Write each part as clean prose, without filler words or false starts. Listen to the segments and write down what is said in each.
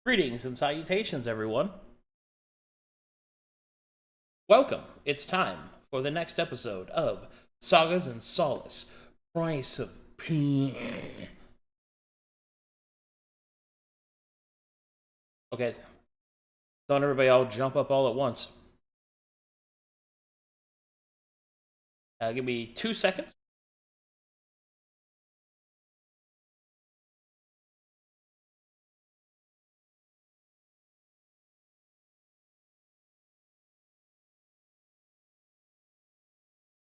Greetings and salutations, everyone. Welcome. It's time for the next episode of Sagas and Solace. Price of Peace. Okay. Don't everybody all jump up all at once. Give me 2 seconds.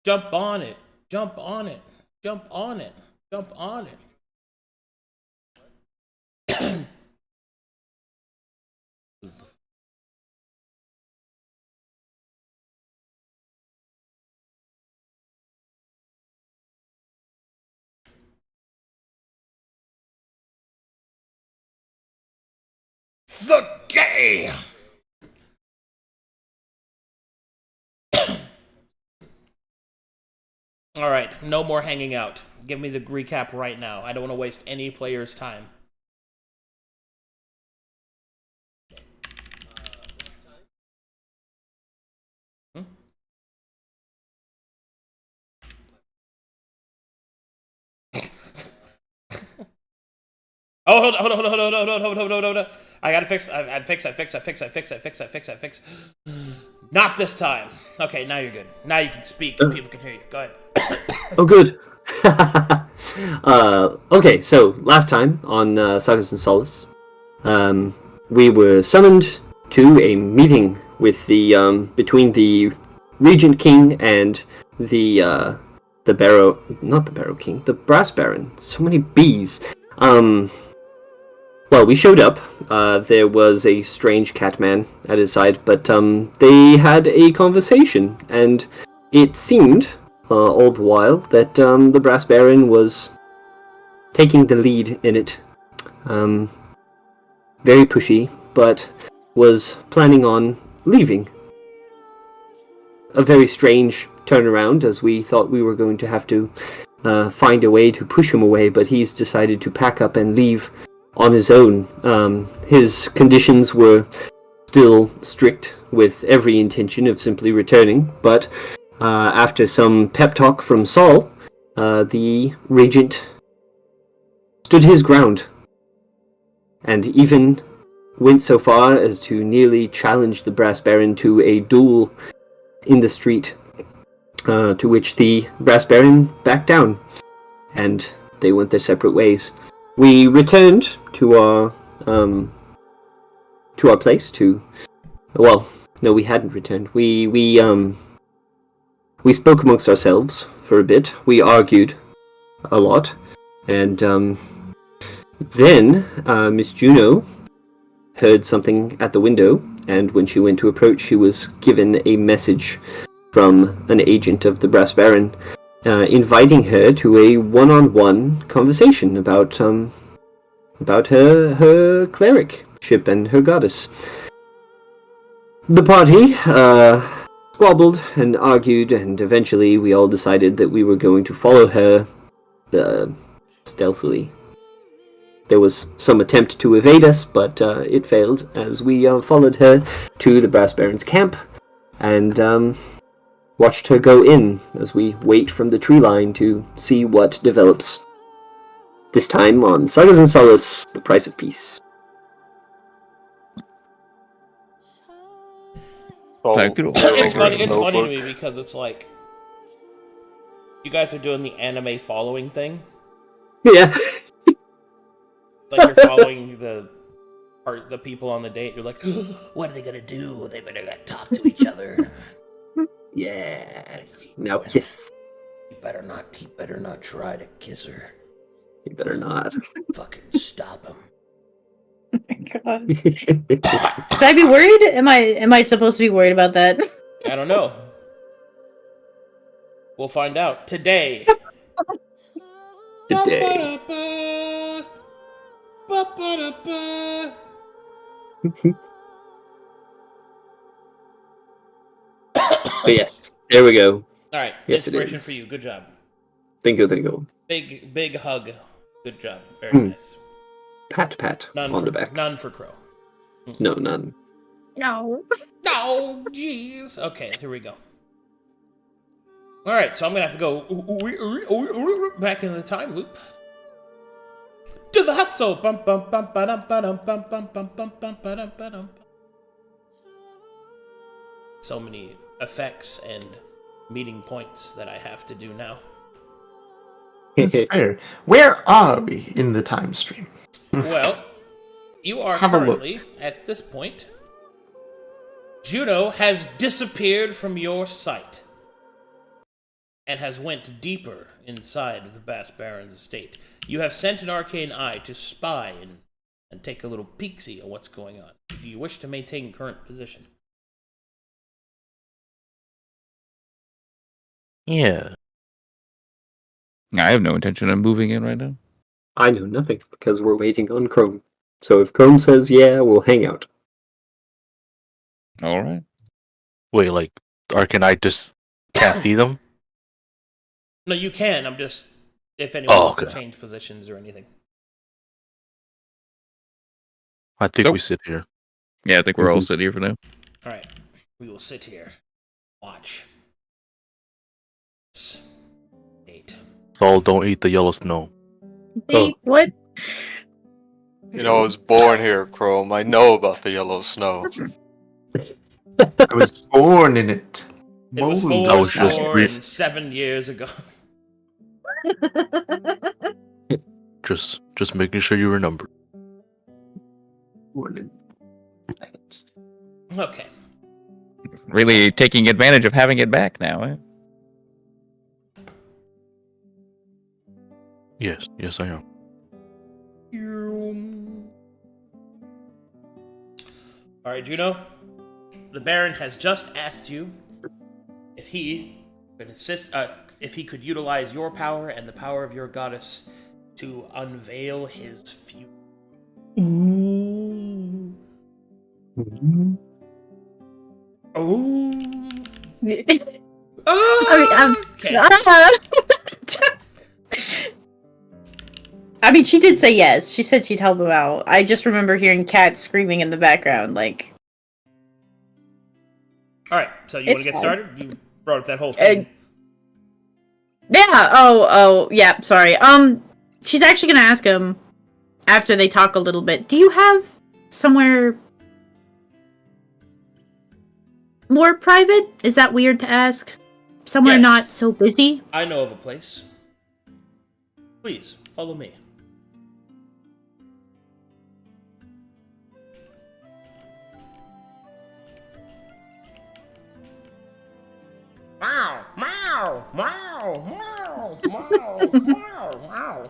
Jump on it. Jump on it. Jump on it. Jump on it. The gay. All right, no more hanging out. Give me the recap right now. I don't want to waste any player's time. Hmm? Oh, hold on. I gotta fix. I fix. Not this time. Okay, now you're good. Now you can speak and people can hear you. Go ahead. Oh, good. Okay, so last time on Sagas and Solace, we were summoned to a meeting with the between the Regent King and the Barrow, not the Barrow King, the Brass Baron. So many bees. Well, we showed up. There was a strange catman at his side, but they had a conversation, and it seemed all the while that the Brass Baron was taking the lead in it. Very pushy, but was planning on leaving. A very strange turnaround, as we thought we were going to have to find a way to push him away, but he's decided to pack up and leave on his own. His conditions were still strict, with every intention of simply returning, but after some pep talk from Saul, the regent stood his ground, and even went so far as to nearly challenge the Brass Baron to a duel in the street, to which the Brass Baron backed down, and they went their separate ways. We returned to our place to... Well, no, we hadn't returned. We spoke amongst ourselves for a bit. We argued a lot, and then Miss Juno heard something at the window, and when she went to approach, she was given a message from an agent of the Brass Baron, inviting her to a one-on-one conversation about her clericship and her goddess. The party squabbled and argued, and eventually we all decided that we were going to follow her stealthily. There was some attempt to evade us, but it failed as we followed her to the Brass Baron's camp and watched her go in as we wait from the tree line to see what develops. This time on Sagas and Solace, The Price of Peace. It's funny to me because it's like you guys are doing the anime following thing. Yeah. Like you're following the people on the date. You're like, what are they gonna do? They better talk to each other. Yeah. Now kiss. He better not try to kiss her. He better not. Fucking stop him. Oh my god. Should I be worried? Am I supposed to be worried about that? I don't know. We'll find out today. Today. But yes, there we go. All right, yes, inspiration for you. Good job. Thank you. Big hug. Good job. Very nice. Pat None on for, the back. None for Crow. No, none. No. Oh, jeez. Okay, here we go. All right, so I'm gonna have to go back into the time loop. To the hustle. Bum, bum, bum, ba-dum, ba-dum, bum, bum, bum, bum, bum, ba-dum, ba-dum. So many effects and meeting points that I have to do now. It's fair. Where are we in the time stream? Well, you are Have a look. currently, at this point, Juno has disappeared from your sight and has went deeper inside the Bass Baron's estate. You have sent an arcane eye to spy and take a little peek-see on what's going on. Do you wish to maintain current position? Yeah. I have no intention of moving in right now. I know nothing because we're waiting on Chrome. So if Chrome says yeah, we'll hang out. All right. Wait, like, Arcanite just can't see them? No, you can. I'm just... If anyone wants to okay. change positions or anything. I think Nope. we sit here. Yeah, I think we're all sitting here for now. Alright. We will sit here. Watch. 8. So don't eat the yellow snow. Wait, what? You know, I was born here, Chrome. I know about the yellow snow. I was born in it. It was Whoa. I was just 4 re- and 7 years ago. Just making sure you remember. Born in- Okay. Really taking advantage of having it back now, eh? Yes, I am. Alright, Juno. The Baron has just asked you if he could if he could utilize your power and the power of your goddess to unveil his future. Ooh. Oh. Okay. I mean, she did say yes. She said she'd help him out. I just remember hearing cats screaming in the background, like... Alright, so you want to It's get fine. started? You brought up that whole thing. Yeah, yeah, sorry. She's actually gonna ask him, after they talk a little bit, do you have somewhere more private? Is that weird to ask? Somewhere Yes. not so busy? I know of a place. Please, follow me. Meow, meow, meow, meow, meow, meow, meow.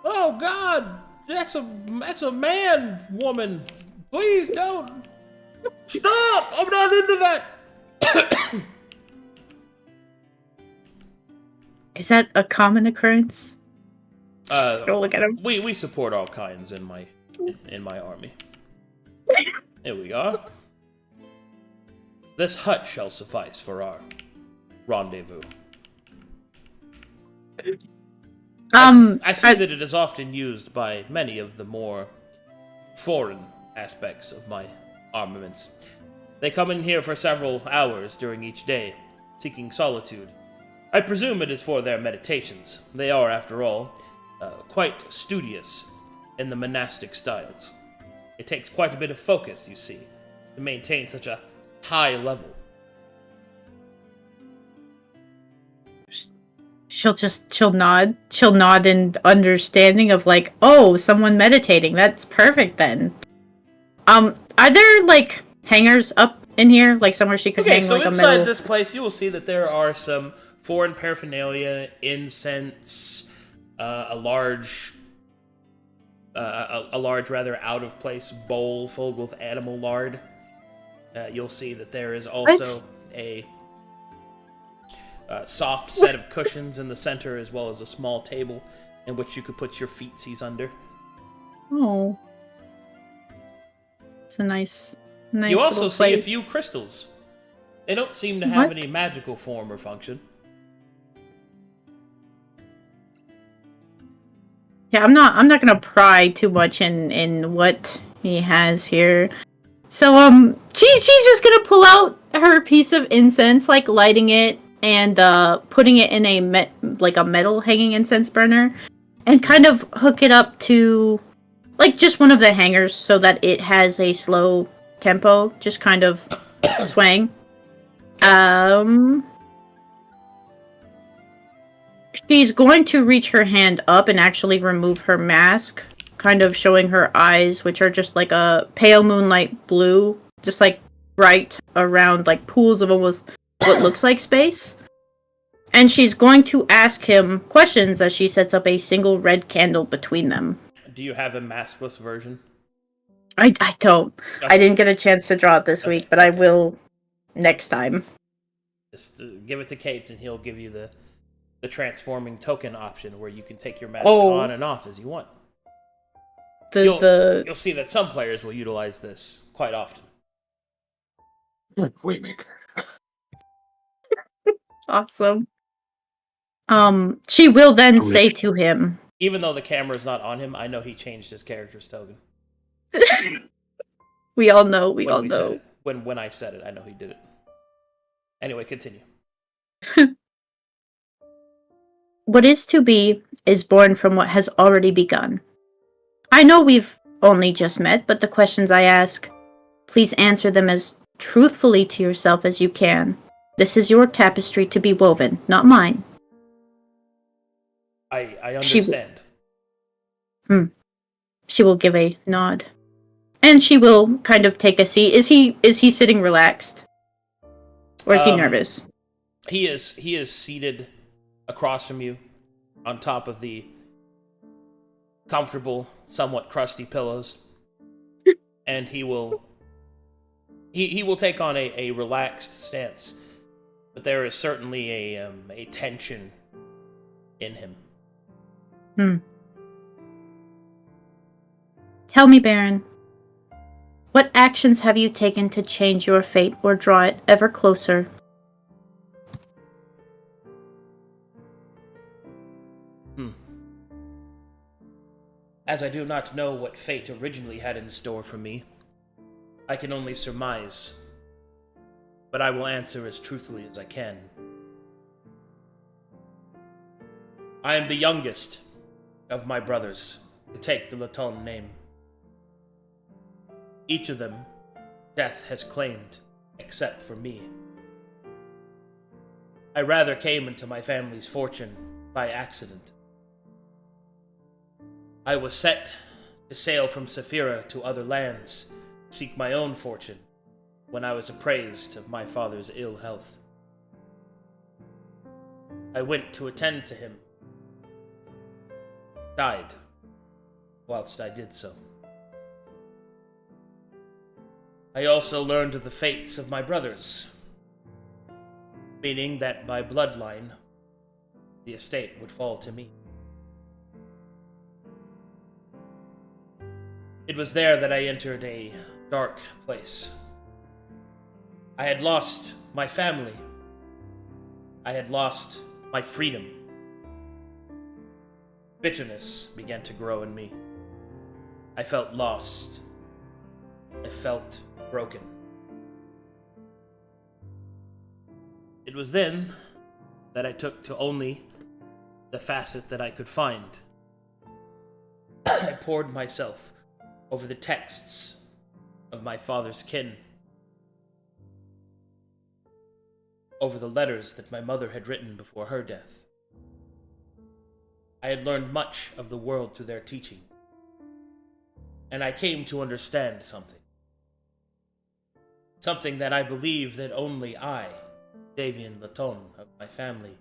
Oh God, that's a man, woman. Please don't. Stop! I'm not into that. Is that a common occurrence? Go look at him. We support all kinds in my army. Here we are. This hut shall suffice for our rendezvous. I see that it is often used by many of the more foreign aspects of my armaments. They come in here for several hours during each day, seeking solitude. I presume it is for their meditations. They are, after all, quite studious in the monastic styles. It takes quite a bit of focus, you see, to maintain such a high level. She'll nod in understanding of like, oh, someone meditating. That's perfect then. Are there like hangers up in here, like somewhere she could Okay, hang so like a inside metal? this place, you will see that there are some foreign paraphernalia, incense, a large rather out of place bowl filled with animal lard. You'll see that there is also a soft set of cushions in the center, as well as a small table in which you could put your feetsies under. Oh, it's a nice. You also little see a place. few crystals. They don't seem to have What? any magical form or function. Yeah, I'm not gonna pry too much in what he has here. So she's just gonna pull out her piece of incense, like lighting it and putting it in a metal hanging incense burner, and kind of hook it up to like just one of the hangers so that it has a slow tempo, just kind of swaying. She's going to reach her hand up and actually remove her mask, kind of showing her eyes, which are just like a pale moonlight blue, just like bright around like pools of almost what looks like space. And she's going to ask him questions as she sets up a single red candle between them. Do you have a maskless version? I don't. Okay. I didn't get a chance to draw it this week, but I will next time. Just give it to Kate, and he'll give you the transforming token option where you can take your mask on and off as you want. You'll see that some players will utilize this quite often. Waymaker. Awesome. She will then say to him, even though the camera's not on him, I know he changed his character's token. We all know. When I said it, I know he did it. Anyway, continue. What is to be is born from what has already begun. I know we've only just met, but the questions I ask, please answer them as truthfully to yourself as you can. This is your tapestry to be woven, not mine. I understand. She will give a nod. And she will kind of take a seat. Is he sitting relaxed? Or is he nervous? He is seated across from you on top of the comfortable, somewhat crusty pillows. And he will take on a relaxed stance. But there is certainly a tension in him. Tell me, Baron, what actions have you taken to change your fate or draw it ever closer? As I do not know what fate originally had in store for me, I can only surmise. But I will answer as truthfully as I can. I am the youngest of my brothers to take the Laton name. Each of them, death has claimed, except for me. I rather came into my family's fortune by accident. I was set to sail from Saphira to other lands, seek my own fortune, when I was appraised of my father's ill health. I went to attend to him, died whilst I did so. I also learned of the fates of my brothers, meaning that by bloodline, the estate would fall to me. It was there that I entered a dark place. I had lost my family. I had lost my freedom. Bitterness began to grow in me. I felt lost. I felt broken. It was then that I took to only the facet that I could find. I poured myself over the texts of my father's kin, over the letters that my mother had written before her death. I had learned much of the world through their teaching, and I came to understand something. Something that I believe that only I, Davian Laton of my family,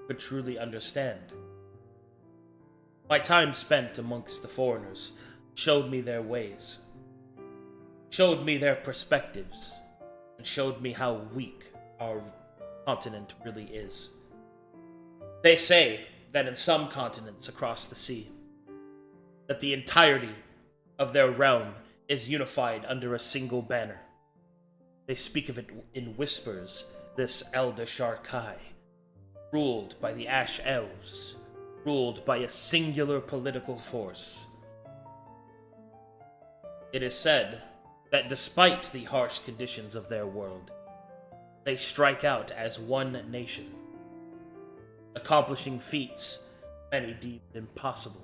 could truly understand. My time spent amongst the foreigners showed me their ways, showed me their perspectives, and showed me how weak our continent really is. They say that in some continents across the sea, that the entirety of their realm is unified under a single banner. They speak of it in whispers, this Eldashar Kai, ruled by the Ash Elves, ruled by a singular political force. It is said that despite the harsh conditions of their world, they strike out as one nation, accomplishing feats many deemed impossible.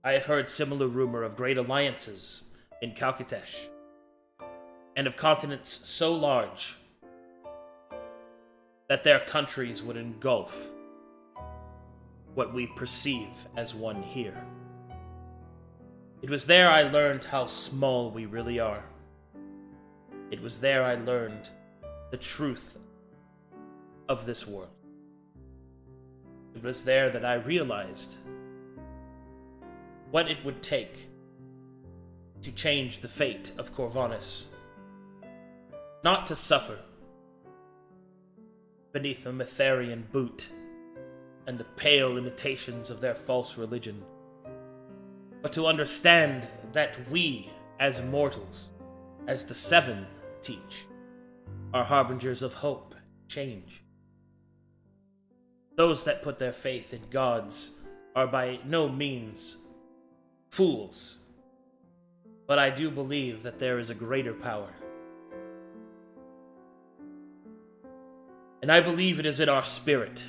I have heard similar rumor of great alliances in Kalkatesh, and of continents so large that their countries would engulf what we perceive as one here. It was there I learned how small we really are. It was there I learned the truth of this world. It was there that I realized what it would take to change the fate of Corvinus. Not to suffer beneath a Metherian boot and the pale imitations of their false religion, but to understand that we, as mortals, as the Seven teach, are harbingers of hope and change. Those that put their faith in gods are by no means fools, but I do believe that there is a greater power. And I believe it is in our spirit.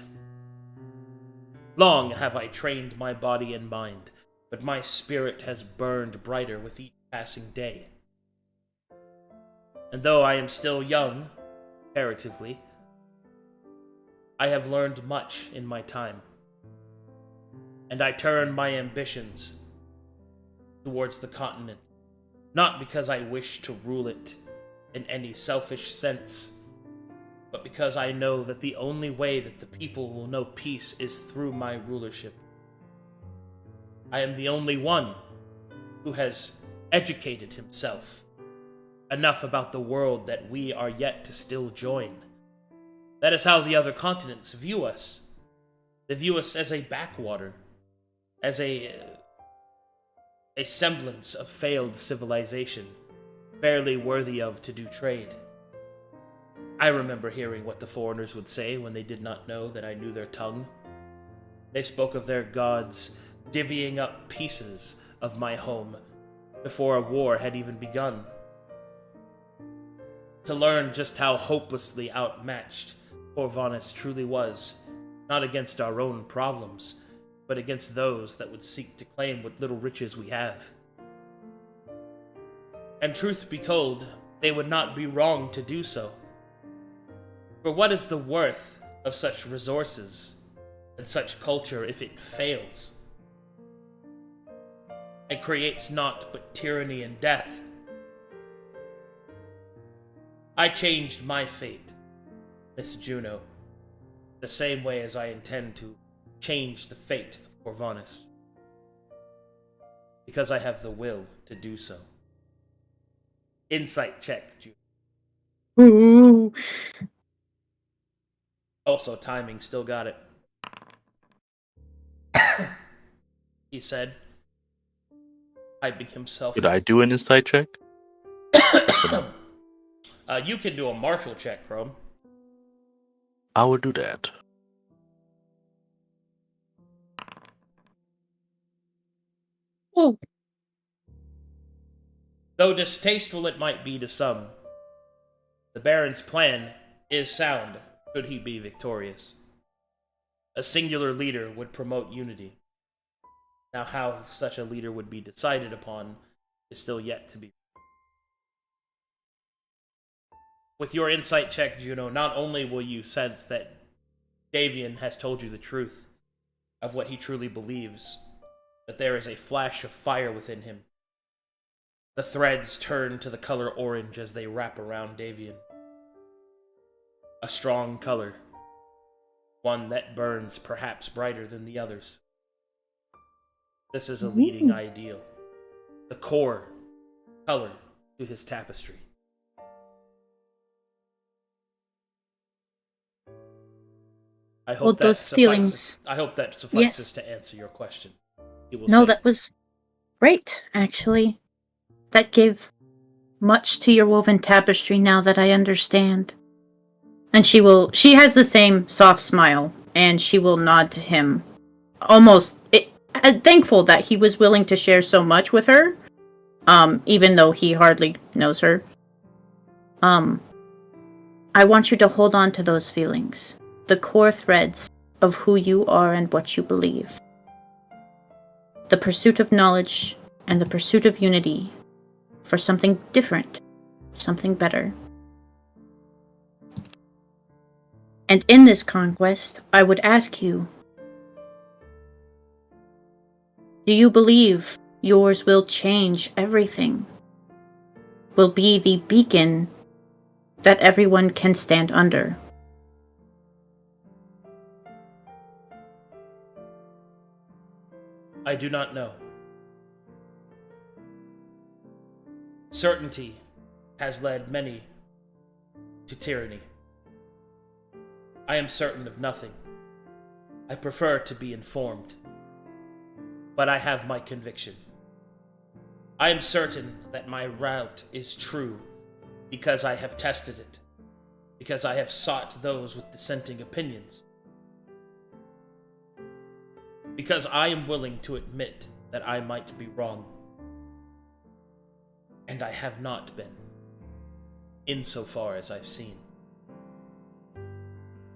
Long have I trained my body and mind, but my spirit has burned brighter with each passing day. And though I am still young, comparatively, I have learned much in my time. And I turn my ambitions towards the continent, not because I wish to rule it in any selfish sense, but because I know that the only way that the people will know peace is through my rulership. I am the only one who has educated himself enough about the world that we are yet to still join. That is how the other continents view us. They view us as a backwater, as a semblance of failed civilization, barely worthy of to do trade. I remember hearing what the foreigners would say when they did not know that I knew their tongue. They spoke of their gods divvying up pieces of my home before a war had even begun. To learn just how hopelessly outmatched Corvinus truly was, not against our own problems, but against those that would seek to claim what little riches we have. And truth be told, they would not be wrong to do so. For what is the worth of such resources and such culture if it fails? It creates naught but tyranny and death. I changed my fate, Miss Juno, the same way as I intend to change the fate of Corvinus. Because I have the will to do so. Insight check, Juno. Ooh. Also, timing still got it. He said, hyping himself. Did I do an insight check? You can do a martial check, Chrome. I will do that. Oh. Though distasteful it might be to some, the Baron's plan is sound should he be victorious. A singular leader would promote unity. Now how such a leader would be decided upon is still yet to be. With your insight check, Juno, not only will you sense that Davian has told you the truth of what he truly believes, but there is a flash of fire within him. The threads turn to the color orange as they wrap around Davian. A strong color, one that burns perhaps brighter than the others. This is a leading ideal, the core color to his tapestry. I hope that suffices. I hope that suffices to answer your question. No, that was great, actually. That gave much to your woven tapestry now that I understand. And she has the same soft smile and she will nod to him, almost thankful that he was willing to share so much with her, even though he hardly knows her. I want you to hold on to those feelings, the core threads of who you are and what you believe. The pursuit of knowledge and the pursuit of unity for something different, something better. And in this conquest, I would ask you, do you believe yours will change everything? Will be the beacon that everyone can stand under? I do not know. Certainty has led many to tyranny. I am certain of nothing. I prefer to be informed. But I have my conviction. I am certain that my route is true because I have tested it, because I have sought those with dissenting opinions, because I am willing to admit that I might be wrong. And I have not been, insofar as I've seen.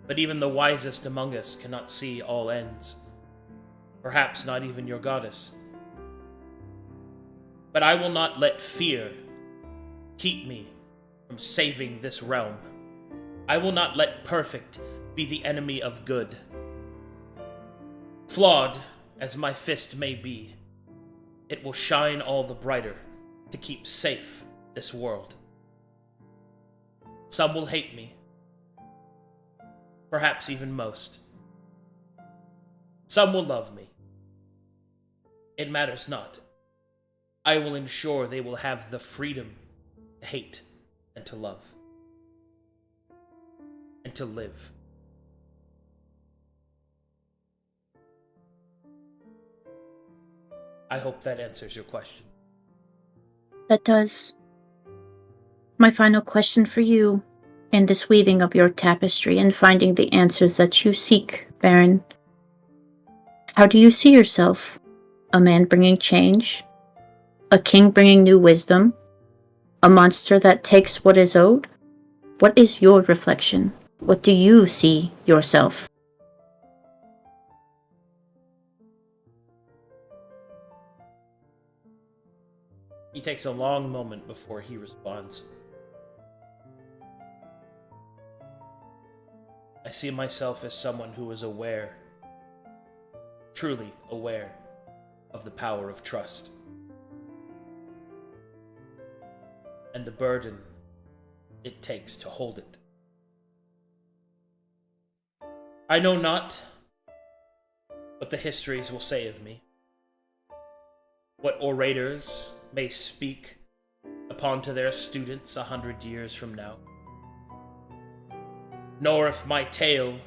But even the wisest among us cannot see all ends. Perhaps not even your goddess. But I will not let fear keep me from saving this realm. I will not let perfect be the enemy of good. Flawed as my fist may be, it will shine all the brighter to keep safe this world. Some will hate me, perhaps even most. Some will love me. It matters not. I will ensure they will have the freedom to hate and to love and to live. I hope that answers your question. That does. My final question for you, in this weaving of your tapestry and finding the answers that you seek, Baron. How do you see yourself? A man bringing change? A king bringing new wisdom? A monster that takes what is owed? What is your reflection? What do you see yourself? He takes a long moment before he responds. I see myself as someone who is aware, truly aware, of the power of trust. And the burden it takes to hold it. I know not what the histories will say of me, what orators may speak upon to their students 100 years from now, nor if my tale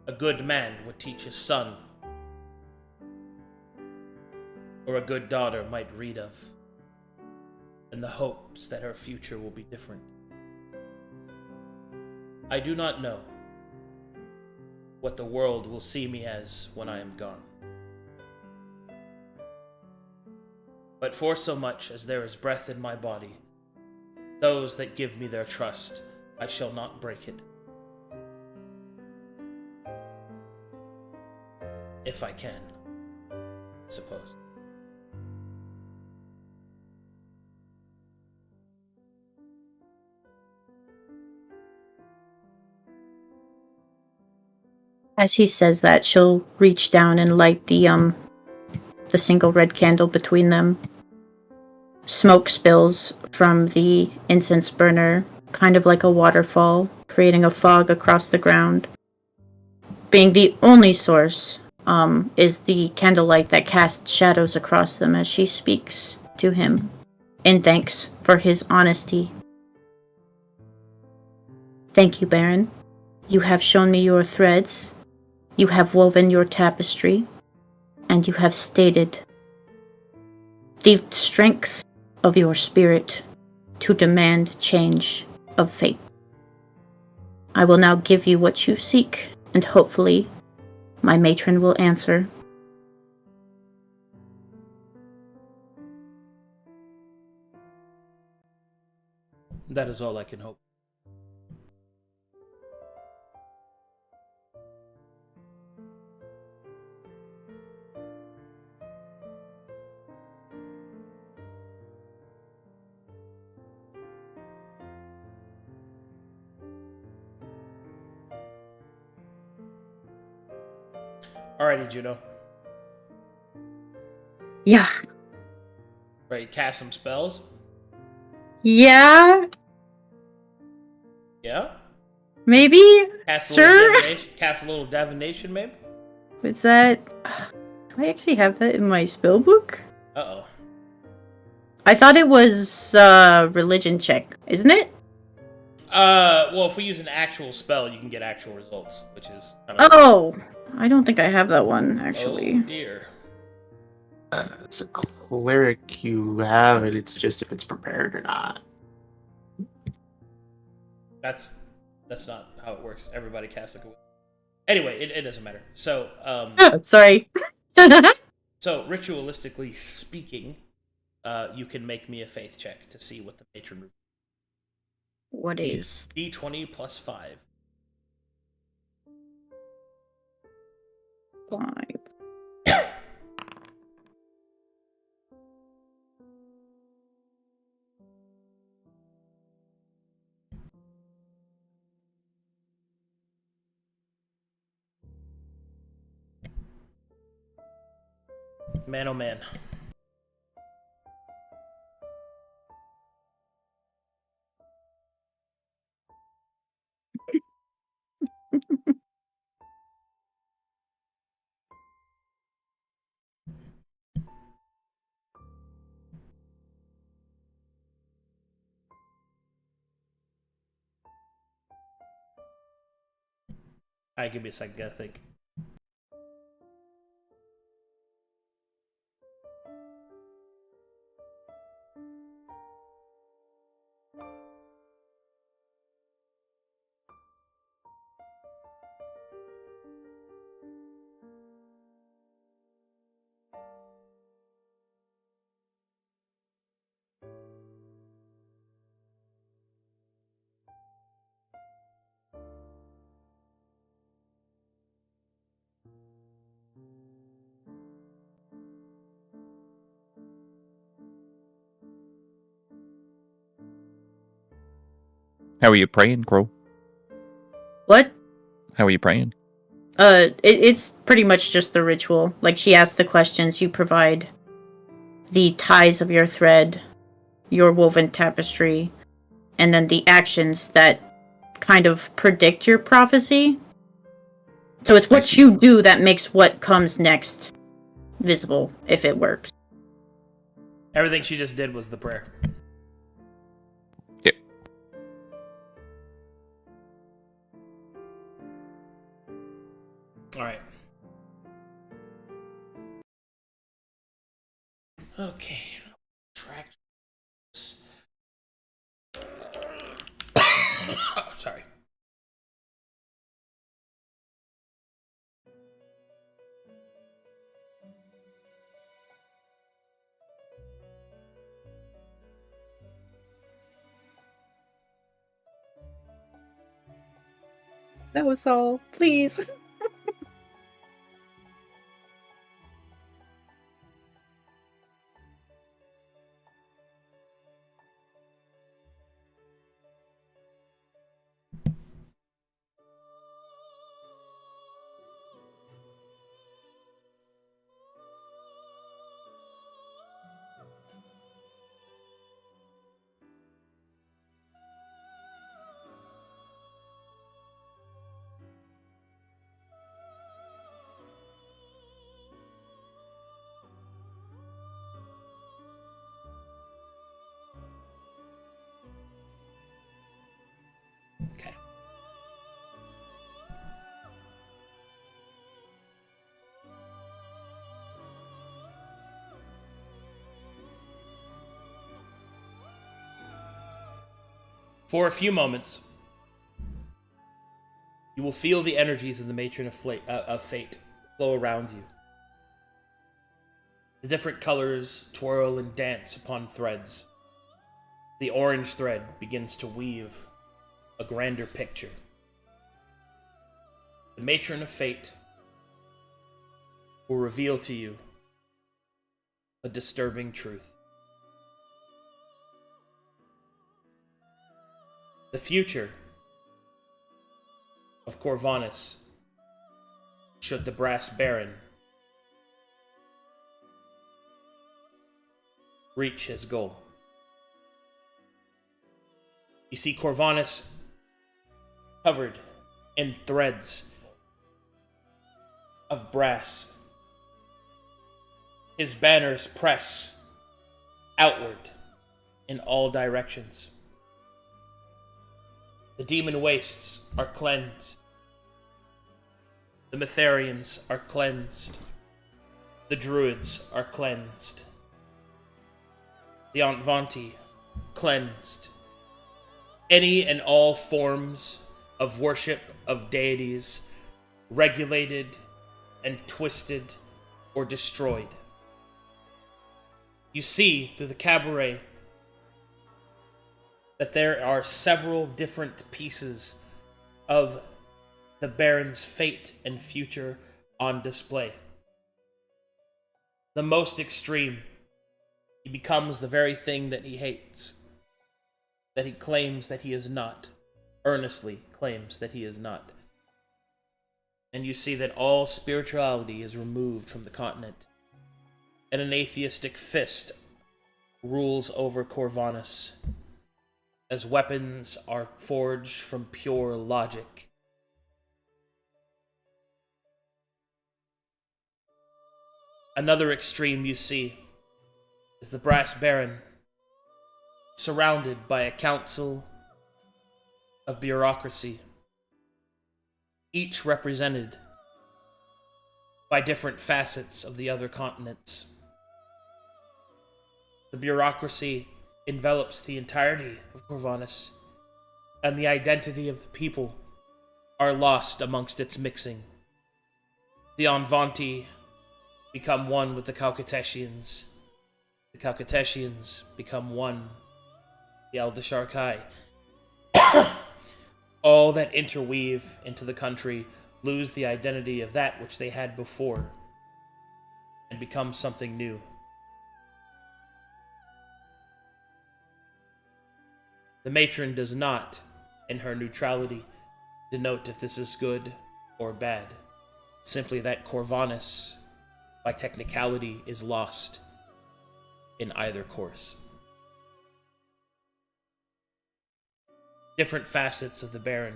a good man would teach his son, or a good daughter might read of, in the hopes that her future will be different. I do not know what the world will see me as when I am gone. But for so much as there is breath in my body, those that give me their trust, I shall not break it. If I can, I suppose. As he says that, she'll reach down and light the single red candle between them. Smoke spills from the incense burner, kind of like a waterfall, creating a fog across the ground. Being the only source, is the candlelight that casts shadows across them as she speaks to him in thanks for his honesty. Thank you, Baron. You have shown me your threads. You have woven your tapestry, and you have stated the strength of your spirit to demand change of fate. I will now give you what you seek, and hopefully My matron will answer. That is all I can hope. Alrighty, Juno. Yeah. Ready to cast some spells? Yeah? Yeah? Maybe? Cast a Sure. little divination, cast a little divination, maybe? Is that... Do I actually have that in my spell book? Uh-oh. I thought it was religion check, isn't it? Well, if we use an actual spell, you can get actual results, which is kind of... Oh! I don't think I have that one, actually. Oh, dear. As a cleric, you have it. It's just if it's prepared or not. That's not how it works. Everybody casts like a... Anyway, it doesn't matter. So, Oh, sorry. so, ritualistically speaking, you can make me a faith check to see what the matron... What is... D20 plus 5. 5. Man, oh man. Alright, give me a second, gotta think. How are you praying, Crow? What? How are you praying? It's pretty much just the ritual. Like, she asks the questions, you provide the ties of your thread, your woven tapestry, and then the actions that kind of predict your prophecy. So it's what you do that makes what comes next visible, if it works. Everything she just did was the prayer. Yep. Alright. Okay. Track. Oh, sorry. That was all. Please. Okay. For a few moments, you will feel the energies of the Matron of Fate flow around you. The different colors twirl and dance upon threads. The orange thread begins to weave a grander picture. The matron of fate will reveal to you a disturbing truth. The future of Corvanus, should the Brass Baron reach his goal. You see Corvanus covered in threads of brass. His banners press outward in all directions. The demon wastes are cleansed. The Metharians are cleansed. The Druids are cleansed. The Antvanti cleansed. Any and all forms of worship of deities regulated and twisted or destroyed. You see through the cabaret that there are several different pieces of the Baron's fate and future on display. The most extreme, he becomes the very thing that he hates, that he claims that he is not, earnestly claims that he is not. And you see that all spirituality is removed from the continent, and an atheistic fist rules over Corvanus, as weapons are forged from pure logic. Another extreme you see is the Brass Baron, surrounded by a council of bureaucracy, each represented by different facets of the other continents. The bureaucracy envelops the entirety of Corvanus, and the identity of the people are lost amongst its mixing. The Antvanti become one with the Calcatessians. The Calcatessians become one with the Aldasharkai. All that interweave into the country lose the identity of that which they had before and become something new. The matron does not, in her neutrality, denote if this is good or bad. Simply that Corvanus, by technicality, is lost in either course. Different facets of the Baron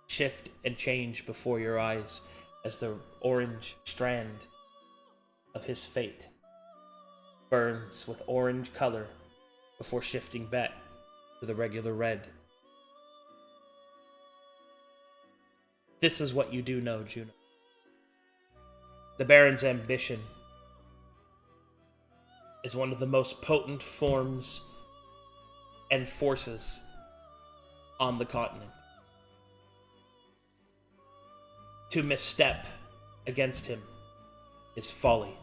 shift and change before your eyes as the orange strand of his fate burns with orange color before shifting back to the regular red. This is what you do know, Juno. The Baron's ambition is one of the most potent forms and forces on the continent. To misstep against him is folly.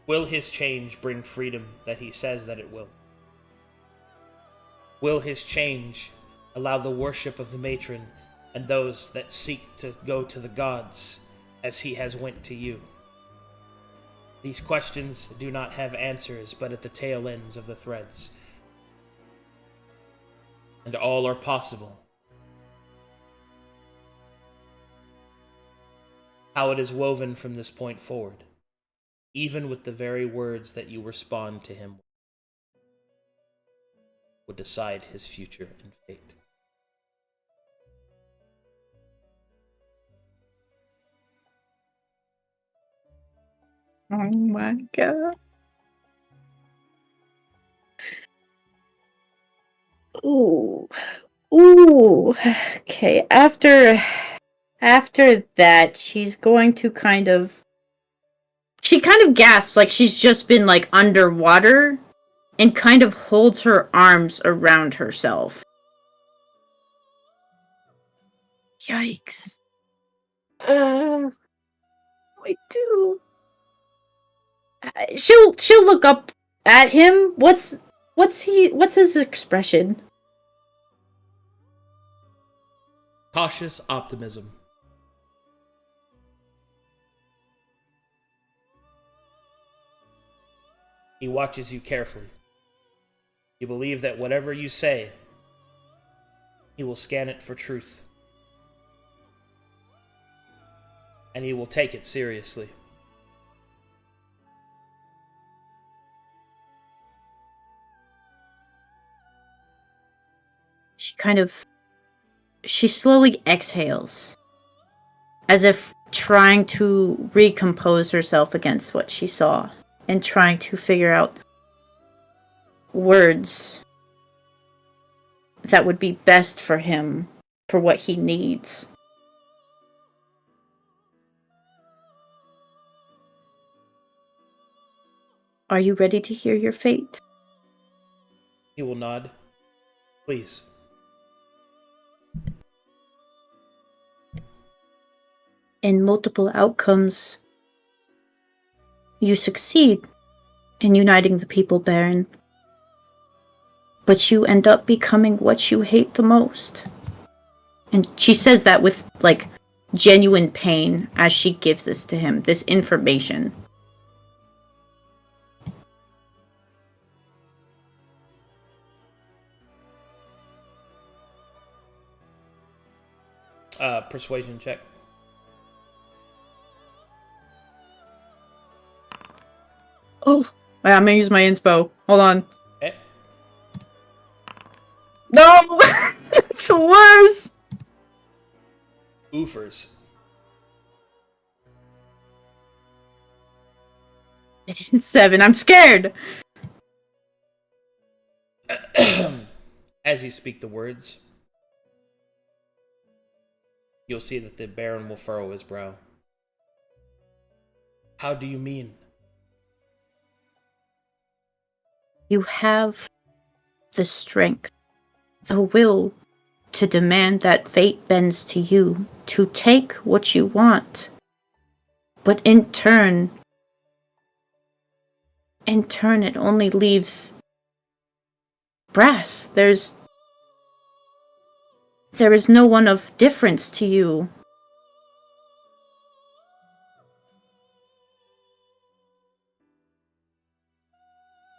Will his change bring freedom that he says that it will? Will his change allow the worship of the matron and those that seek to go to the gods as he has went to you? These questions do not have answers but at the tail ends of the threads. And all are possible. How it is woven from this point forward, even with the very words that you respond to him, would decide his future and fate. Oh my god. Ooh. Ooh. Okay, after that, she's going to she kind of gasps like she's just been like underwater and kind of holds her arms around herself. Yikes. I do. She'll look up at him. What's his expression? Cautious optimism. He watches you carefully. You believe that whatever you say, he will scan it for truth. And he will take it seriously. She slowly exhales, as if trying to recompose herself against what she saw, and trying to figure out words that would be best for him, for what he needs. Are you ready to hear your fate? He will nod. Please. In multiple outcomes, you succeed in uniting the people, Baron. But you end up becoming what you hate the most. And she says that with, like, genuine pain as she gives this to him, this information. Persuasion check. Oh, I'm gonna use my inspo. Hold on. Okay. No! It's worse! Oofers. It's 7. I'm scared! As you speak the words, you'll see that the Baron will furrow his brow. How do you mean? You have the strength, the will to demand that fate bends to you, to take what you want. But in turn, it only leaves brass. There is no one of difference to you.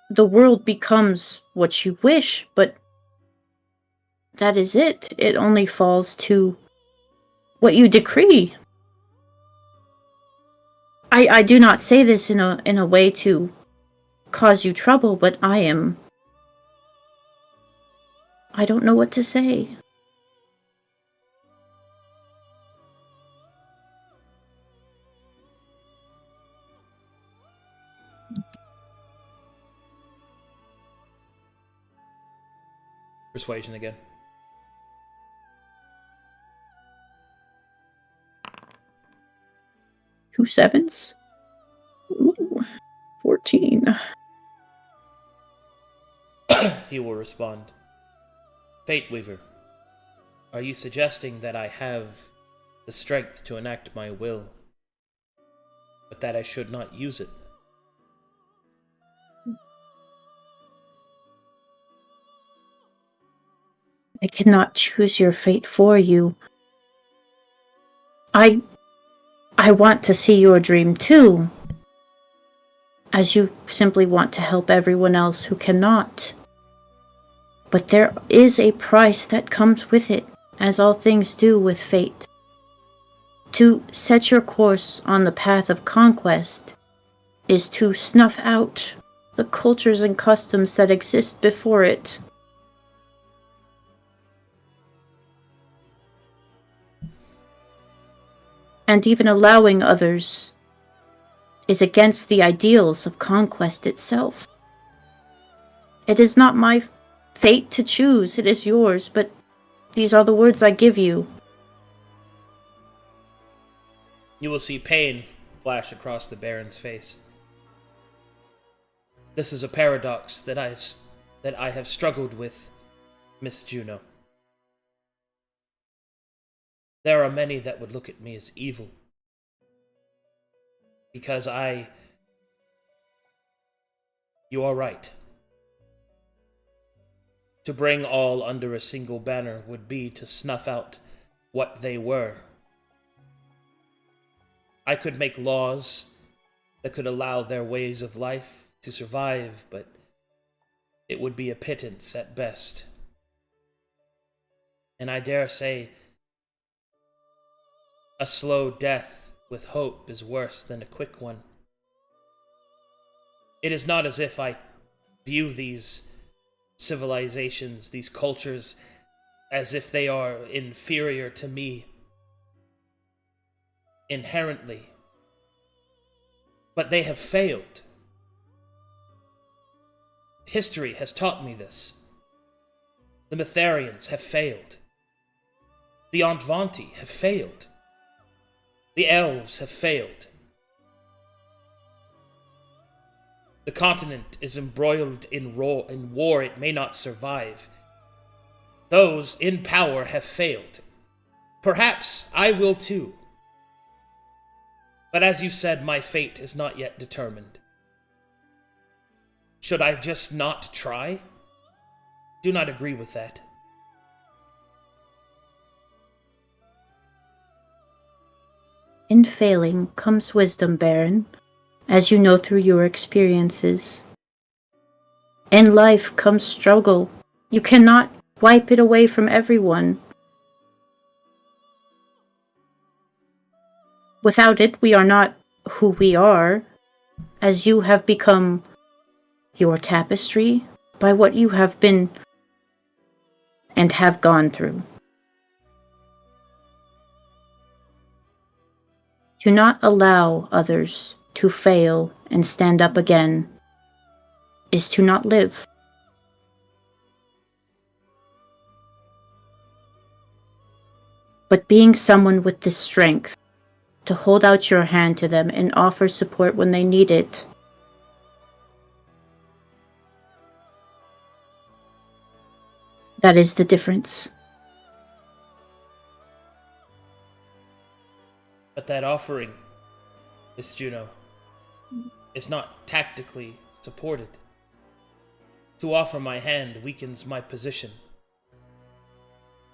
The world becomes what you wish, but that is it. It only falls to what you decree. I do not say this in a way to cause you trouble, but I don't know what to say. Persuasion again. Two 7s? Ooh, 14. He will respond. Fate Weaver, are you suggesting that I have the strength to enact my will, but that I should not use it? I cannot choose your fate for you. I want to see your dream too, as you simply want to help everyone else who cannot. But there is a price that comes with it, as all things do with fate. To set your course on the path of conquest is to snuff out the cultures and customs that exist before it. And even allowing others is against the ideals of conquest itself. It is not my fate to choose, it is yours, but these are the words I give you. You will see pain flash across the Baron's face. This is a paradox that I have struggled with, Miss Juno. There are many that would look at me as evil. Because you are right. To bring all under a single banner would be to snuff out what they were. I could make laws that could allow their ways of life to survive, but it would be a pittance at best. And I dare say, a slow death with hope is worse than a quick one. It is not as if I view these civilizations, these cultures, as if they are inferior to me inherently. But they have failed. History has taught me this. The Mytharians have failed. The Antvanti have failed. The elves have failed. The continent is embroiled in war it may not survive. Those in power have failed. Perhaps I will too. But as you said, my fate is not yet determined. Should I just not try? Do not agree with that. In failing comes wisdom, Baron, as you know through your experiences. In life comes struggle. You cannot wipe it away from everyone. Without it, we are not who we are, as you have become your tapestry by what you have been and have gone through. Do not allow others to fail and stand up again is to not live. But being someone with the strength to hold out your hand to them and offer support when they need it, that is the difference. But that offering, Miss Juno, is not tactically supported. To offer my hand weakens my position.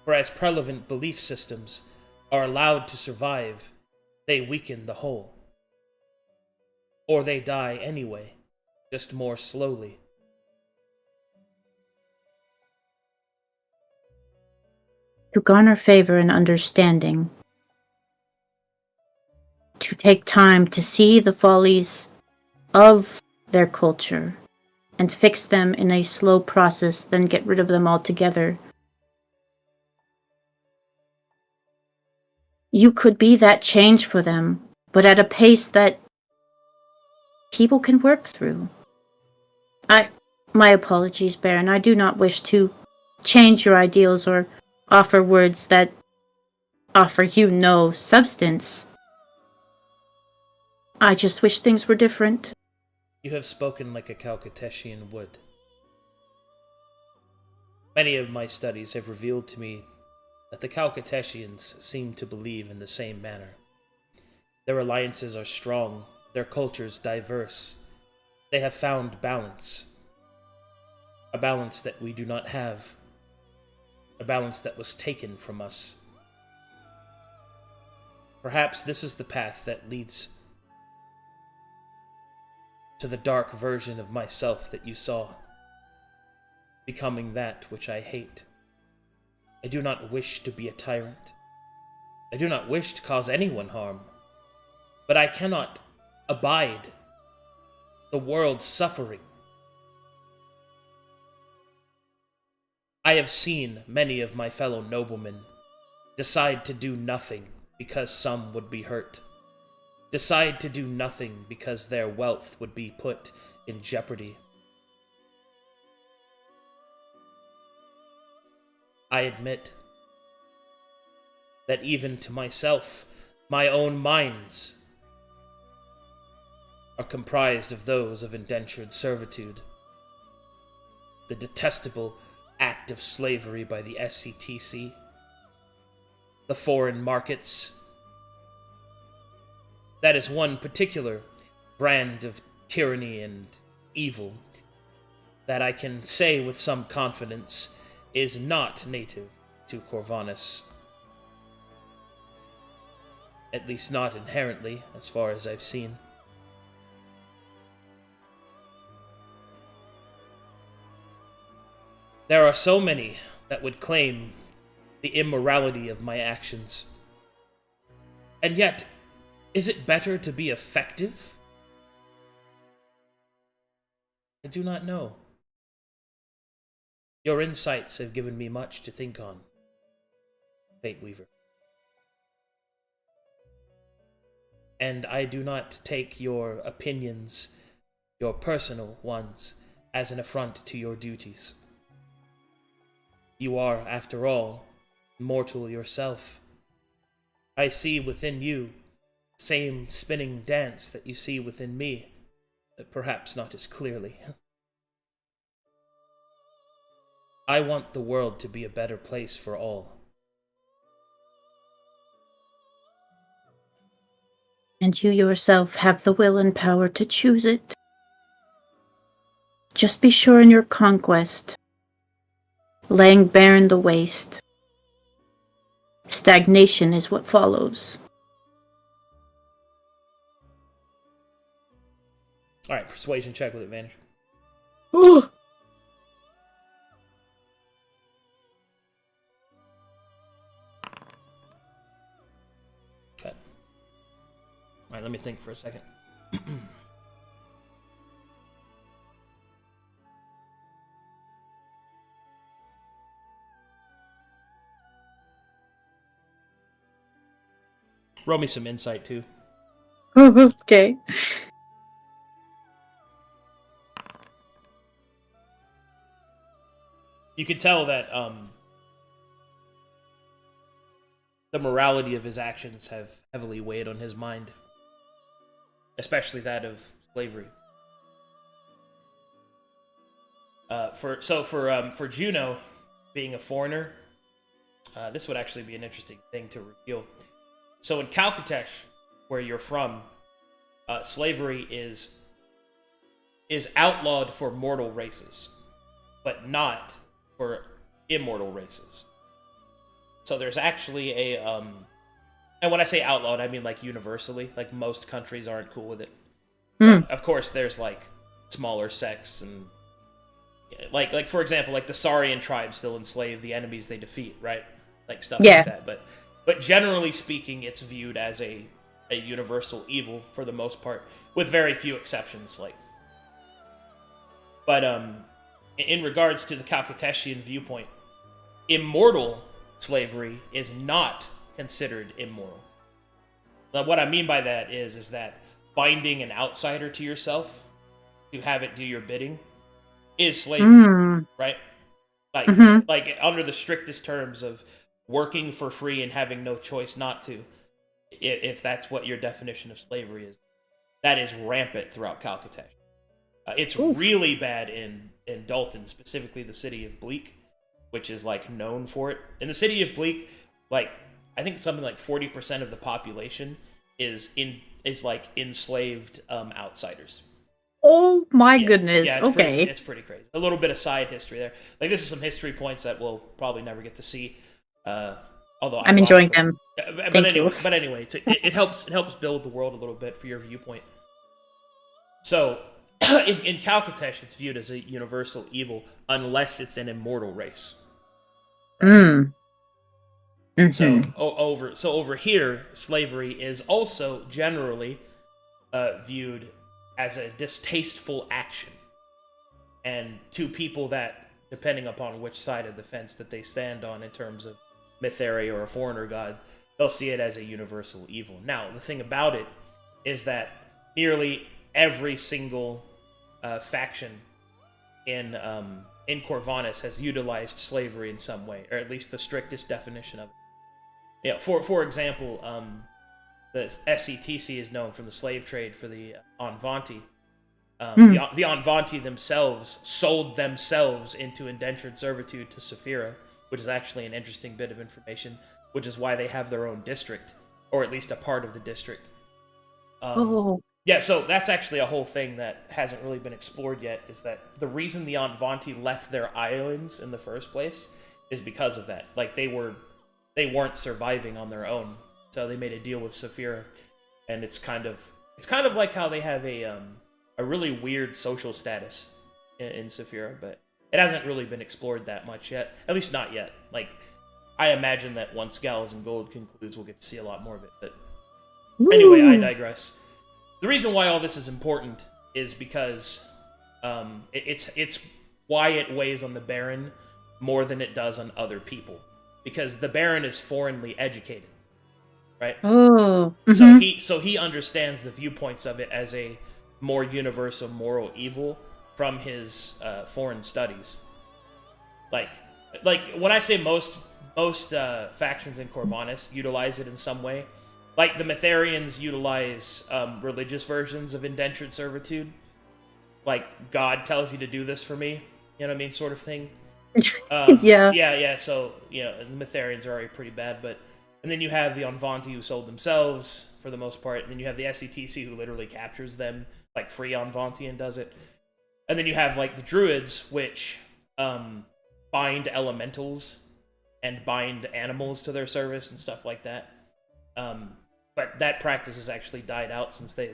For as prevalent belief systems are allowed to survive, they weaken the whole. Or they die anyway, just more slowly. To garner favor and understanding, to take time to see the follies of their culture and fix them in a slow process, then get rid of them altogether. You could be that change for them, but at a pace that people can work through. My apologies, Baron. I do not wish to change your ideals or offer words that offer you no substance. I just wish things were different. You have spoken like a Calcutetian would. Many of my studies have revealed to me that the Calcutetians seem to believe in the same manner. Their alliances are strong, their cultures diverse. They have found balance. A balance that we do not have. A balance that was taken from us. Perhaps this is the path that leads to the dark version of myself that you saw, becoming that which I hate. I do not wish to be a tyrant. I do not wish to cause anyone harm, but I cannot abide the world's suffering. I have seen many of my fellow noblemen decide to do nothing because some would be hurt. Decide to do nothing because their wealth would be put in jeopardy. I admit that even to myself, my own minds are comprised of those of indentured servitude. The detestable act of slavery by the SCTC, the foreign markets. That is one particular brand of tyranny and evil that I can say with some confidence is not native to Corvanus. At least not inherently, as far as I've seen. There are so many that would claim the immorality of my actions. And yet, is it better to be effective? I do not know. Your insights have given me much to think on, Fate Weaver. And I do not take your opinions, your personal ones, as an affront to your duties. You are, after all, mortal yourself. I see within you the same spinning dance that you see within me, but perhaps not as clearly. I want the world to be a better place for all. And you yourself have the will and power to choose it. Just be sure in your conquest, laying barren the waste, stagnation is what follows. Alright, persuasion check with advantage. Ooh. Okay. Alright, let me think for a second. Roll me some insight, too. Okay. You can tell that the morality of his actions have heavily weighed on his mind, especially that of slavery. For Juno, being a foreigner, this would actually be an interesting thing to reveal. So in Calcatesh, where you're from, slavery is outlawed for mortal races, but not for immortal races. So there's actually a and when I say outlawed, I mean like universally. Like most countries aren't cool with it. Of course, there's like smaller sects and like for example, like the Saurian tribes still enslave the enemies they defeat, right? Like stuff like that. But generally speaking, it's viewed as a universal evil for the most part, with very few exceptions. But in regards to the Calcateshian viewpoint, immortal slavery is not considered immoral. Now, what I mean by that is that binding an outsider to yourself to have it do your bidding is slavery, right? Like under the strictest terms of working for free and having no choice not to, if that's what your definition of slavery is, that is rampant throughout Calcatesh. It's really bad in Dalton, specifically the city of Bleak, which is like known for it. In the city of Bleak, like I think something like 40% of the population is like enslaved outsiders. Oh my goodness! Yeah, okay, it's pretty crazy. A little bit of side history there. Like this is some history points that we'll probably never get to see. Although I'm enjoying them. But anyway, it helps build the world a little bit for your viewpoint. So in Calcatesh, it's viewed as a universal evil unless it's an immortal race. So over here, slavery is also generally viewed as a distasteful action, and to people that, depending upon which side of the fence that they stand on in terms of Mytheri or a foreigner god, they'll see it as a universal evil. Now, the thing about it is that nearly every single faction in Corvanus has utilized slavery in some way, or at least the strictest definition of it. Yeah, for example, the SCTC is known from the slave trade for the Anvanti. The Anvanti themselves sold themselves into indentured servitude to Saphira, which is actually an interesting bit of information. which is why they have their own district, or at least a part of the district. Yeah, so that's actually a whole thing that hasn't really been explored yet, is that the reason the Anvanti left their islands in the first place is because of that. Like, they weren't surviving on their own, so they made a deal with Saphira, and it's kind of like how they have a really weird social status in Saphira, but it hasn't really been explored that much yet. At least not yet. Like, I imagine that once Gals and Gold concludes, we'll get to see a lot more of it. But anyway, I digress. The reason why all this is important is because it's why it weighs on the Baron more than it does on other people. Because the Baron is foreignly educated, right? Oh. Mm-hmm. So he understands the viewpoints of it as a more universal moral evil from his foreign studies. Like when I say most factions in Corvinus utilize it in some way, like the Metharians utilize religious versions of indentured servitude, like God tells you to do this for me, you know what I mean, sort of thing. Yeah. So the Metharians are already pretty bad, and then you have the Anvanti who sold themselves for the most part, and then you have the SETC who literally captures them, like free Anvanti, and does it. And then you have like the Druids, which bind elementals and bind animals to their service and stuff like that. But that practice has actually died out since they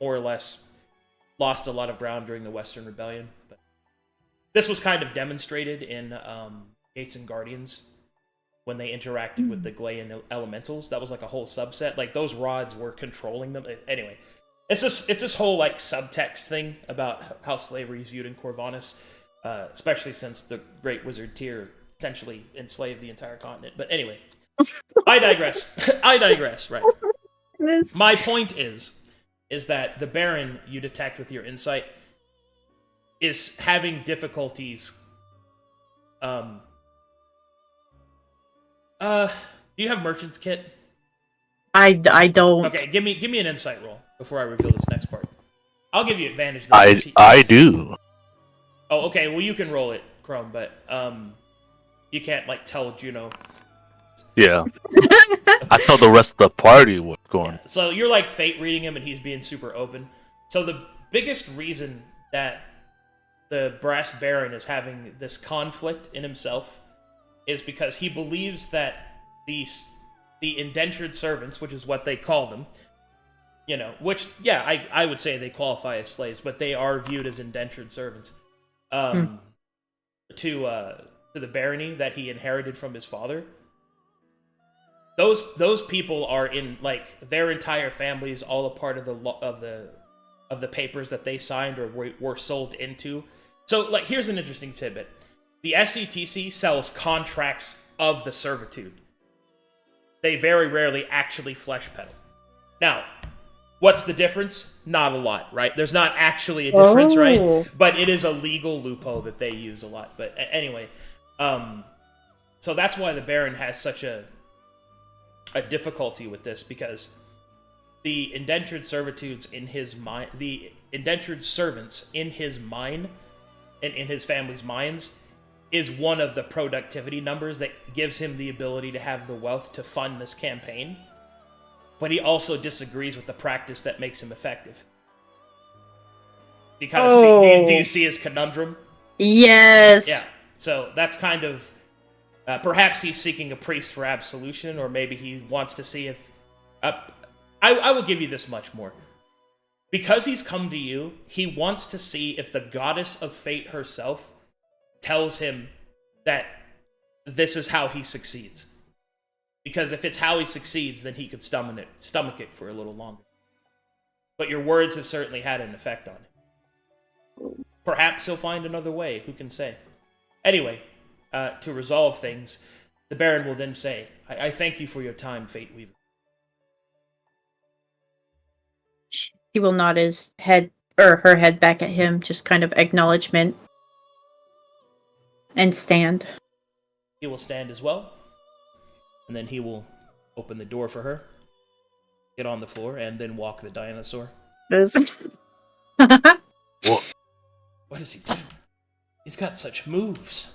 more or less lost a lot of ground during the Western Rebellion. But this was kind of demonstrated in Gates and Guardians when they interacted with the Gleian elementals. That was like a whole subset. Like, those rods were controlling them. Anyway, it's this whole like subtext thing about how slavery is viewed in Corvinus, especially since the Great Wizard tier essentially enslaved the entire continent. But anyway, I digress. Right. My point is that the Baron you detect with your insight is having difficulties. Do you have Merchant's Kit? I don't. Okay, give me an insight roll before I reveal this next part. I'll give you advantage. I do. Oh, okay. Well, you can roll it, Chrome, but you can't like tell Juno. Yeah. I thought the rest of the party was going. Yeah. So you're like fate reading him, and he's being super open. So the biggest reason that the Brass Baron is having this conflict in himself is because he believes that the indentured servants, which is what they call them, which, yeah, I would say they qualify as slaves, but they are viewed as indentured servants, to the barony that he inherited from his father. Those people are in, like, their entire family is all a part of the papers that they signed or were sold into. So, like, here's an interesting tidbit. The SETC sells contracts of the servitude. They very rarely actually flesh peddle. Now, what's the difference? Not a lot, right? There's not actually a difference, right? But it is a legal loophole that they use a lot. But anyway, so that's why the Baron has such a difficulty with this, because the indentured servitudes in his mind, the indentured servants in his mind and in his family's minds, is one of the productivity numbers that gives him the ability to have the wealth to fund this campaign. But he also disagrees with the practice that makes him effective. Because do you see his conundrum? Yes. Yeah. So that's kind of perhaps he's seeking a priest for absolution, or maybe he wants to see if I will give you this much more. Because he's come to you, he wants to see if the goddess of fate herself tells him that this is how he succeeds. Because if it's how he succeeds, then he could stomach it for a little longer. But your words have certainly had an effect on him. Perhaps he'll find another way, who can say? Anyway, to resolve things, the Baron will then say, I thank you for your time, Fate Weaver. He will nod his head, or her head back at him, just kind of acknowledgement. And stand. He will stand as well. And then he will open the door for her, get on the floor, and then walk the dinosaur. What? What does he do? He's got such moves.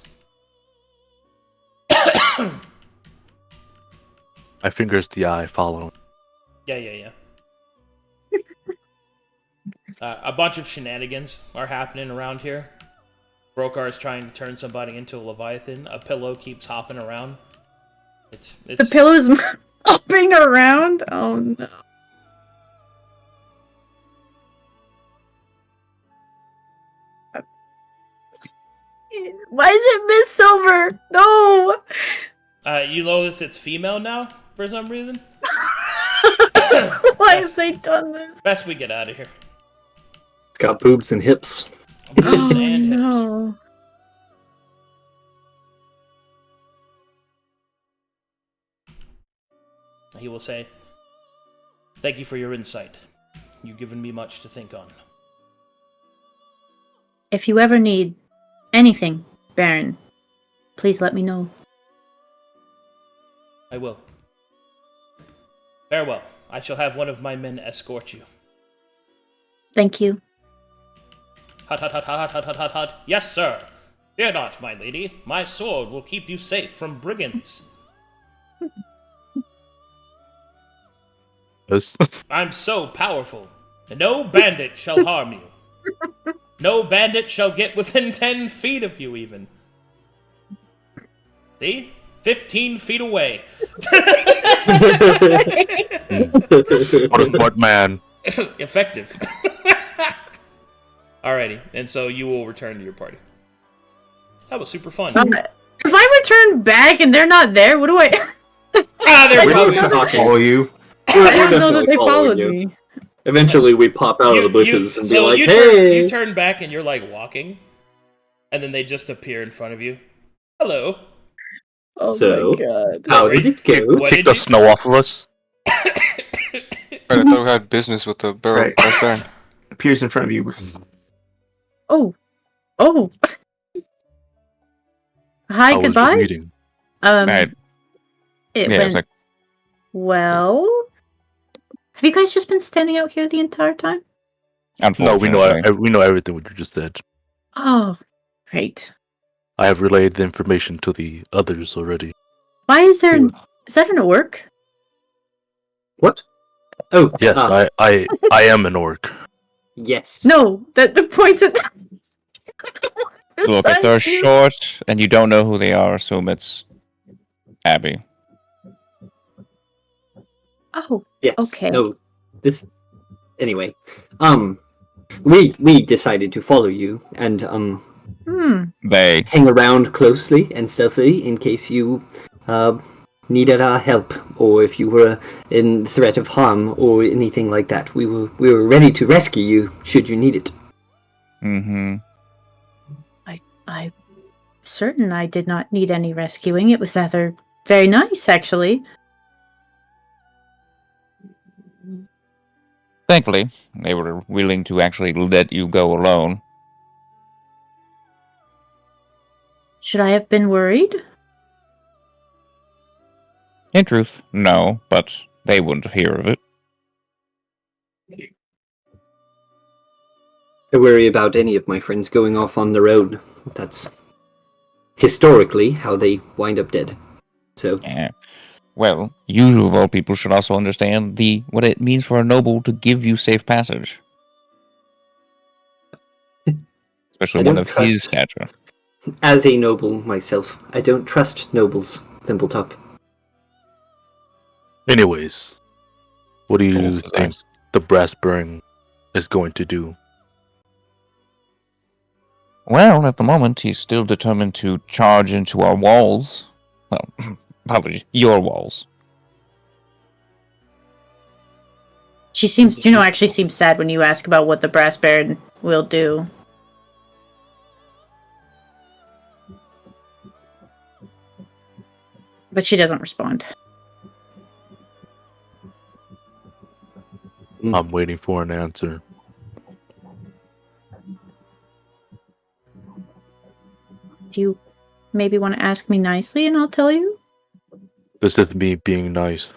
My finger's the eye following. Yeah. A bunch of shenanigans are happening around here. Brokar is trying to turn somebody into a Leviathan. A pillow keeps hopping around. It's The pillow is hopping around? Oh no. Why is it Miss Silver? No! You notice it's female now for some reason. Why have they done this? Best we get out of here. It's got boobs and hips. Boobs and hips. no. He will say, "Thank you for your insight. You've given me much to think on." If you ever need anything, Baron, please let me know. I will. Farewell. I shall have one of my men escort you. Thank you. Hut, hut, hut, hut, hut, hut, hut, hut. Yes, sir. Fear not, my lady. My sword will keep you safe from brigands. Yes. I'm so powerful. No bandit shall harm you. No bandit shall get within 10 feet of you, even. See? 15 feet away. What a smart man. Effective. Alrighty, and so you will return to your party. That was super fun. If I return back and they're not there, what do I... They're We're probably not not. follow you. I don't know that definitely they following followed you. me. Eventually, we pop out of the bushes and be so like, you "Hey!" turn back and you're like walking, and then they just appear in front of you. Hello. Oh So, my god. how did it go? What Kick did the you... snow off of us. Right, I thought we had business with the barrel. Right. Right there. Appears in front of you. Oh. Hi, I was goodbye. reading. Right. It Yeah, went it's like, well. Have you guys just been standing out here the entire time? No, we unfortunately. know everything what you just said. Oh, great. I have relayed the information to the others already. Why is there... Is that an orc? What? Oh, Yes, I am an orc. yes. No, the point at... Look, if they're short and you don't know who they are, assume it's Abby. Oh, Yes. okay. No. This. Anyway, we decided to follow you and They. hang around closely and stealthily in case you needed our help or if you were in threat of harm or anything like that. We were ready to rescue you should you need it. Mm-hmm. I'm certain I did not need any rescuing. It was rather very nice, actually. Thankfully, they were willing to actually let you go alone. Should I have been worried? In truth, no, but they wouldn't hear of it. I worry about any of my friends going off on their own. That's historically how they wind up dead. So, Yeah. Well, you of all people should also understand what it means for a noble to give you safe passage. Especially I one don't of his trust- stature. as a noble myself, I don't trust nobles, Thimbletop. Anyways, what do you Oh, think the brass burn is going to do? Well, at the moment, he's still determined to charge into our walls. Well, probably your walls. She seems, Juno actually seems sad when you ask about what the Brass Baron will do. But she doesn't respond. I'm waiting for an answer. Do you maybe want to ask me nicely and I'll tell you? This is me being nice.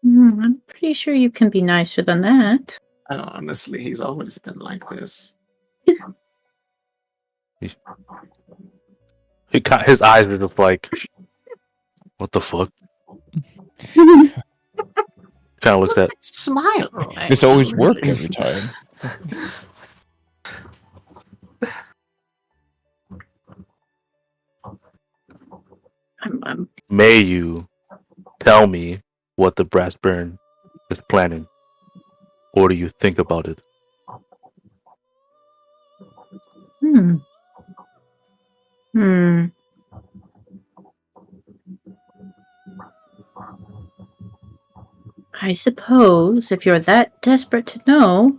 I'm pretty sure you can be nicer than that. Honestly, he's always been like this. His eyes are just like, what the fuck? Kind of looks at. Smile. This always worked every time. I'm May you tell me what the brass burn is planning, or do you think about it? Hmm. Hmm. I suppose if you're that desperate to know,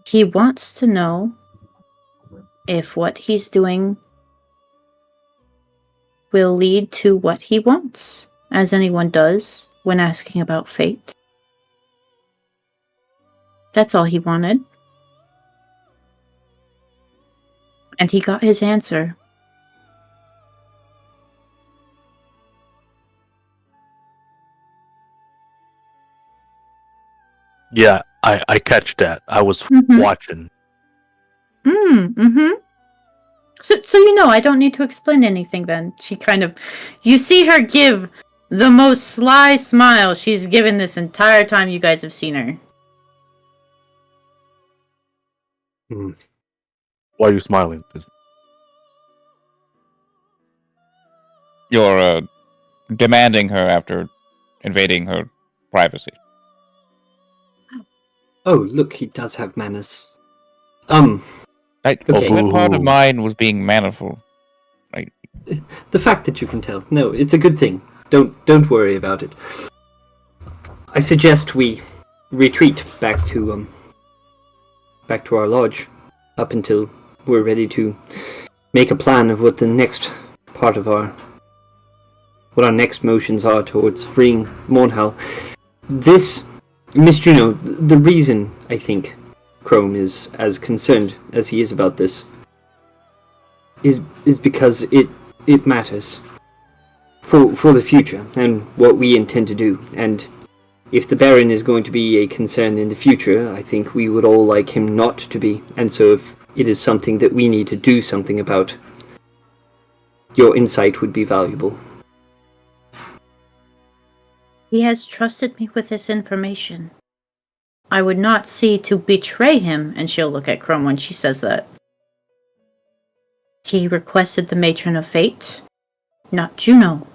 he wants to know if what he's doing will lead to what he wants, as anyone does when asking about fate. That's all he wanted. And he got his answer. Yeah, I catch that. I was Mhm. watching. Mm-hmm. So I don't need to explain anything then. She kind of, you see her give the most sly smile she's given this entire time you guys have seen her. Why are you smiling? You're demanding her after invading her privacy. Oh, look, he does have manners. Okay. Okay. What part of mine was being mannerful? The fact that you can tell. No, it's a good thing. Don't worry about it. I suggest we retreat back to our lodge up until we're ready to make a plan of what the next part of our next motions are towards freeing Mornhal. This, Miss Juno, the reason I think Chrome is as concerned as he is about this is because it matters for the future and what we intend to do. And if the Baron is going to be a concern in the future, I think we would all like him not to be. And so if it is something that we need to do something about, your insight would be valuable. He has trusted me with this information. I would not see to betray him, and she'll look at Chrome when she says that. He requested the Matron of Fate, not Juno.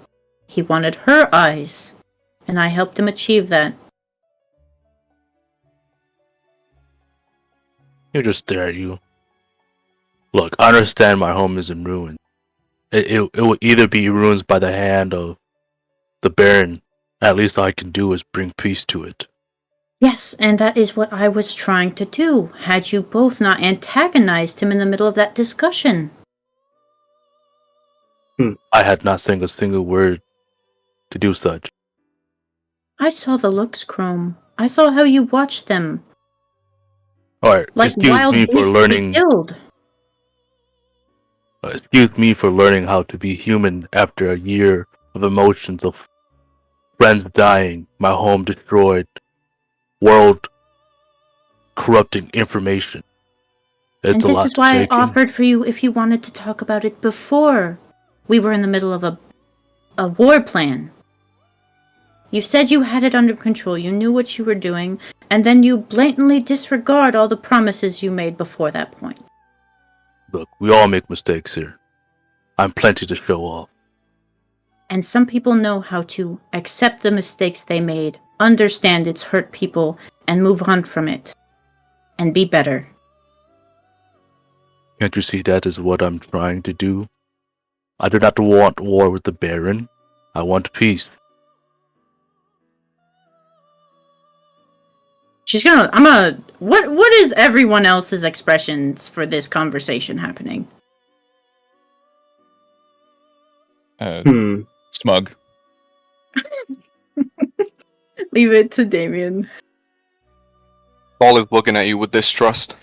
He wanted her eyes, and I helped him achieve that. He'll just stare at you. Look, I understand my home is in ruins. It will either be ruins by the hand of the Baron. At least all I can do is bring peace to it. Yes, and that is what I was trying to do, had you both not antagonized him in the middle of that discussion. I had not said a single word to do such. I saw the looks, Chrome. I saw how you watched them. Alright, Like excuse wild me for beasts to be learning. killed. Excuse me for learning how to be human after a year of emotions of friends dying, my home destroyed, world corrupting information. It's And a this lot is to why I take in. offered for you if you wanted to talk about it before we were in the middle of a war plan. You said you had it under control, you knew what you were doing, and then you blatantly disregard all the promises you made before that point. Look, we all make mistakes here. I'm plenty to show off. And some people know how to accept the mistakes they made, understand it's hurt people, and move on from it. And be better. Can't you see that is what I'm trying to do? I do not want war with the Baron. I want peace. What is everyone else's expressions for this conversation happening? Smug. Leave it to Damien. Paul is looking at you with distrust.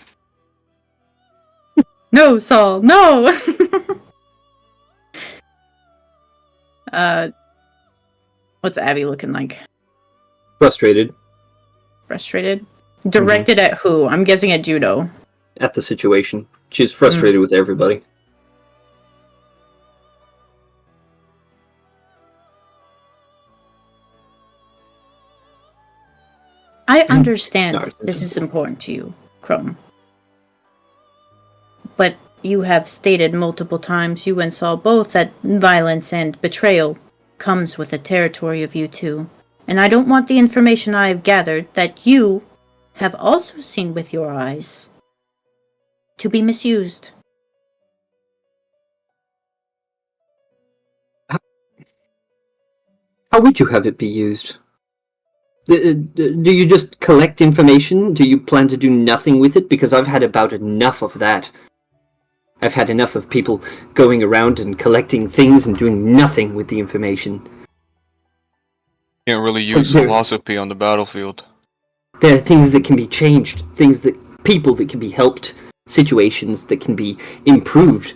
No, Saul, no! What's Abby looking like? Frustrated Frustrated? Directed at who? I'm guessing at Judo. at the situation. She's frustrated with everybody. I understand No, this is important to you, Chrome. But you have stated multiple times, you and Saul both, that violence and betrayal comes with the territory of you two. And I don't want the information I have gathered that you have also seen with your eyes to be misused. How would you have it be used? Do you just collect information? Do you plan to do nothing with it? Because I've had about enough of that. I've had enough of people going around and collecting things and doing nothing with the information. Can't really use philosophy on the battlefield. There are things that can be changed, people that can be helped, situations that can be improved.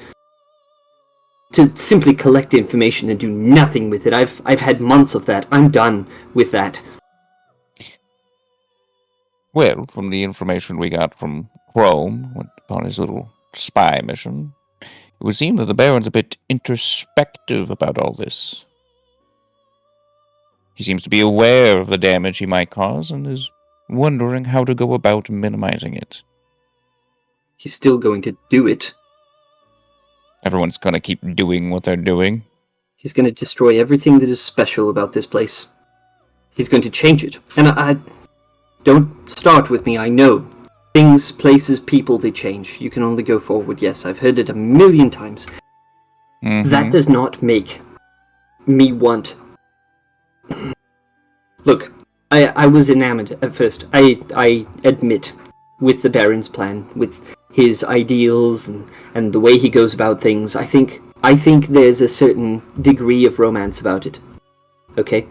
To simply collect information and do nothing with it, I've had months of that. I'm done with that. Well, from the information we got from Chrome upon his little spy mission, it would seem that the Baron's a bit introspective about all this. He seems to be aware of the damage he might cause and is wondering how to go about minimizing it. He's still going to do it. Everyone's gonna keep doing what they're doing. He's going to destroy everything that is special about this place. He's going to change it. And I don't start with me, I know. Things, places, people, they change. You can only go forward, yes. I've heard it a million times. Mm-hmm. That does not make me want... Look, I was enamored at first. I admit, with the Baron's plan, with his ideals and the way he goes about things. I think there's a certain degree of romance about it. Okay?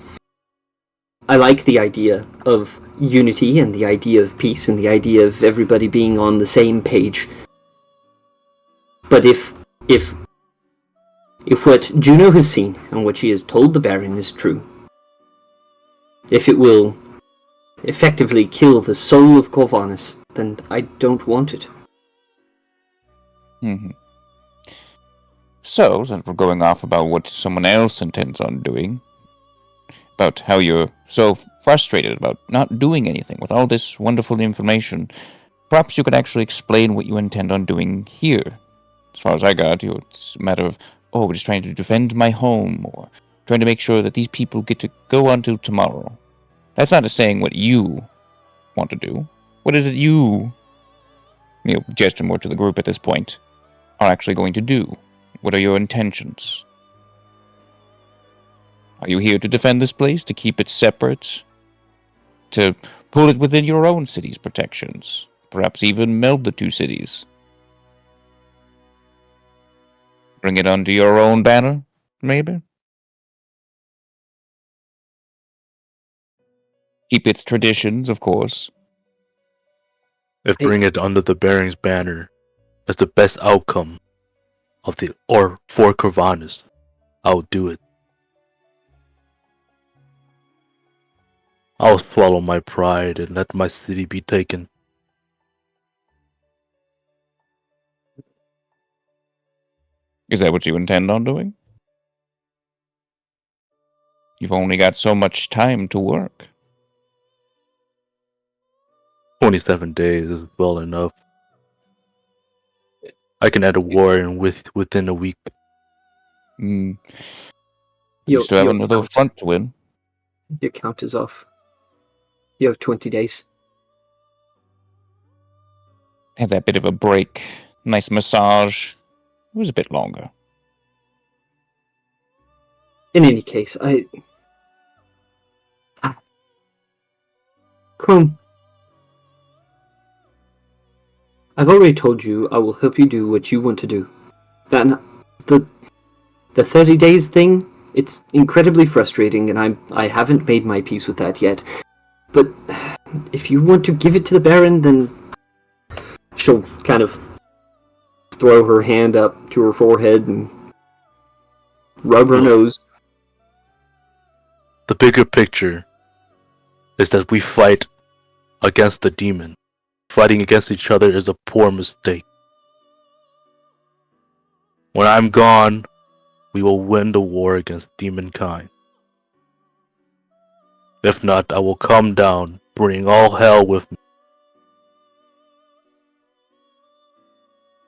I like the idea of unity and the idea of peace and the idea of everybody being on the same page. But if what Juno has seen and what she has told the Baron is true, if it will effectively kill the soul of Corvanus, then I don't want it. Mm-hmm. So, since we're going off about what someone else intends on doing, about how you're so frustrated about not doing anything with all this wonderful information, perhaps you could actually explain what you intend on doing here. As far as I got, it's a matter of, we're just trying to defend my home, or trying to make sure that these people get to go on till tomorrow. That's not saying what you want to do. What is it you, gesture more to the group at this point, are actually going to do? What are your intentions? Are you here to defend this place, to keep it separate, to pull it within your own city's protections, perhaps even meld the two cities? Bring it under your own banner, maybe? Keep its traditions, of course. If bring it under the Baron's banner as the best outcome of for Corvanus, I'll do it. I'll swallow my pride and let my city be taken. Is that what you intend on doing? You've only got so much time to work. 27 days is well enough. I can end a war within a week. You still have another front to win. Your count is off. You have 20 days. Have that bit of a break. Nice massage. It was a bit longer. In any case, Chrome, I've already told you I will help you do what you want to do. Then the 30 days thing, it's incredibly frustrating, and I haven't made my peace with that yet. But if you want to give it to the Baron, then she'll kind of throw her hand up to her forehead and rub her nose. The bigger picture is that we fight against the demon. Fighting against each other is a poor mistake. When I'm gone, we will win the war against demonkind. If not, I will come down bring all hell with me.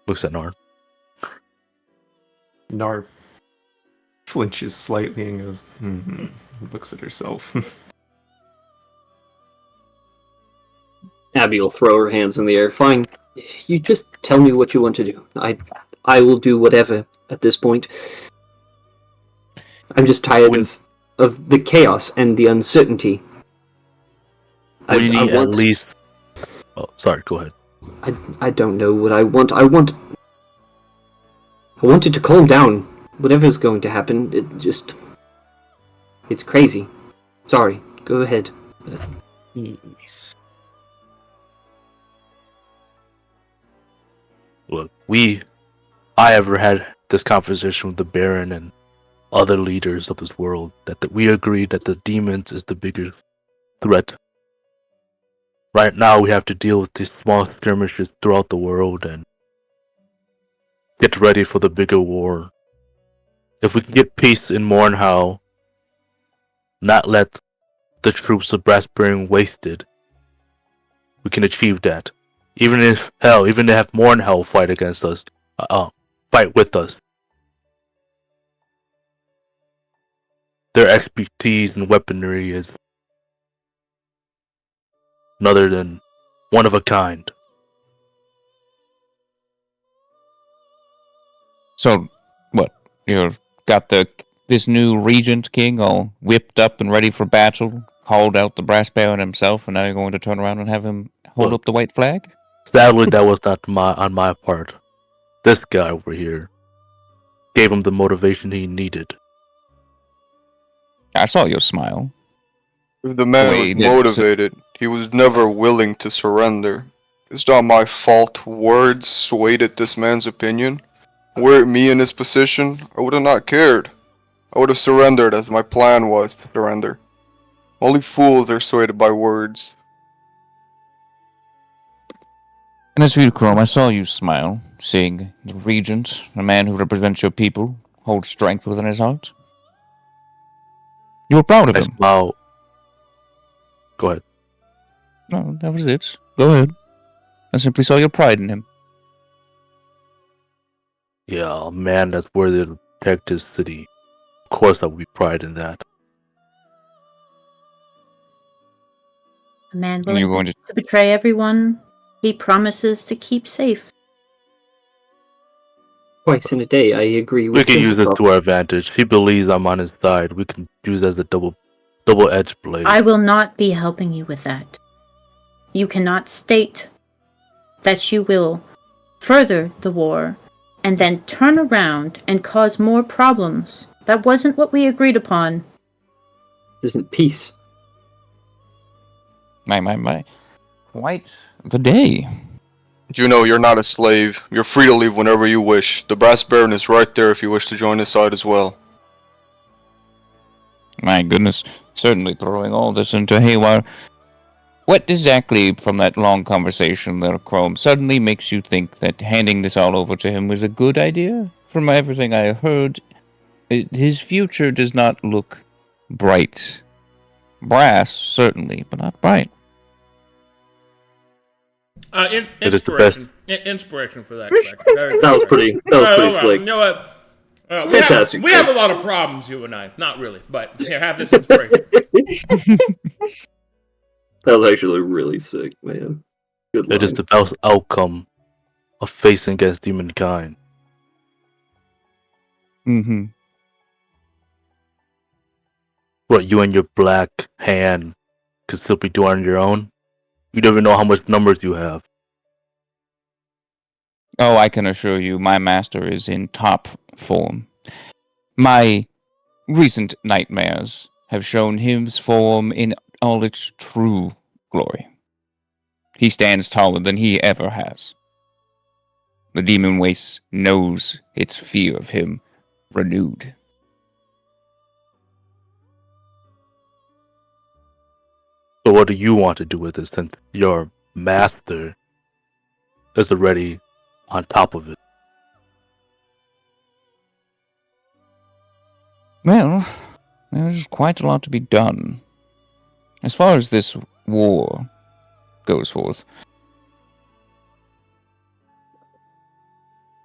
Looks at Narn. Nar flinches slightly and goes, looks at herself. Abby will throw her hands in the air. Fine, you just tell me what you want to do. I will do whatever at this point. I'm just tired of the chaos and the uncertainty. We need at least... Oh, sorry, go ahead. I don't know what I want. I wanted to calm down. Whatever's going to happen, it's crazy. Sorry, go ahead. Yes. Look, I ever had this conversation with the Baron and other leaders of this world that we agreed that the demons is the bigger threat. Right now we have to deal with these small skirmishes throughout the world and get ready for the bigger war. If we can get peace in Mornhow, not let the troops of Brassburn wasted, we can achieve that. Even if have Mornhow fight against us, fight with us. Their expertise in weaponry is another than one of a kind. So, what? You've got this new Regent King all whipped up and ready for battle, hauled out the Brass Baron himself, and now you're going to turn around and have him hold up the white flag? Sadly, that was not on my part. This guy over here gave him the motivation he needed. I saw your smile. If the man was motivated, he was never willing to surrender. It's not my fault words swayed at this man's opinion. Were it me in his position, I would have not cared. I would have surrendered as my plan was to surrender. Only fools are swayed by words. And as for you, Chrome, I saw you smile, seeing the Regent, a man who represents your people, hold strength within his heart. You were proud of him. Wow. Go ahead. No, that was it. Go ahead. I simply saw your pride in him. Yeah, a man that's worthy to protect his city. Of course I would be pride in that. A man And you're willing going to betray everyone he promises to keep safe. Twice in a day, I agree We with can use this Finkel. to our advantage. He believes I'm on his side. We can use it as a double-edged blade. I will not be helping you with that. You cannot state that you will further the war and then turn around and cause more problems. That wasn't what we agreed upon. This isn't peace. My. Quite the day. You know, you're not a slave. You're free to leave whenever you wish. The Brass Baron is right there if you wish to join his side as well. My goodness, certainly throwing all this into haywire. What exactly from that long conversation there, Chrome, suddenly makes you think that handing this all over to him was a good idea? From everything I heard, his future does not look bright. Brass, certainly, but not bright. Inspiration. Inspiration for that. That was pretty slick. You know what? Fantastic. We have a lot of problems, you and I. Not really, but here, have this inspiration. That was actually really sick, man. Good line. It is the best outcome of facing against humankind. Mm-hmm. What, you and your black hand could still be doing on your own? You don't even know how much numbers you have. Oh, I can assure you, my master is in top form. My recent nightmares have shown his form in all its true glory. He stands taller than he ever has. The demon waste knows its fear of him renewed. So what do you want to do with this since your master is already on top of it? Well, there's quite a lot to be done. As far as this war goes forth.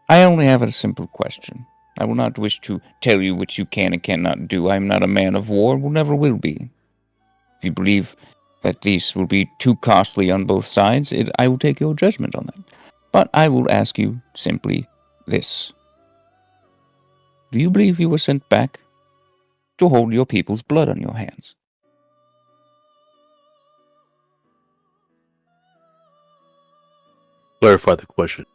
I only have a simple question. I will not wish to tell you what you can and cannot do. I am not a man of war, will never will be. If you believe that these will be too costly on both sides, I will take your judgment on that. But I will ask you simply this. Do you believe you were sent back to hold your people's blood on your hands? Clarify the question.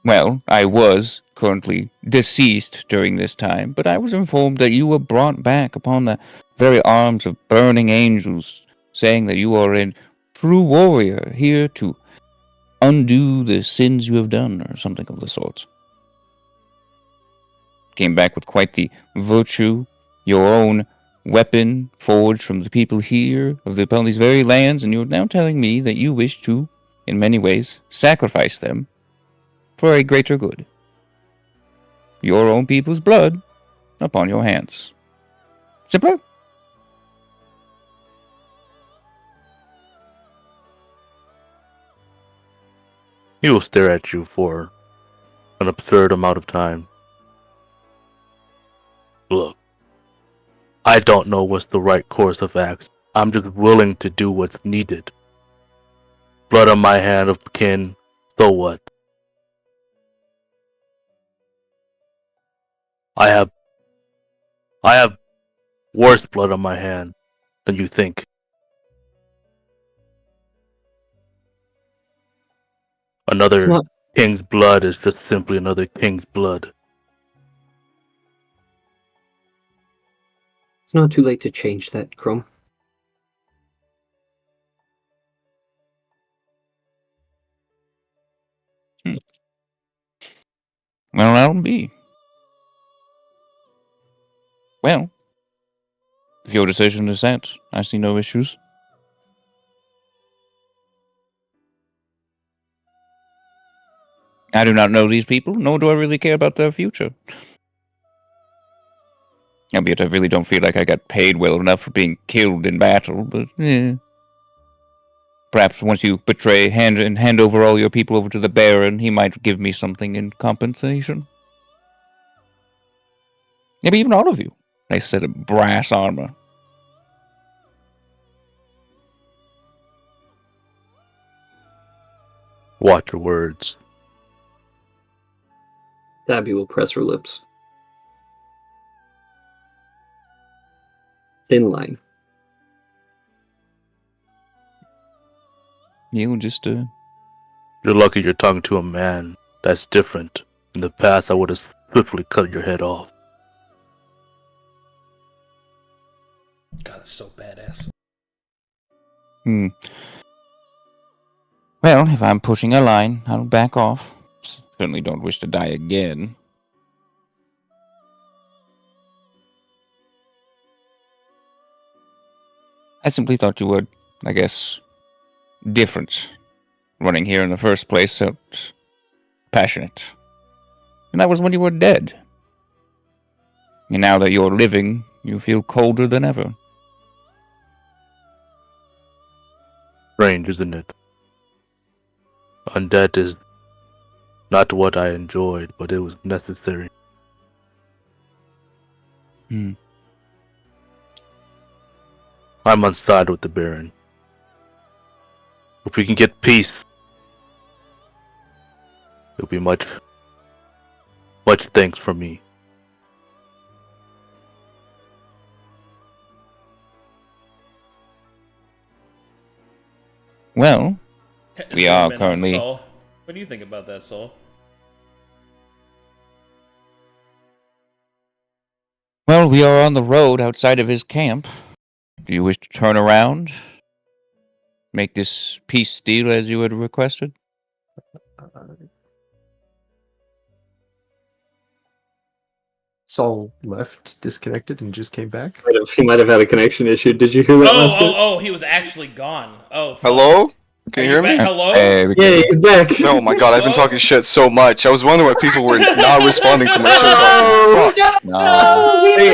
Well, I was currently deceased during this time, but I was informed that you were brought back upon the very arms of burning angels, saying that you are a true warrior here to undo the sins you have done, or something of the sort. Came back with quite the virtue, your own weapon forged from the people here upon these very lands, and you're now telling me that you wish to, in many ways, sacrifice them for a greater good. Your own people's blood upon your hands. Simpler? He will stare at you for an absurd amount of time. Look, I don't know what's the right course of acts. I'm just willing to do what's needed. Blood on my hand of kin, so what? I have worse blood on my hand than you think. Another king's blood is just simply another king's blood. It's not too late to change that, Chrome. Well, that'll be. Well, if your decision is that, I see no issues. I do not know these people, nor do I really care about their future. Albeit I really don't feel like I got paid well enough for being killed in battle, but perhaps once you betray, hand over all your people over to the Baron, he might give me something in compensation. Maybe even all of you. Nice set of brass armor. Watch your words. Abby will press her lips. Thin line. You just, You're lucky you're talking to a man. That's different. In the past, I would have swiftly cut your head off. God, that's so badass. Well, if I'm pushing a line, I'll back off. Certainly don't wish to die again. I simply thought you were, I guess, different. Running here in the first place, so passionate. And that was when you were dead. And now that you're living, you feel colder than ever. Strange, isn't it? Undead is not what I enjoyed, but it was necessary. I'm on side with the Baron. If we can get peace, it'll be much thanks from me. Well, we are currently... Saul. What do you think about that, Saul? Well, we are on the road outside of his camp. Do you wish to turn around? Make this peace deal as you had requested? Saul left, disconnected, and just came back. He might have had a connection issue. Did you hear that last bit? Oh, he was actually gone. Oh, fuck. Hello? Can you hear me? Hello? Yeah, he's back. Oh my god, I've been talking shit so much. I was wondering why people were not responding to my shit talking.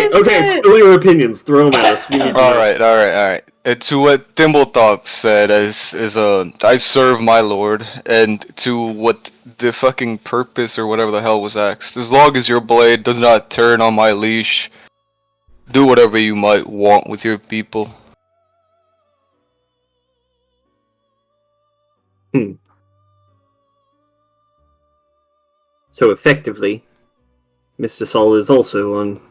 Fuck. Okay, spill your opinions. Throw them at us. Alright. To what Thimblethop said I serve my lord, and to what the fucking purpose or whatever the hell was asked. As long as your blade does not turn on my leash, do whatever you might want with your people. So effectively, Mr. Sol is also on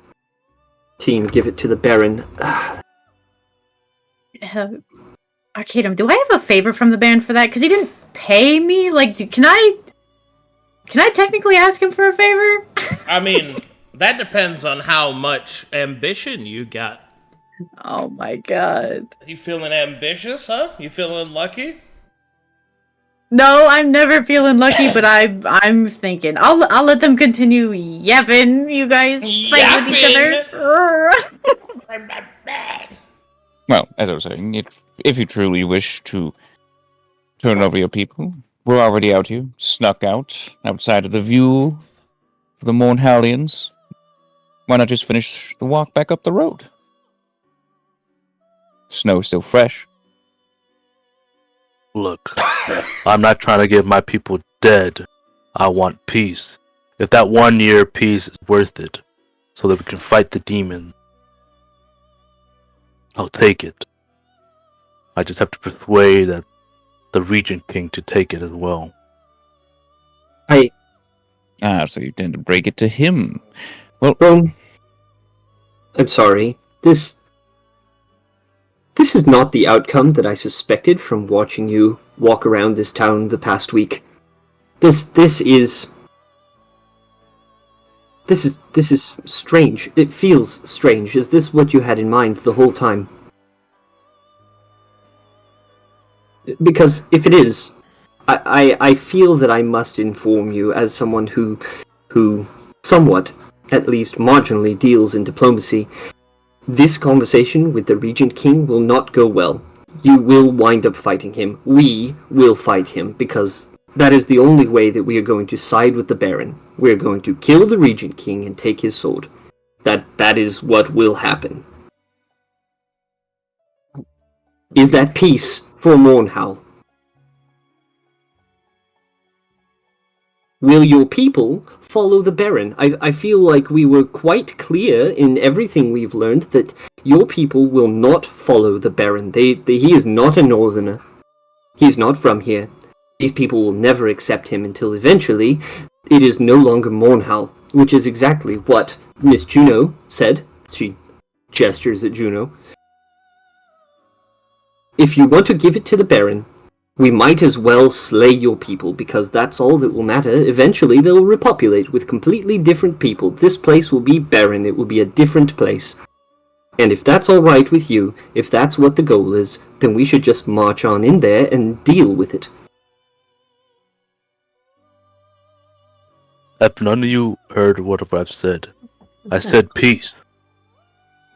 team Give It to the Baron. Arcadum, do I have a favor from the Baron for that? Because he didn't pay me? Like, can I technically ask him for a favor? I mean, that depends on how much ambition you got. Oh my god. You feeling ambitious, huh? You feeling lucky? No, I'm never feeling lucky, but I'm thinking I'll let them continue yapping. You guys fight with each other. Well, as I was saying, if you truly wish to turn over your people, we're already out here, snuck outside of the view for the Mornhallians. Why not just finish the walk back up the road? Snow's still fresh. Look, I'm not trying to get my people dead. I want peace. If that 1 year peace is worth it, so that we can fight the demon, I'll take it. I just have to persuade the Regent King to take it as well. So you tend to break it to him. Well, I'm sorry. This is not the outcome that I suspected from watching you walk around this town the past week. This is strange. It feels strange. Is this what you had in mind the whole time? Because if it is, I feel that I must inform you as someone who somewhat, at least marginally, deals in diplomacy. This conversation with the Regent King will not go well. You will wind up fighting him. We will fight him, because that is the only way that we are going to side with the Baron. We are going to kill the Regent King and take his sword. That is what will happen. Is that peace for Mornhal? Will your people follow the Baron? I feel like we were quite clear in everything we've learned that your people will not follow the Baron. He is not a northerner. He is not from here. These people will never accept him until eventually it is no longer Mornhal, which is exactly what Miss Juno said. She gestures at Juno. If you want to give it to the Baron, we might as well slay your people, because that's all that will matter. Eventually, they'll repopulate with completely different people. This place will be barren. It will be a different place. And if that's alright with you, if that's what the goal is, then we should just march on in there and deal with it. Have none of you heard what I've said? I said peace.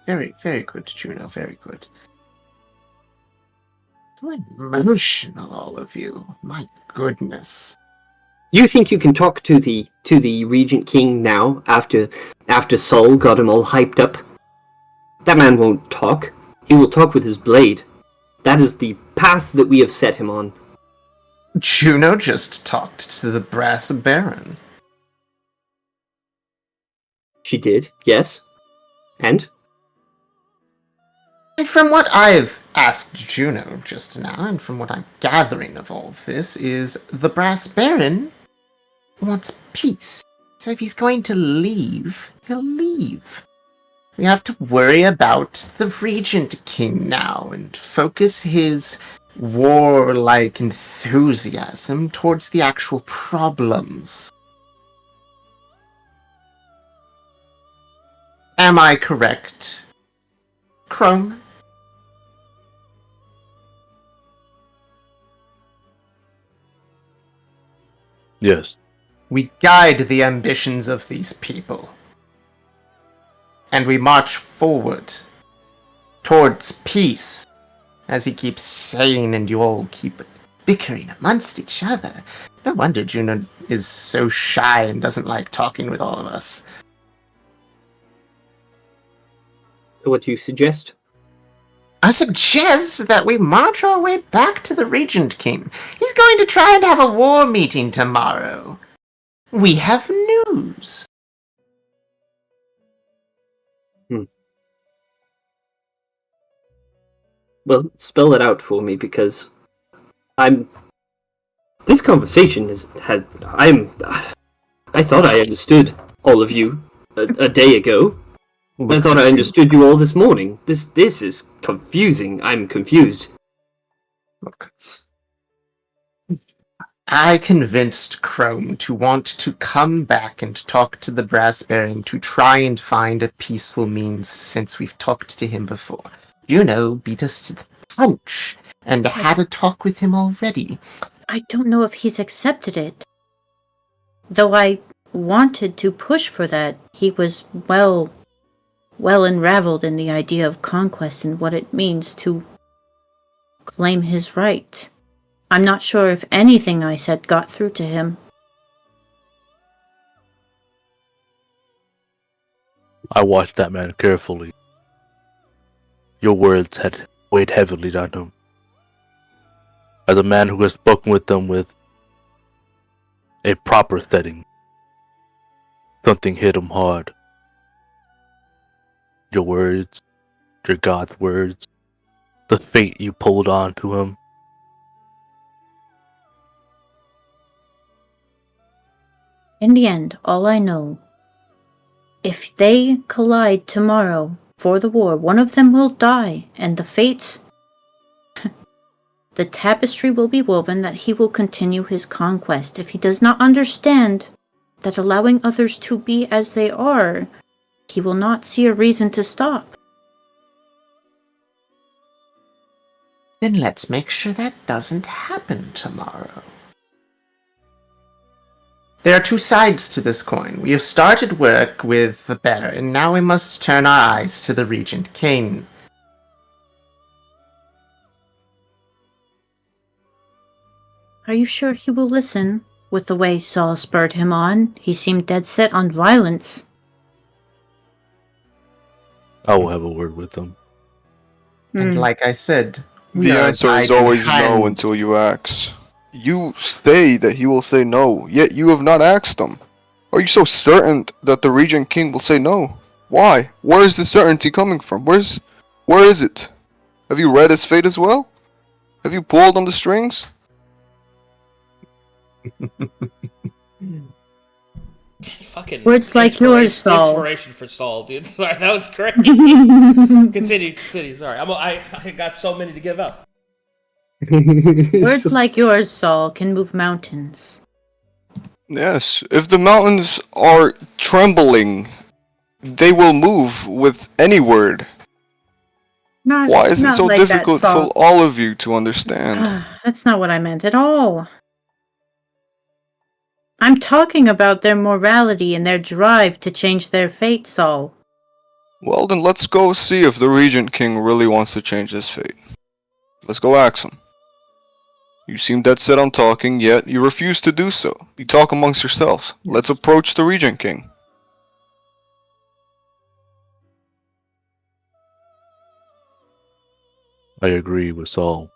Very, very good, Juno. Very good. So emotional, all of you. My goodness. You think you can talk to the Regent King now, after Sol got him all hyped up? That man won't talk. He will talk with his blade. That is the path that we have set him on. Juno just talked to the Brass Baron. She did, yes. And? And from what I've asked Juno just now, and from what I'm gathering of all of this, is the Brass Baron wants peace. So if he's going to leave, he'll leave. We have to worry about the Regent King now and focus his warlike enthusiasm towards the actual problems. Am I correct, Chrome? Yes. We guide the ambitions of these people. And we march forward towards peace, as he keeps saying and you all keep bickering amongst each other. No wonder Juno is so shy and doesn't like talking with all of us. What do you suggest? I suggest that we march our way back to the Regent King. He's going to try and have a war meeting tomorrow. We have news. Well, spell it out for me, because this conversation I thought I understood all of you a day ago. I thought I understood you all this morning. This is confusing. I'm confused. Look, I convinced Chrome to want to come back and talk to the Brass Baron to try and find a peaceful means since we've talked to him before. Juno beat us to the punch and had a talk with him already. I don't know if he's accepted it. Though I wanted to push for that, he was well unraveled in the idea of conquest and what it means to claim his right. I'm not sure if anything I said got through to him. I watched that man carefully. Your words had weighed heavily on him. As a man who has spoken with them with a proper setting, something hit him hard. Your words, your God's words, the fate you pulled on to him. In the end, all I know, if they collide tomorrow for the war, one of them will die, and the fate, the tapestry will be woven that he will continue his conquest. If he does not understand that allowing others to be as they are, he will not see a reason to stop. Then let's make sure that doesn't happen tomorrow. There are two sides to this coin. We have started work with the Baron, now we must turn our eyes to the Regent King. Are you sure he will listen? With the way Saul spurred him on, he seemed dead set on violence. I will have a word with him. And like I said, the answer is always no until you ask. You say that he will say no, yet you have not asked him. Are you so certain that the Regent King will say no? Why? Where is the certainty coming from? Where is it? Have you read his fate as well? Have you pulled on the strings? Fucking words like yours, Saul. Inspiration for Saul, dude. Sorry, that was great. Continue. Sorry, I got so many to give up. Words like yours, Saul, can move mountains. Yes, if the mountains are trembling, they will move with any word. Why is it so like difficult that, for all of you to understand? That's not what I meant at all. I'm talking about their morality and their drive to change their fate, Saul. Well, then let's go see if the Regent King really wants to change his fate. Let's go ask him. You seem dead set on talking, yet you refuse to do so. You talk amongst yourselves. Yes. Let's approach the Regent King. I agree with Saul.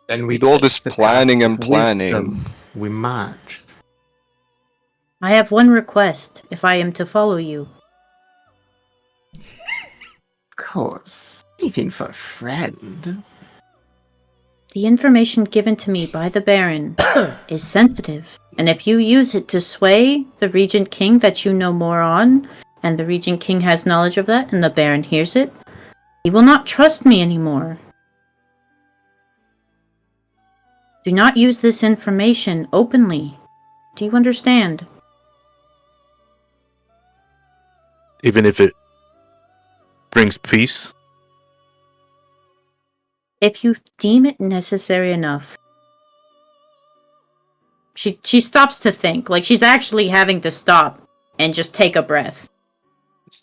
And we with all this planning and wisdom, we march. I have one request, if I am to follow you. Of course. Anything for a friend. The information given to me by the Baron is sensitive, and if you use it to sway the Regent King that you know more on, and the Regent King has knowledge of that, and the Baron hears it, he will not trust me anymore. Do not use this information openly. Do you understand? Even if it brings peace? If you deem it necessary enough. She stops to think. Like, she's actually having to stop and just take a breath.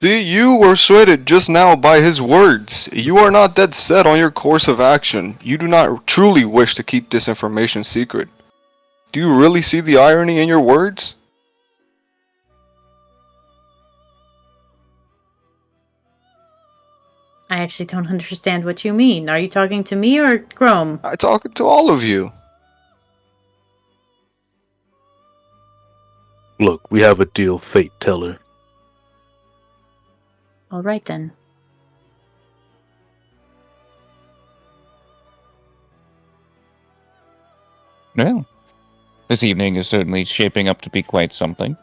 See, you were swayed just now by his words. You are not dead set on your course of action. You do not truly wish to keep this information secret. Do you really see the irony in your words? I actually don't understand what you mean. Are you talking to me or Grom? I'm talking to all of you. Look, we have a deal, Fate Teller. All right then. Well, this evening is certainly shaping up to be quite something.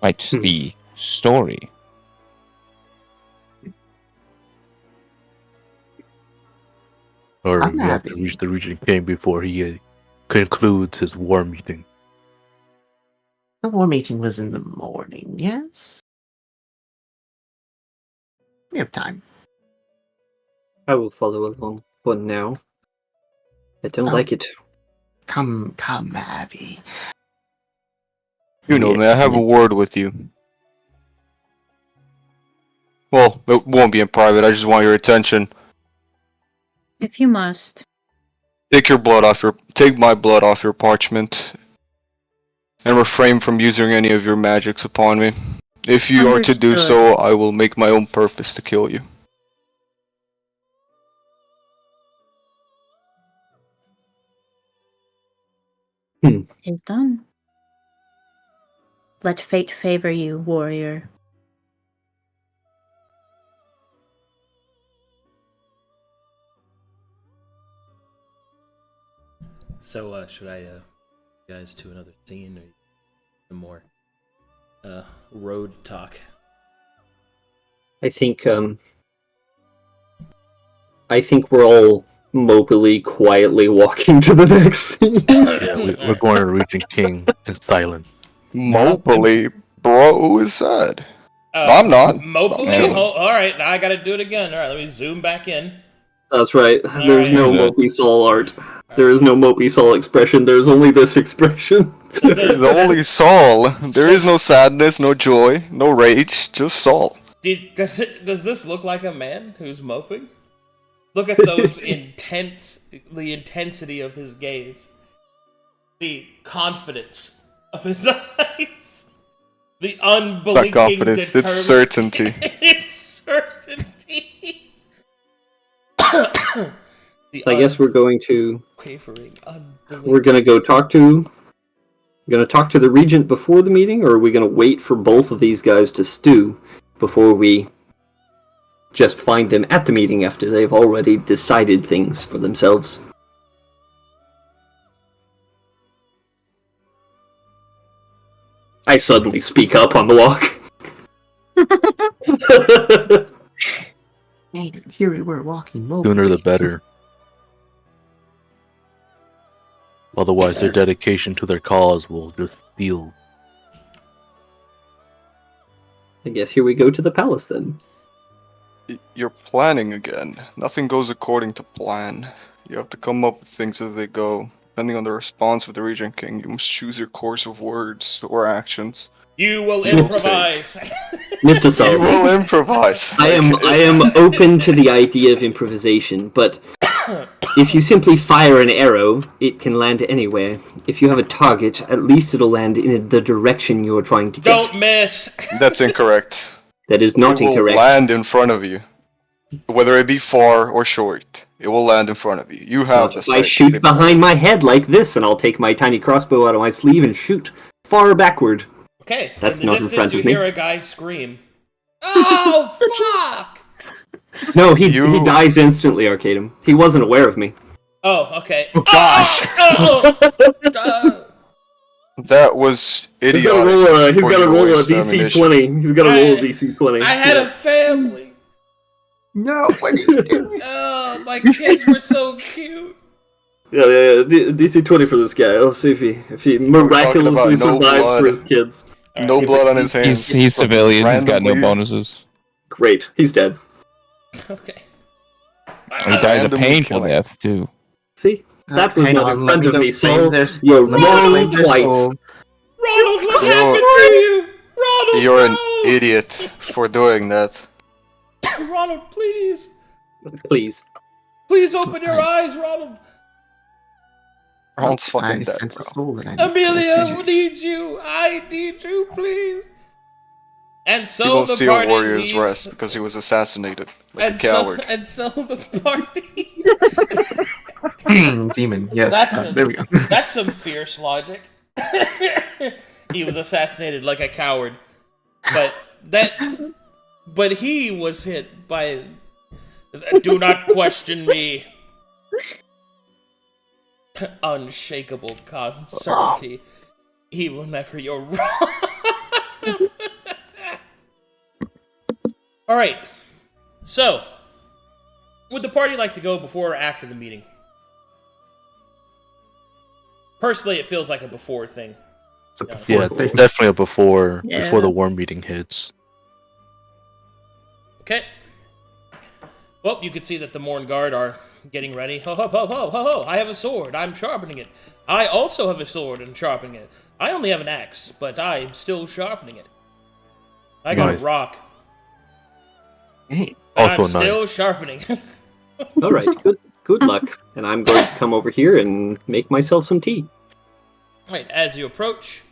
Quite the story. Or I'm we have happy. to reach the Regent King before he concludes his war meeting. The war meeting was in the morning, yes? We have time. I will follow along for now. I don't Oh. like it. Come, Abby. You know, may I have a word with you? Well, it won't be in private, I just want your attention. If you must. Take my blood off your parchment, and refrain from using any of your magics upon me. If you are to do Understood. so, I will make my own purpose to kill you. It is done. Let fate favor you, warrior. So, should I, guys to another scene or some more, road talk? I think we're all mopily, quietly walking to the next scene. Yeah, we're going to Regent King in silence. Mopily? Bro, who is sad? I'm not. Mopily? Alright, now I gotta do it again. Alright, let me zoom back in. That's right. There's right. no Mopey Sol art. There is no Mopey Sol expression. There's only this expression. The only Saul. There is no sadness, no joy, no rage, just Saul. Does this look like a man who's moping? Look at those the intensity of his gaze. The confidence of his eyes. The unblinking Not confidence, determination. it's certainty. It's certainty. I guess we're going to. Quavering, We're going to go talk to. We're going to talk to the regent before the meeting, or are we going to wait for both of these guys to stew before we just find them at the meeting after they've already decided things for themselves? I suddenly speak up on the walk. Here we were walking mopily. Sooner the better. Otherwise, their dedication to their cause will just steal. I guess here we go to the palace then. You're planning again. Nothing goes according to plan. You have to come up with things as they go. Depending on the response of the Regent King, you must choose your course of words or actions. You will improvise. Mr. You Sullivan, will improvise. I am open to the idea of improvisation, but if you simply fire an arrow, it can land anywhere. If you have a target, at least it'll land in the direction you're trying to get. Don't miss. That's incorrect. That is not It will incorrect. land in front of you. Whether it be far or short, it will land in front of you. You have If I shoot behind my head like this, and I'll take my tiny crossbow out of my sleeve and shoot far backward. Okay. That's in the not in distance, front you of me. hear a guy scream. Oh fuck! No, he dies instantly, Arcadum. He wasn't aware of me. Oh, okay. Oh, gosh. That was idiotic. He's got to roll a DC examination. 20. He's got to roll a DC 20. I had a family. No, what are you doing? Oh, my kids were so cute. Yeah. DC 20 for this guy. Let's see if he miraculously about no survives blood. for his kids. No blood on his hands. He's civilian, he's got no Randomly. bonuses. Great, he's dead. Okay. He dies a Randomly painful killing. death, too. See? That was Hang not on, in let front me of me, claim Sol. their- You're let me wrong claim their twice. soul. Ronald, what happened to you? Ronald, You're no! an idiot for doing that. Ronald, please. Please. Please open your eyes, Ronald. Ronald's fucking I dead, sense a bro. soul that I need to Amelia collect. needs you. I need you, please. And He so won't the see a party warrior's leaves. rest because he was assassinated like And a coward. so the party. Demon, yes. There we go. That's some fierce logic. He was assassinated like a coward, but he was hit by. Do not question me. Unshakable certainty. Even whenever you're wrong. All right. So, would the party like to go before or after the meeting? Personally, it feels like a before thing. It's a before thing. Definitely a before Yeah. before the war meeting hits. Okay. Well, you can see that the Morn Guard are getting ready. Ho ho ho ho ho ho! I have a sword. I'm sharpening it. I also have a sword and sharpening it. I only have an axe, but I'm still sharpening it. I got Nice. a rock. Hey, And Also I'm nice. still sharpening it. All right. Good luck. And I'm going to come over here and make myself some tea. Right, as you approach.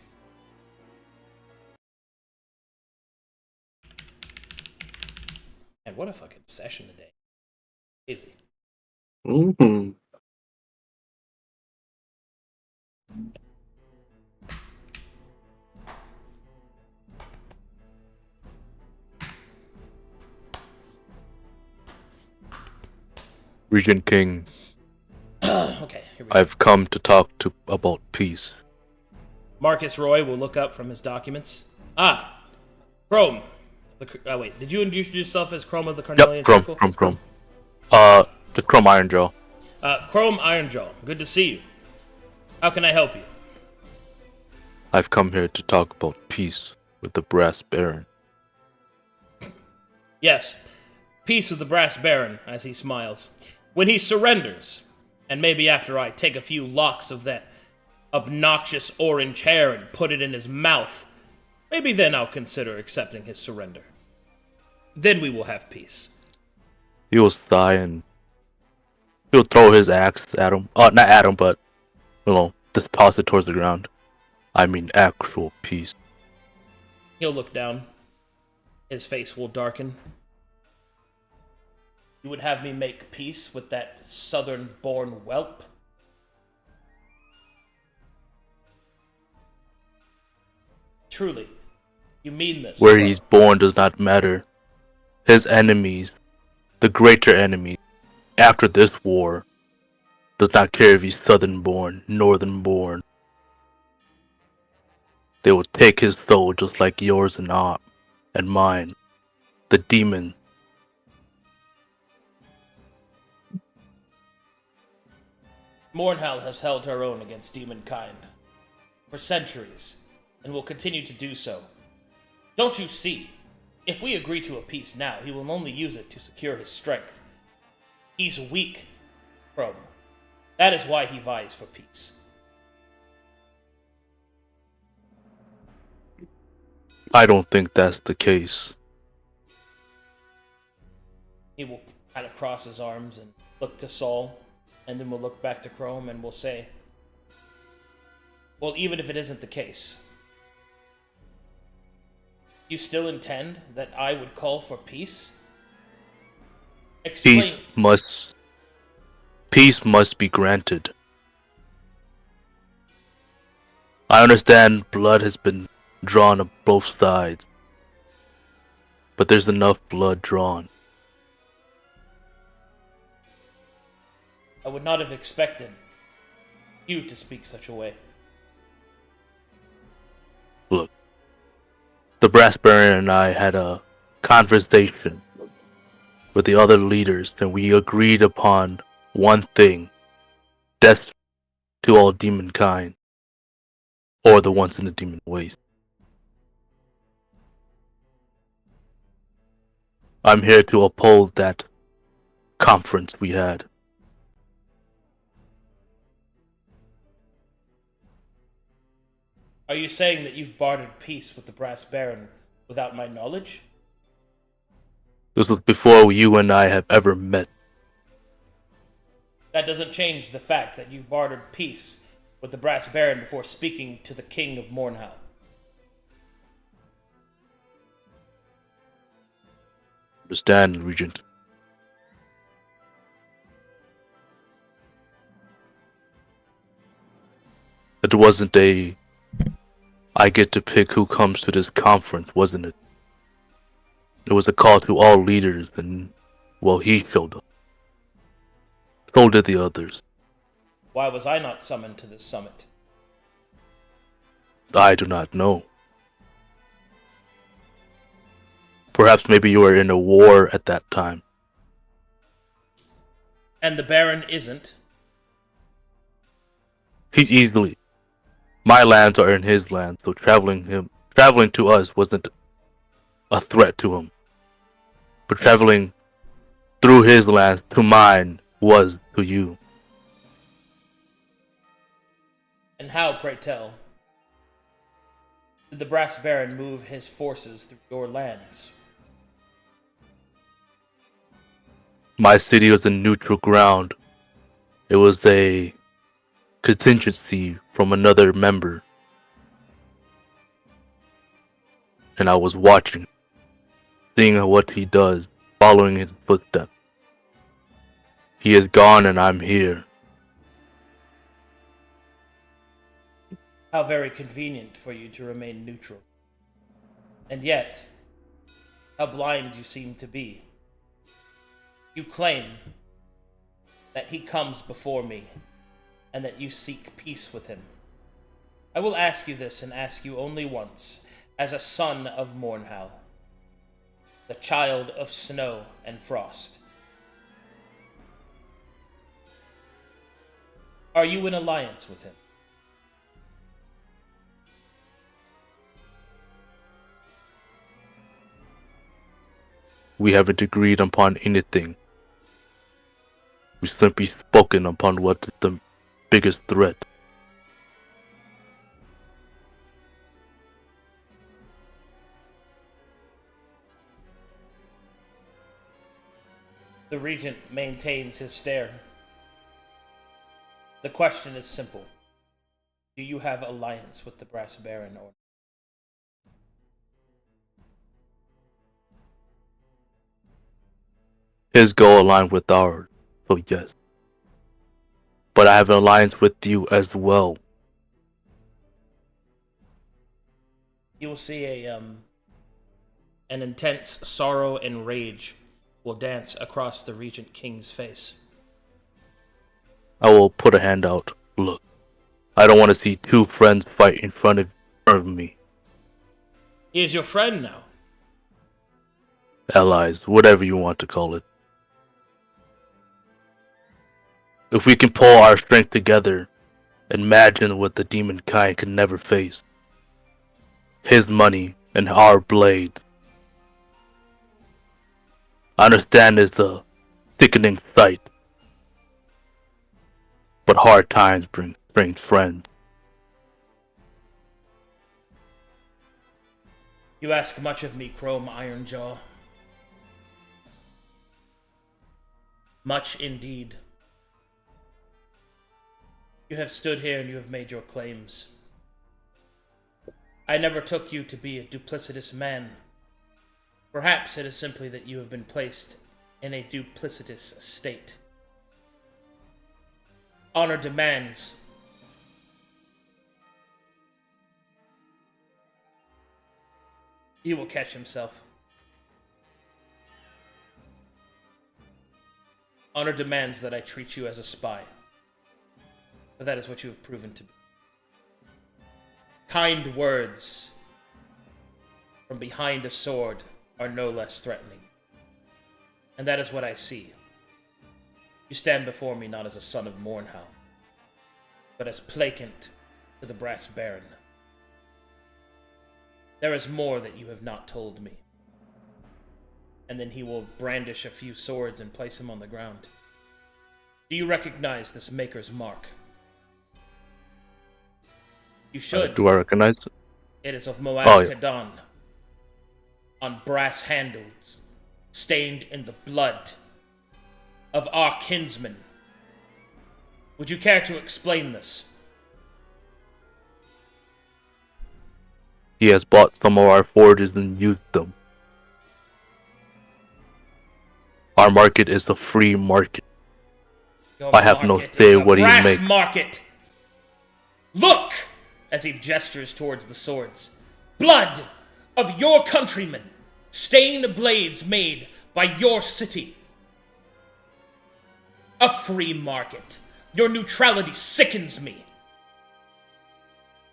And what a fucking session today. Easy. Mm-hmm. Regent King, Okay, here we go. I've come to talk about peace. Marcus Roy will look up from his documents. Chrome. Wait, did you introduce yourself as Chrome of the Carnelian Yep, Circle? Chrome. The Chrome Ironjaw. Chrome Ironjaw, good to see you. How can I help you? I've come here to talk about peace with the Brass Baron. Yes, peace with the Brass Baron, as he smiles. When he surrenders, and maybe after I take a few locks of that obnoxious orange hair and put it in his mouth, maybe then I'll consider accepting his surrender. Then we will have peace. He will sigh and he'll throw his axe at him. Not at him, but, just toss it towards the ground. I mean actual peace. He'll look down. His face will darken. You would have me make peace with that southern-born whelp? Truly, you mean this? Where he's born does not matter. His enemies, the greater enemies, after this war, does not care if he's southern-born, northern-born. They will take his soul just like yours and mine. The demon. Mornhal has held her own against demonkind for centuries, and will continue to do so. Don't you see? If we agree to a peace now, he will only use it to secure his strength. He's weak, Chrome. That is why he vies for peace. I don't think that's the case. He will kind of cross his arms and look to Saul, and then we'll look back to Chrome and we'll say, well, even if it isn't the case, you still intend that I would call for peace? Explain. Peace must be granted. I understand blood has been drawn on both sides, but there's enough blood drawn. I would not have expected you to speak such a way. Look, the Brass Baron and I had a conversation with the other leaders, and we agreed upon one thing: death to all demonkind, or the ones in the demon waste. I'm here to uphold that conference we had. Are you saying that you've bartered peace with the Brass Baron without my knowledge? This was before you and I have ever met. That doesn't change the fact that you bartered peace with the Brass Baron before speaking to the King of Mornhal. Understand, Regent. It wasn't I get to pick who comes to this conference, wasn't it? It was a call to all leaders, and, well, he showed up. So did the others. Why was I not summoned to this summit? I do not know. Perhaps maybe you were in a war at that time. And the Baron isn't? He's easily. My lands are in his lands, so traveling to us wasn't a threat to him. But traveling through his lands to mine was to you. And how, pray tell, did the Brass Baron move his forces through your lands? My city was in neutral ground. It was a contingency from another member. And I was watching, seeing what he does, following his footsteps. He is gone and I'm here. How very convenient for you to remain neutral. And yet, how blind you seem to be. You claim that he comes before me, and that you seek peace with him. I will ask you this, and ask you only once, as a son of Mornhal, the child of snow and frost. Are you in alliance with him? We haven't agreed upon anything. We've simply spoken upon what's the biggest threat. The Regent maintains his stare. The question is simple. Do you have alliance with the Brass Baron or? His goal aligned with ours, so yes. But I have an alliance with you as well. You will see an intense sorrow and rage will dance across the Regent King's face. I will put a hand out. Look, I don't want to see two friends fight in front of me. He is your friend now. Allies, whatever you want to call it. If we can pull our strength together, imagine what the demon kind could never face. His money and our blade. I understand it's a sickening sight, but hard times bring friends. You ask much of me, Chrome Ironjaw. Much indeed. You have stood here and you have made your claims. I never took you to be a duplicitous man. Perhaps it is simply that you have been placed in a duplicitous state. Honor demands. He will catch himself. Honor demands that I treat you as a spy. But that is what you have proven to be. Kind words from behind a sword are no less threatening. And that is what I see. You stand before me not as a son of Mornhal, but as placant to the Brass Baron. There is more that you have not told me. And then he will brandish a few swords and place them on the ground. Do you recognize this Maker's mark? You should. Do I recognize it? It is of Moaz Oh, yeah. Kadan. It is of Moaz Oh, yeah. Kadan. On brass handles, stained in the blood of our kinsmen. Would you care to explain this? He has bought some of our forges and used them. Our market is a free market. Your I have no market say is a what he brass makes. market. Look, as he gestures towards the swords. Blood of your countrymen, stained blades made by your city. A free market. Your neutrality sickens me.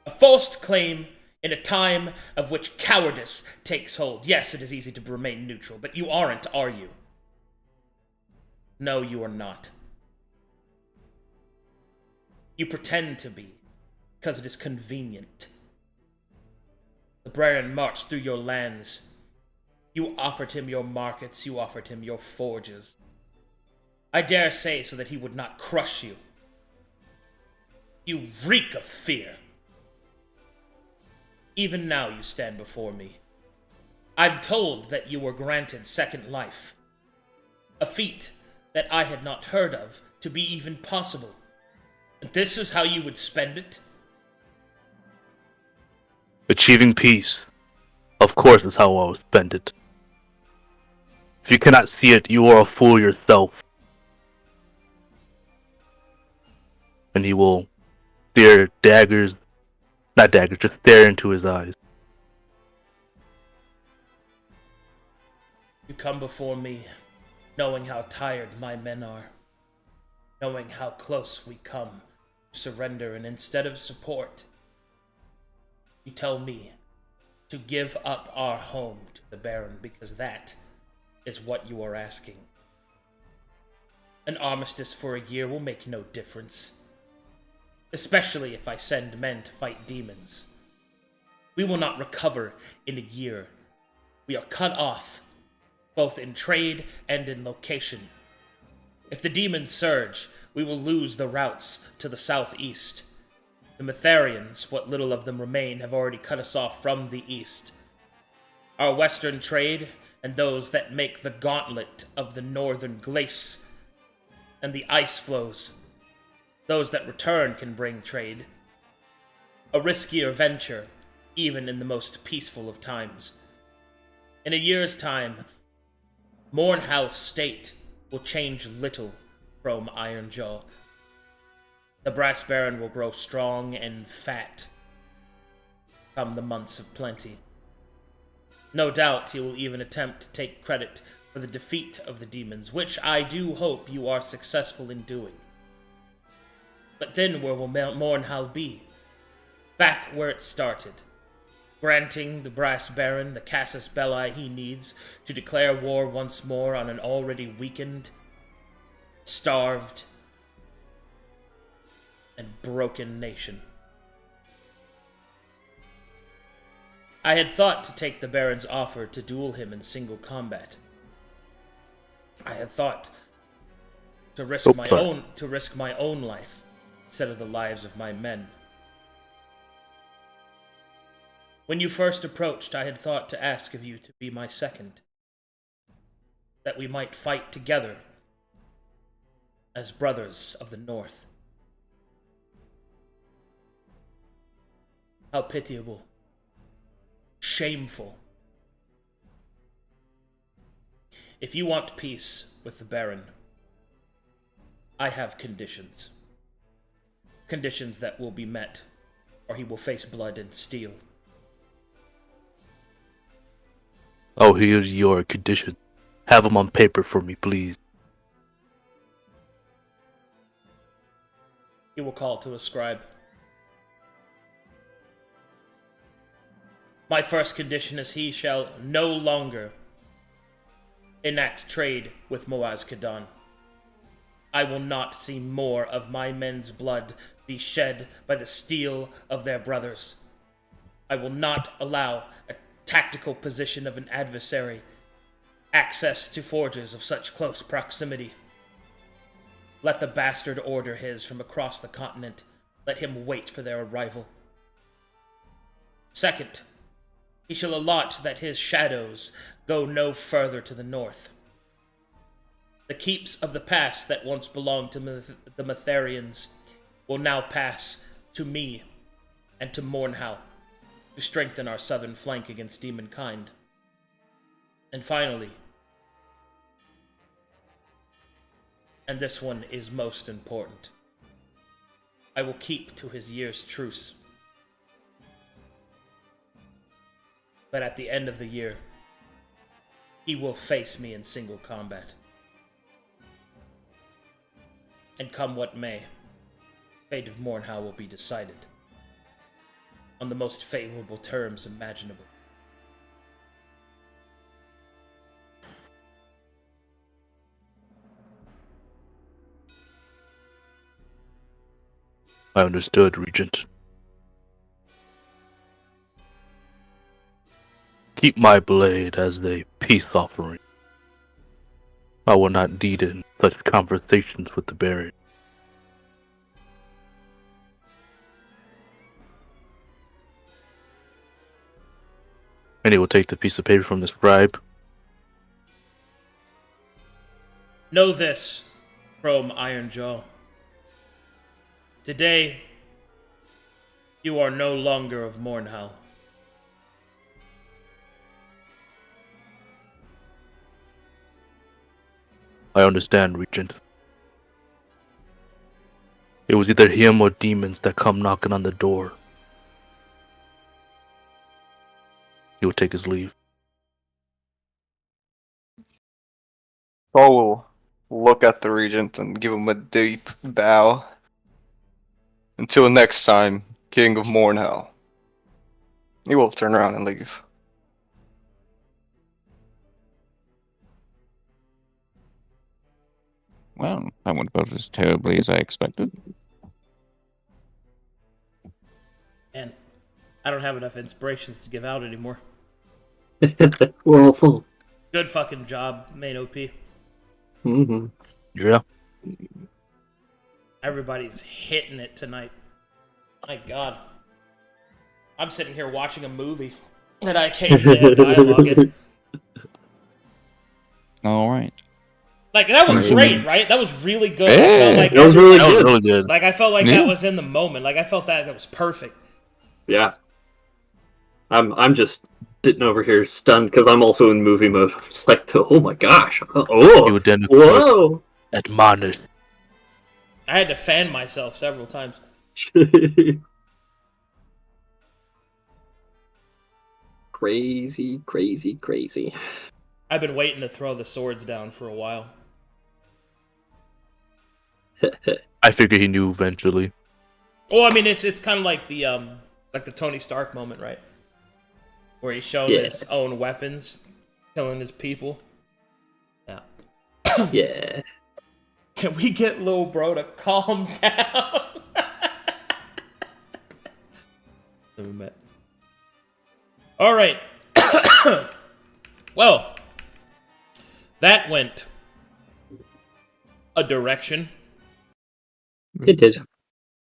A forced claim in a time of which cowardice takes hold. Yes, it is easy to remain neutral, but you aren't, are you? No, you are not. You pretend to be, because it is convenient. The Baron marched through your lands. You offered him your markets, you offered him your forges. I dare say so that he would not crush you. You reek of fear. Even now you stand before me. I'm told that you were granted second life. A feat that I had not heard of to be even possible. And this is how you would spend it? Achieving peace, of course, is how I will spend it. If you cannot see it, you are a fool yourself. And he will stare just stare into his eyes. You come before me, knowing how tired my men are, knowing how close we come to surrender, and instead of support, you tell me to give up our home to the Baron, because that is what you are asking. An armistice for a year will make no difference, especially if I send men to fight demons. We will not recover in a year. We are cut off, both in trade and in location. If the demons surge, we will lose the routes to the southeast. The Metharians, what little of them remain, have already cut us off from the east. Our western trade, and those that make the gauntlet of the northern glace and the ice flows, those that return can bring trade. A riskier venture, even in the most peaceful of times. In a year's time, Mournhouse State will change little from Ironjaw. The Brass Baron will grow strong and fat come the months of plenty. No doubt he will even attempt to take credit for the defeat of the demons, which I do hope you are successful in doing. But then where will Mournhouse be? Back where it started, granting the Brass Baron the casus belli he needs to declare war once more on an already weakened, starved, and broken nation. I had thought to take the Baron's offer to duel him in single combat. I had thought to risk my own life instead of the lives of my men. When you first approached, I had thought to ask of you to be my second, that we might fight together as brothers of the North. How pitiable. Shameful. If you want peace with the Baron, I have conditions. Conditions that will be met, or he will face blood and steel. Oh, here's your condition. Have them on paper for me, please. He will call to a scribe. My first condition is he shall no longer enact trade with Moaz Kadan. I will not see more of my men's blood be shed by the steel of their brothers. I will not allow a tactical position of an adversary access to forges of such close proximity. Let the bastard order his from across the continent. Let him wait for their arrival. Second, he shall allot that his shadows go no further to the north. The keeps of the past that once belonged to the Matharians will now pass to me and to Mornhow to strengthen our southern flank against demonkind. And finally, and this one is most important, I will keep to his year's truce. But at the end of the year, he will face me in single combat. And come what may, fate of Mornhow will be decided on the most favorable terms imaginable. I understood, Regent. Keep my blade as a peace offering. I will not need it in such conversations with the Baron. And he will take the piece of paper from the scribe. Know this, Chrome Ironjaw. Today, you are no longer of Mornhow. I understand, Regent. It was either him or demons that come knocking on the door. He will take his leave. Saul will look at the Regent and give him a deep bow. Until next time, King of Mornhow. He will turn around and leave. Well, that went about as terribly as I expected. And I don't have enough inspirations to give out anymore. We're all full. Good fucking job, main OP. Mm-hmm. Yeah. Everybody's hitting it tonight. My god. I'm sitting here watching a movie that I occasionally have dialogue in. Alright. Like, that was great, right? That was really good. Hey, I felt like that was really good. Like, I felt like Yeah. that was in the moment. Like, I felt that was perfect. Yeah. I'm just sitting over here stunned because I'm also in movie mode. I'm just like, oh my gosh. Oh, You would then whoa. admonish. I had to fan myself several times. Crazy, crazy, crazy. I've been waiting to throw the swords down for a while. I figured he knew eventually. Well, I mean, it's kind of like the Tony Stark moment, right? Where he's showing his own weapons, killing his people. Yeah. Yeah. Can we get Lil Bro to calm down? All right. Well, that went a direction. It did.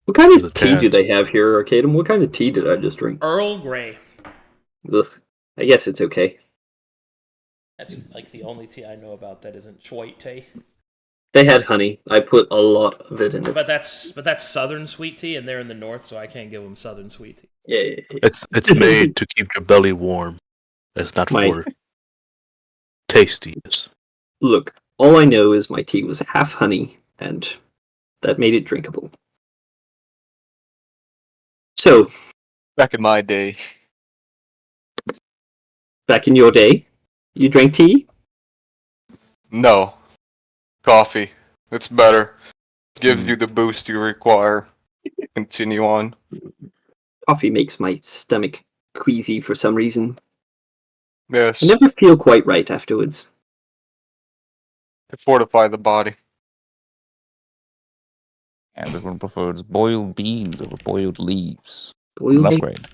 What kind of tea tad. do they have here, Arcadum? What kind of tea did I just drink? Earl Grey. Ugh. I guess it's okay. That's like the only tea I know about that isn't sweet tea. They had honey. I put a lot of it in it. But that's southern sweet tea, and they're in the north, so I can't give them southern sweet tea. Yeah. It's made to keep your belly warm. It's not for tastiness. Look, all I know is my tea was half honey, and that made it drinkable. So, Back in my day. back in your day, you drank tea? No. Coffee. It's better. Gives you the boost you require. Continue on. Coffee makes my stomach queasy for some reason. Yes. I never feel quite right afterwards. To fortify the body. And this one prefers boiled beans over boiled leaves. Boiled An egg upgrade.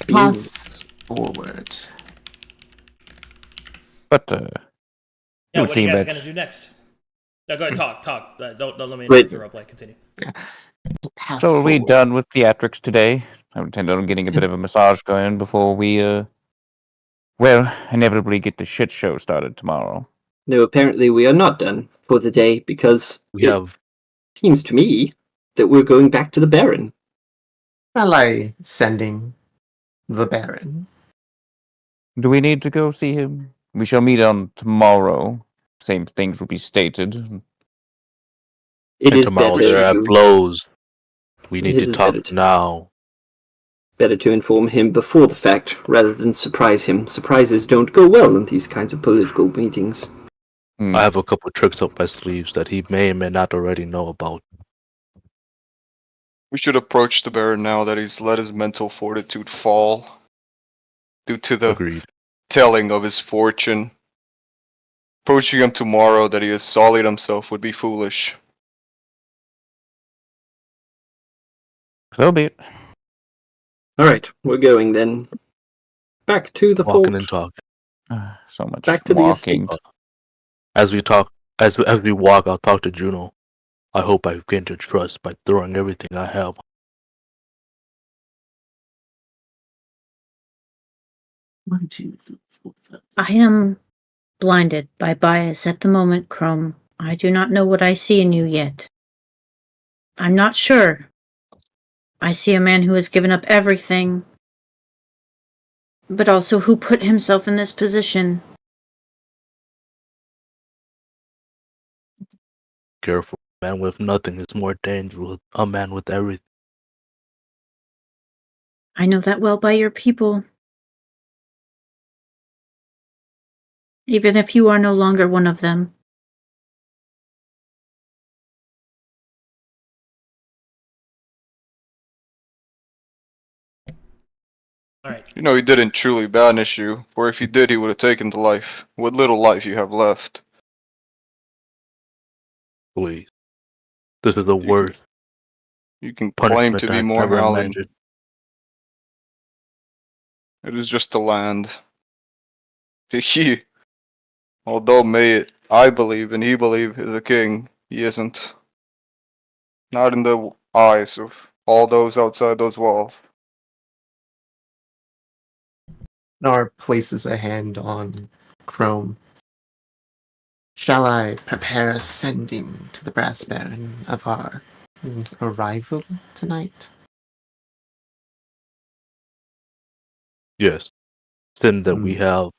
beans. Path forward. But, Yeah, would what are you seem guys that- gonna do next? No, go ahead, talk. Don't let me Wait. interrupt. Like, continue. Path So are we forward. done with theatrics today? I intend on getting a bit of a massage going before we, inevitably get the shit show started tomorrow. No, apparently we are not done for the day because it seems to me that we're going back to the Baron. Shall I sending the Baron? Do we need to go see him? We shall meet on tomorrow. Same things will be stated. It and is tomorrow better there are to, blows. We It need to is talk better to- now. better to inform him before the fact rather than surprise him. Surprises don't go well in these kinds of political meetings. I have a couple tricks up my sleeves that he may or may not already know about. We should approach the Baron now that he's let his mental fortitude fall due to the Agreed. telling of his fortune. Approaching him tomorrow that he has sullied himself would be foolish. So be it. Alright, we're going then. Back to the Walking fort. and talking. So much Back to the walking. estate. As we talk, as we walk, I'll talk to Juno. I hope I've gained her trust by throwing everything I have. I am blinded by bias at the moment, Chrome. I do not know what I see in you yet. I'm not sure. I see a man who has given up everything, but also who put himself in this position. Careful. A man with nothing is more dangerous than a man with everything. I know that well by your people. Even if you are no longer one of them. Alright. You know he didn't truly banish you, or if he did he would have taken the life. What little life you have left. Please. This is the worst You can claim punishment to be I've more ever Hallian. imagined. It is just the land. He, although I believe and he believe is a king, he isn't. Not in the eyes of all those outside those walls. Nar places a hand on Chrome. Shall I prepare a sending to the Brass Baron of our arrival tonight? Yes. Send that we have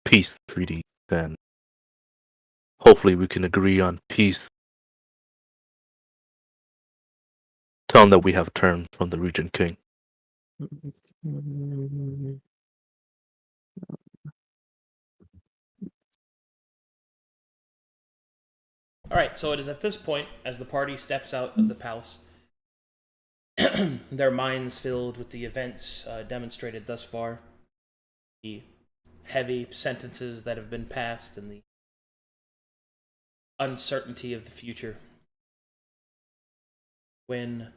peace treaty, then hopefully we can agree on peace. Tell him that we have terms from the Regent King. Alright, so it is at this point, as the party steps out of the palace, their minds filled with the events demonstrated thus far, the heavy sentences that have been passed, and the uncertainty of the future. When,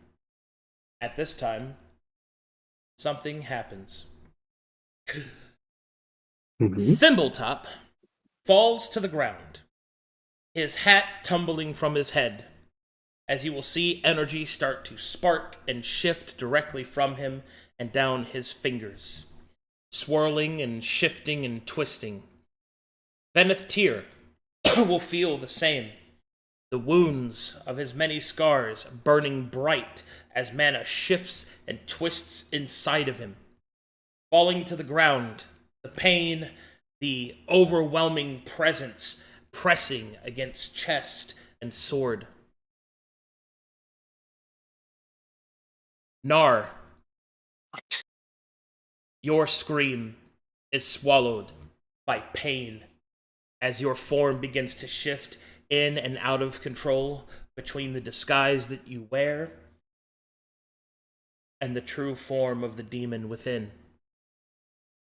at this time, something happens. Thimbletop falls to the ground, his hat tumbling from his head, as you will see energy start to spark and shift directly from him and down his fingers, swirling and shifting and twisting. Venneth Tyr will feel the same, the wounds of his many scars burning bright as mana shifts and twists inside of him. Falling to the ground, the pain, the overwhelming presence pressing against chest and sword. Nar, your scream is swallowed by pain as your form begins to shift in and out of control between the disguise that you wear and the true form of the demon within.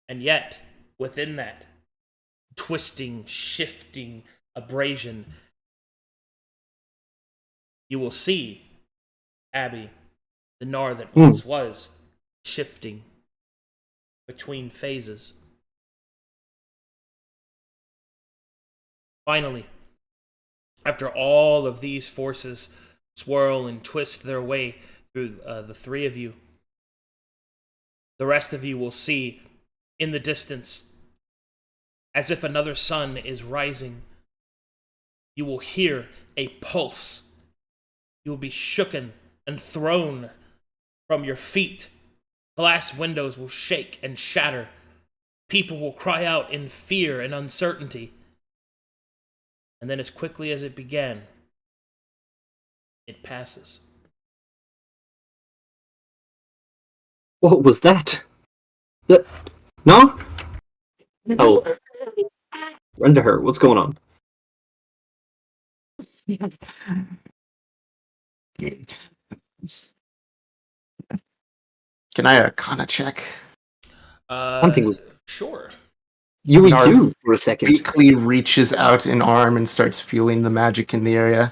And yet, within that twisting, shifting abrasion, you will see Abby, the Nar that once was, shifting between phases. Finally, after all of these forces swirl and twist their way through the three of you. The rest of you will see in the distance, as if another sun is rising. You will hear a pulse. You will be shooken and thrown from your feet. Glass windows will shake and shatter. People will cry out in fear and uncertainty. And then as quickly as it began, it passes. What was that? No? Oh. Run to her. What's going on? Can I Arcana check? Something was... Sure. You for a second. Weakly reaches out an arm and starts feeling the magic in the area.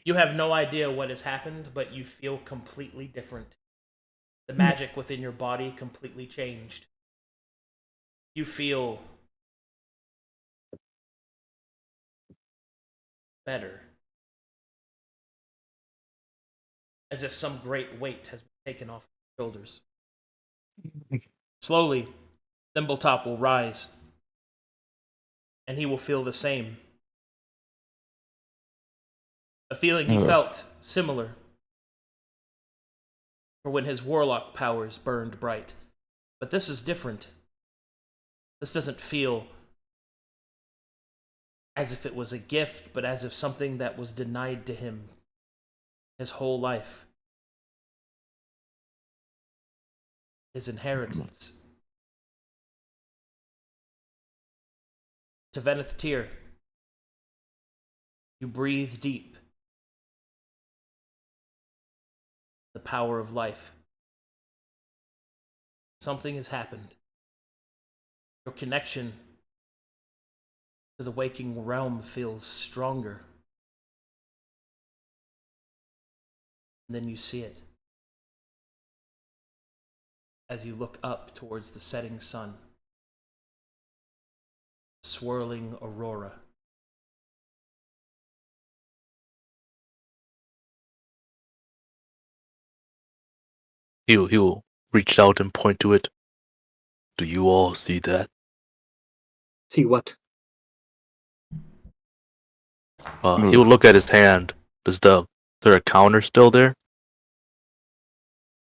You have no idea what has happened, but you feel completely different. The magic within your body completely changed. You feel better. As if some great weight has been taken off your shoulders. Slowly, Thimbletop will rise, and he will feel the same. A feeling he felt similar for when his warlock powers burned bright. But this is different. This doesn't feel as if it was a gift, but as if something that was denied to him his whole life. His inheritance. To Veneth Tyr, you breathe deep. The power of life. Something has happened. Your connection to the waking realm feels stronger. And then you see it. As you look up towards the setting sun. Swirling aurora. He will reach out and point to it. Do you all see that? See what? He will look at his hand. Is there a counter still there?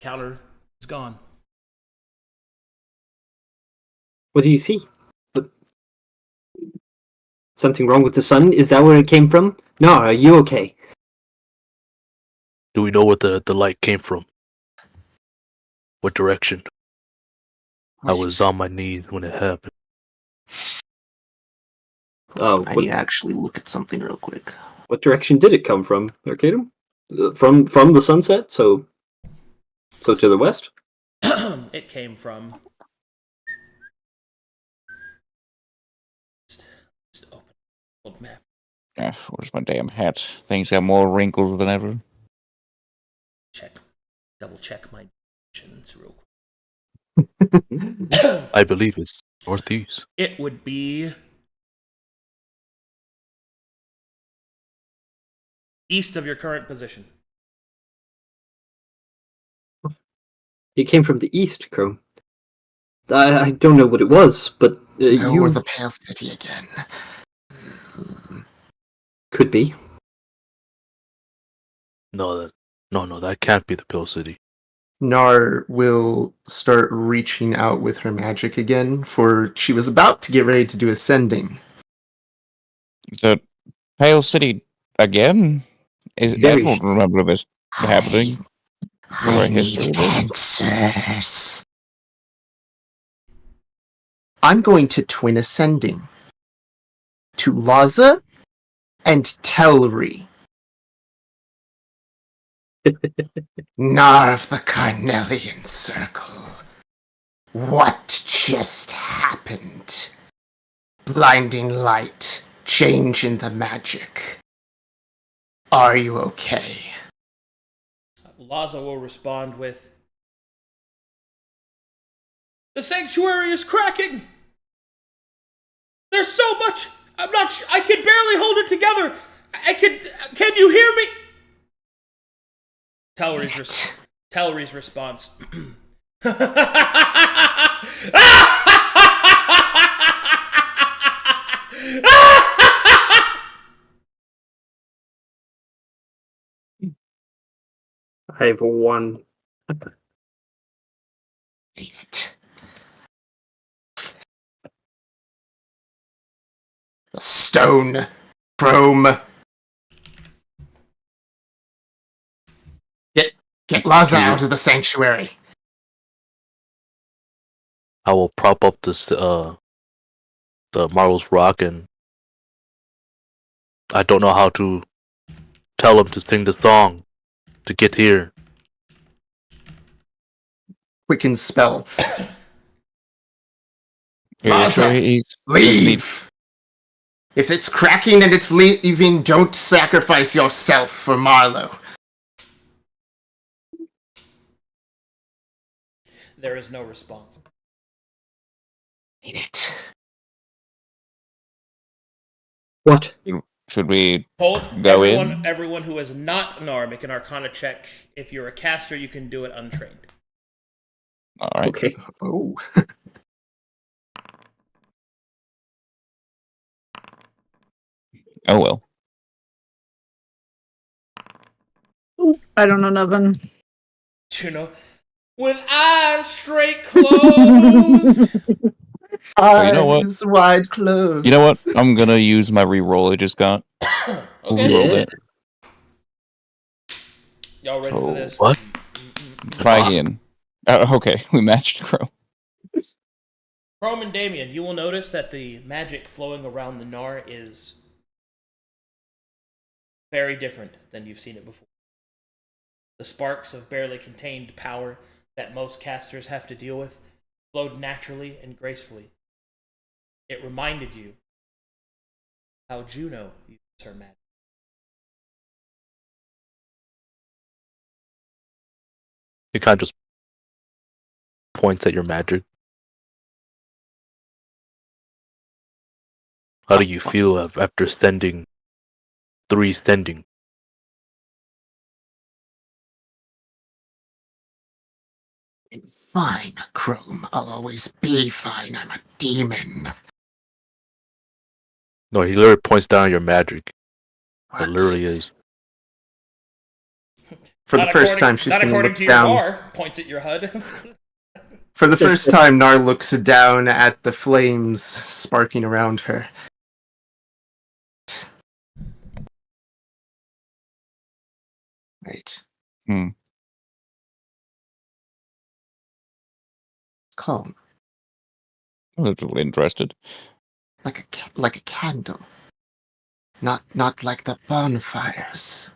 Counter is gone. What do you see? Something wrong with the sun? Is that where it came from? No, are you okay? Do we know where the light came from? What direction? I was on my knees when it happened. Oh, I need to actually look at something real quick. What direction did it come from, Arcadum? From the sunset, so to the west? It came from... Just open old map. Where's my damn hat? Things got more wrinkles than ever. Double check my directions real quick. I believe it's northeast. It would be east of your current position. It came from the east, Crow. I don't know what it was, but you were the Pale City again. Could be. No, that can't be the Pill City. Nar will start reaching out with her magic again, for she was about to get ready to do ascending. The Pale City again? I don't remember this happening. I need answers. I'm going to twin ascending to Laza and Telri. Nar of the Carnelian Circle. What just happened? Blinding light, change in the magic. Are you okay? Laza will respond with, "The sanctuary is cracking! There's so much! I can barely hold it together! Can you hear me? Talry's response. I have one. It. The stone. Chrome. Get Laza out of the sanctuary. I will prop up this the Marvel's Rock, and I don't know how to tell him to sing the song to get here. Quicken spell. Laza, leave! If it's cracking and it's leaving, don't sacrifice yourself for Marlowe. There is no response. Ain't it? What? Should we Hold. go Everyone who is not an make an Arcana check. If you're a caster, you can do it untrained. All right. Okay. Oh. Oh well. I don't know nothing. With eyes straight closed. Oh, you know what? Eyes wide closed. You know what? I'm gonna use my reroll I just got. Okay. Roll it. Y'all ready for this? What? Try again. Okay, we matched Crow. Chrome and Damien, you will notice that the magic flowing around the Gnar is very different than you've seen it before. The sparks of barely contained power that most casters have to deal with flowed naturally and gracefully. It reminded you how Juno used her magic. It kind of just points at your magic. How do you feel after sending 3 sending? I'm fine, Chrome. I'll always be fine. I'm a demon. No, he literally points down at your magic. What? It literally is. For the first time, she's going to look to down. Your bar, points at your HUD. For the first time, Nar looks down at the flames sparking around her. Right. Calm, I'm a little interested. like a candle. Not like the bonfires.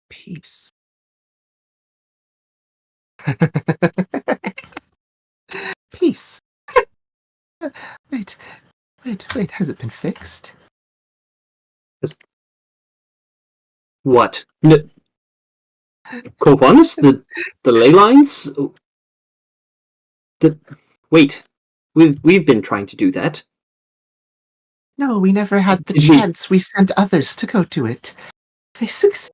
Peace. Peace. Wait, has it been fixed? What? Kovanus? The ley lines? Wait. We've been trying to do that. No, we never had the chance. We sent others to go do it. They succeeded.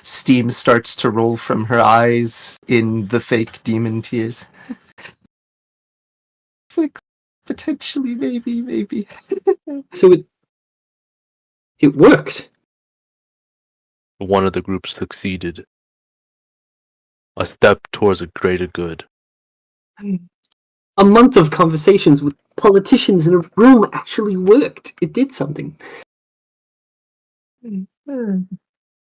Steam starts to roll from her eyes in the fake demon tears. Potentially, maybe. So it worked. One of the groups succeeded. A step towards a greater good. A month of conversations with politicians in a room actually worked. It did something.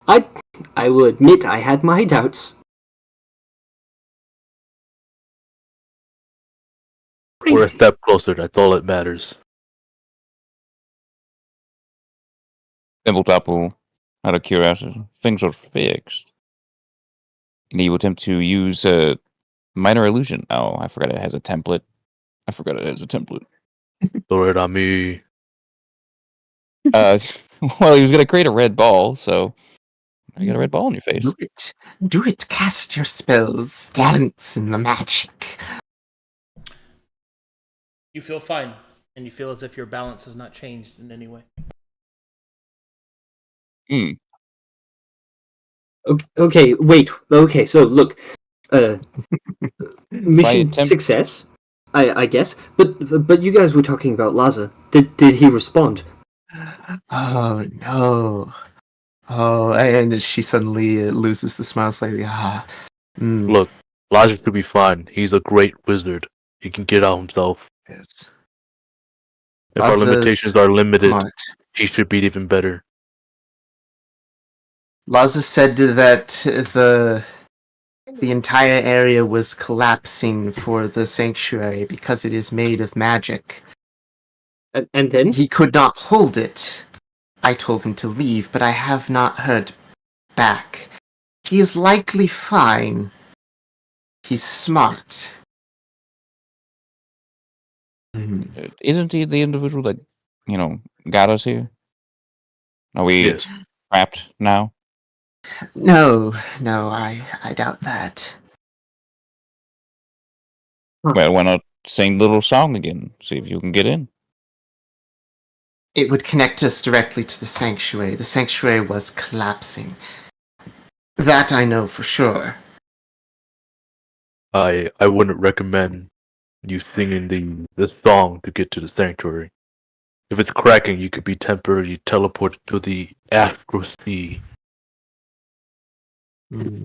I will admit I had my doubts. We're a step closer, that's all that matters. Thimbletapu, out of curiosity, things are fixed. Can you attempt to use a minor illusion? Oh, I forgot it has a template. Throw it on me. Well, he was going to create a red ball, so you got a red ball on your face. Do it. Cast your spells. Dance in the magic. You feel fine, and you feel as if your balance has not changed in any way. Hmm. Okay, wait. Okay, so look, mission success, I guess. But you guys were talking about Laza. Did he respond? Oh no. Oh, and she suddenly loses the smile slightly. Look, Logic should be fine. He's a great wizard. He can get out himself. Yes. If our limitations are limited, smart. he should be even better. Laza said that the entire area was collapsing for the sanctuary because it is made of magic. And then? He could not hold it. I told him to leave, but I have not heard back. He is likely fine. He's smart. Isn't he the individual that, got us here? Are we trapped now? No, I doubt that. Well, why not sing the little song again? See if you can get in. It would connect us directly to the sanctuary. The sanctuary was collapsing. That I know for sure. I wouldn't recommend you singing the song to get to the sanctuary. If it's cracking, you could be temporarily teleported to the astral sea.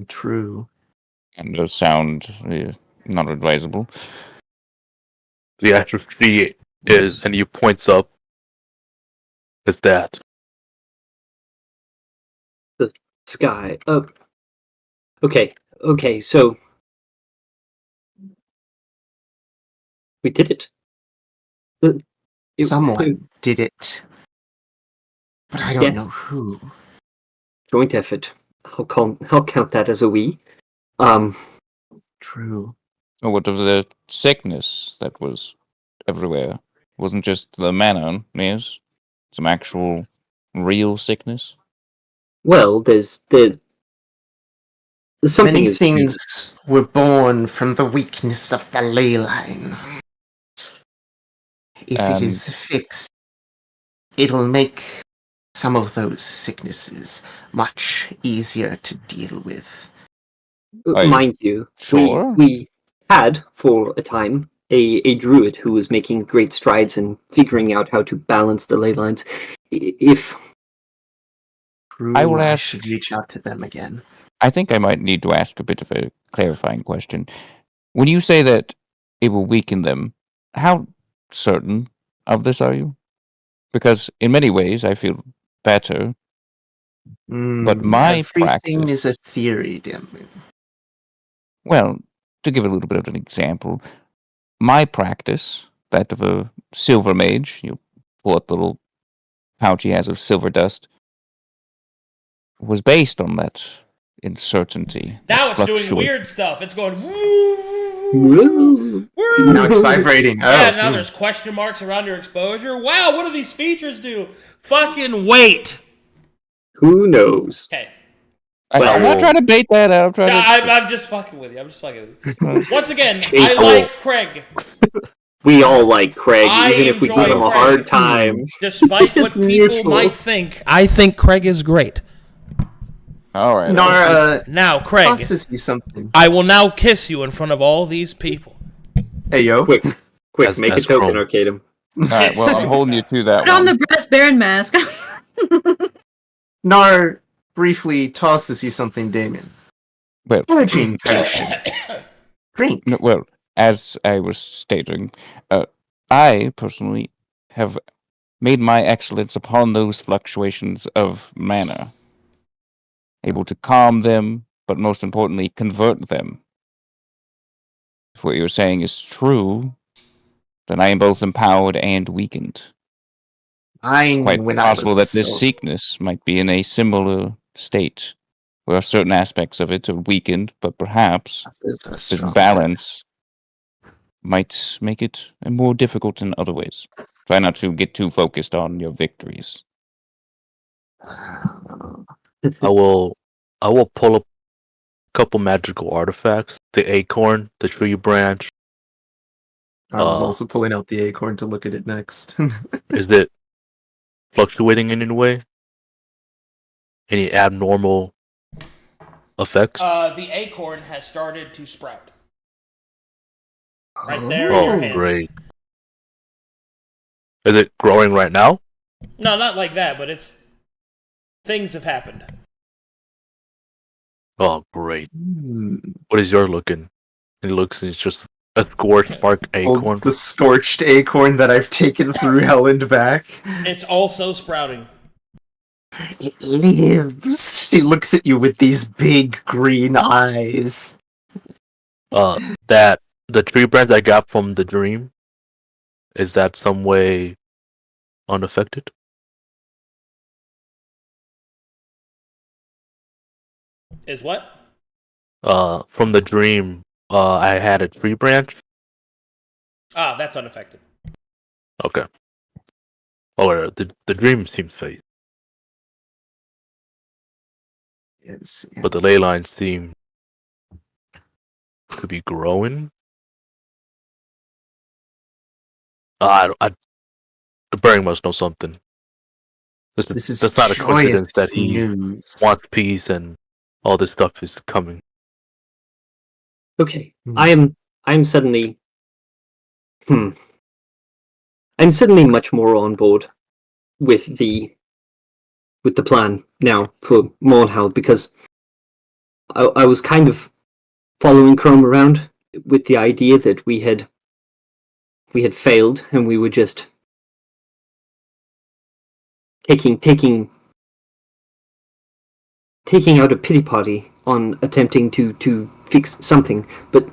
True. And does sound not advisable. The astral sea is, and he points up, is that. The sky. Okay, so we did it. Someone did it. But I don't know who. Joint effort. I'll count that as a we. True. What of the sickness that was everywhere? Wasn't just the mana, yes? Some actual real sickness? Well, there's something. Many things were born from the weakness of the ley lines. If it is fixed, it'll make some of those sicknesses much easier to deal with. Mind you, sure? we had, for a time, a druid who was making great strides in figuring out how to balance the ley lines. If I should reach out to them again. I think I might need to ask a bit of a clarifying question. When you say that it will weaken them, how certain of this are you? Because in many ways I feel better. But my everything practice is a theory, Demu. Well, to give a little bit of an example, my practice, that of a silver mage, you pull out the little pouch he has of silver dust, was based on that uncertainty. Now it's doing weird stuff. It's going. Now it's vibrating. Now there's question marks around your exposure. Wow, what do these features do? Fucking wait. Who knows? Okay. I'm not trying to bait that out. I'm just fucking with you. Once again, I like Craig. We all like Craig, even if we give him a hard time. Despite what people might think, I think Craig is great. All right. Now, Craig, you something. I will now kiss you in front of all these people. Hey, yo. Quick, make a token, Arcadum. All right, well, I'm holding you to that Put on the brass baron mask. Nar briefly tosses you something, Damien. Well, Energy potion. Drink. No, well, as I was stating, I personally have made my excellence upon those fluctuations of mana, able to calm them, but most importantly, convert them. If what you're saying is true, then I am both empowered and weakened. It's quite possible that this sickness might be in a similar state, where certain aspects of it are weakened, but perhaps this balance might make it more difficult in other ways. Try not to get too focused on your victories. I will pull up a couple magical artifacts: the acorn, the tree branch, I was also pulling out the acorn to look at it next. Is it fluctuating in any way? Any abnormal effects? The acorn has started to sprout. Right there in your hand. Great. Is it growing right now? No, not like that, but it's... Things have happened. Oh, great. What is yours looking? It's just a scorched bark acorn. It's the scorched acorn that I've taken through hell and back. It's also sprouting. It lives. She looks at you with these big green eyes. The tree branch I got from the dream, is that some way unaffected? Is what? From the dream, I had a tree branch. Ah, that's unaffected. Okay. Oh, the dream seems safe. Yes. But the ley lines seem to be growing. The Bearing must know something. That's not a coincidence that he wants peace and all this stuff is coming. Okay, I'm suddenly, I'm suddenly much more on board with the plan now for Mornhowl, because I was kind of following Chrome around with the idea that we had failed and we were just taking out a pity party on attempting to fix something, but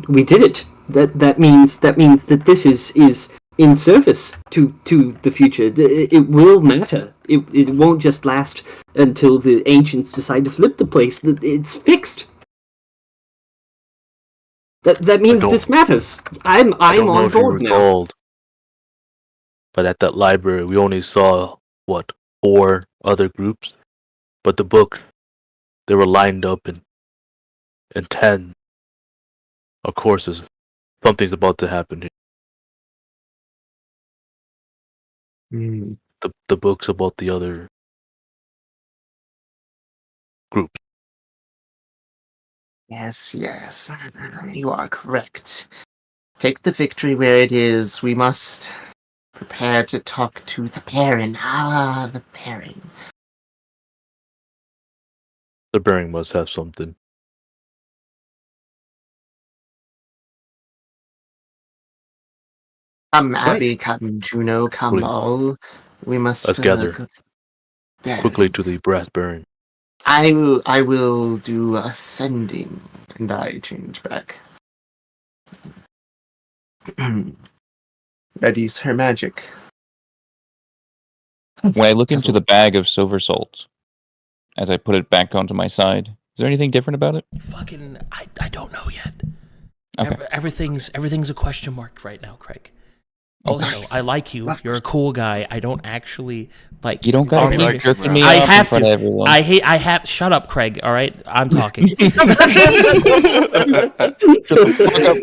we did it. That means that this is in service to the future. It will matter. It won't just last until the ancients decide to flip the place. It's fixed. That means this matters. I'm on board now. But at that library, we only saw 4 other groups, but the books, they were lined up in 10. Of course, something's about to happen here. The books about the other groups. Yes, you are correct. Take the victory where it is. We must prepare to talk to the Baron. The Baron. The Bearing must have something. Come, Abby, come, Juno, come Please. all. We must Let's gather quickly to the brass bearing. I will do ascending, and I change back. Ready's her magic. When I look into the bag of silver salts, as I put it back onto my side, is there anything different about it? Fucking, I don't know yet. Okay. Everything's a question mark right now, Craig. Also, nice. I like you. You're a cool guy. I don't actually like. You don't got to like jerking it, me I off have in front to. of everyone. I have. Shut up, Craig. All right, I'm talking. Look up,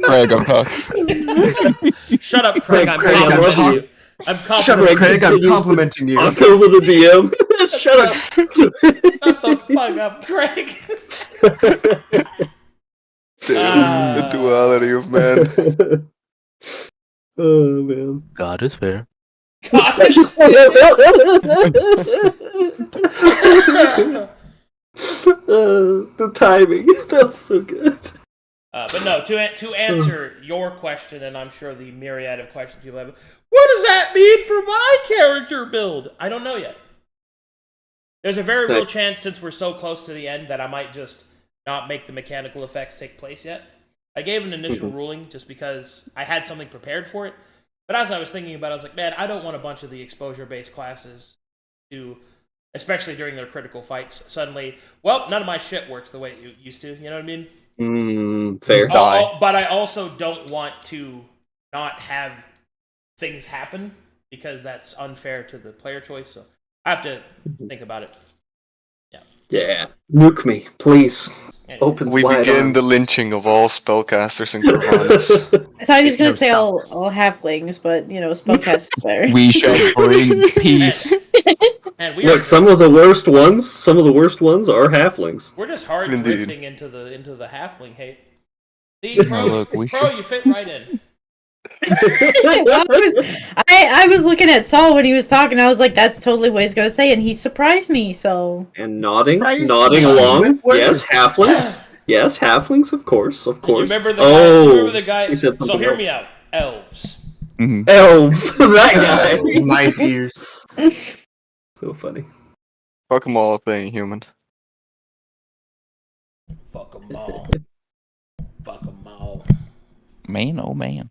Craig. I'm talking. Shut up, Craig. I'm Craig, complimenting you. I'm Shut up, complimenting Craig. I'm complimenting you. Talk over the DM. Shut up. Shut the fuck up, Craig. Damn, the duality of man. Oh man. God is fair. The timing. That's so good. But no, to answer your question, and I'm sure the myriad of questions people have, what does that mean for my character build? I don't know yet. There's a very real chance, since we're so close to the end, that I might just not make the mechanical effects take place yet. I gave an initial ruling just because I had something prepared for it. But as I was thinking about it, I was like, man, I don't want a bunch of the exposure-based classes to, especially during their critical fights, suddenly, well, none of my shit works the way it used to. You know what I mean? Fair. But I also don't want to not have things happen because that's unfair to the player choice. So I have to think about it. Yeah. Nuke me, please. Anyway. Opens We wide begin arms. the lynching of all spellcasters in Corvallis. I thought he was gonna say all halflings, but you know, spellcast better. We shall bring peace. And we Look, some of the worst ones are halflings. We're just hard Indeed. drifting into the halfling hate. See, Pro, look, you fit right in. Well, I was looking at Saul when he was talking. I was like, "That's totally what he's gonna say," and he surprised me. So And nodding Christ, along. what Yes, is- halflings. Yes, halflings, of course. You remember the guy? Oh, You remember the guy? he said So something hear else. me out. Elves. Elves. That guy. My fears. So funny. Fuck them all if they ain't human. Fuck them all. Fuck them all. Man, oh man.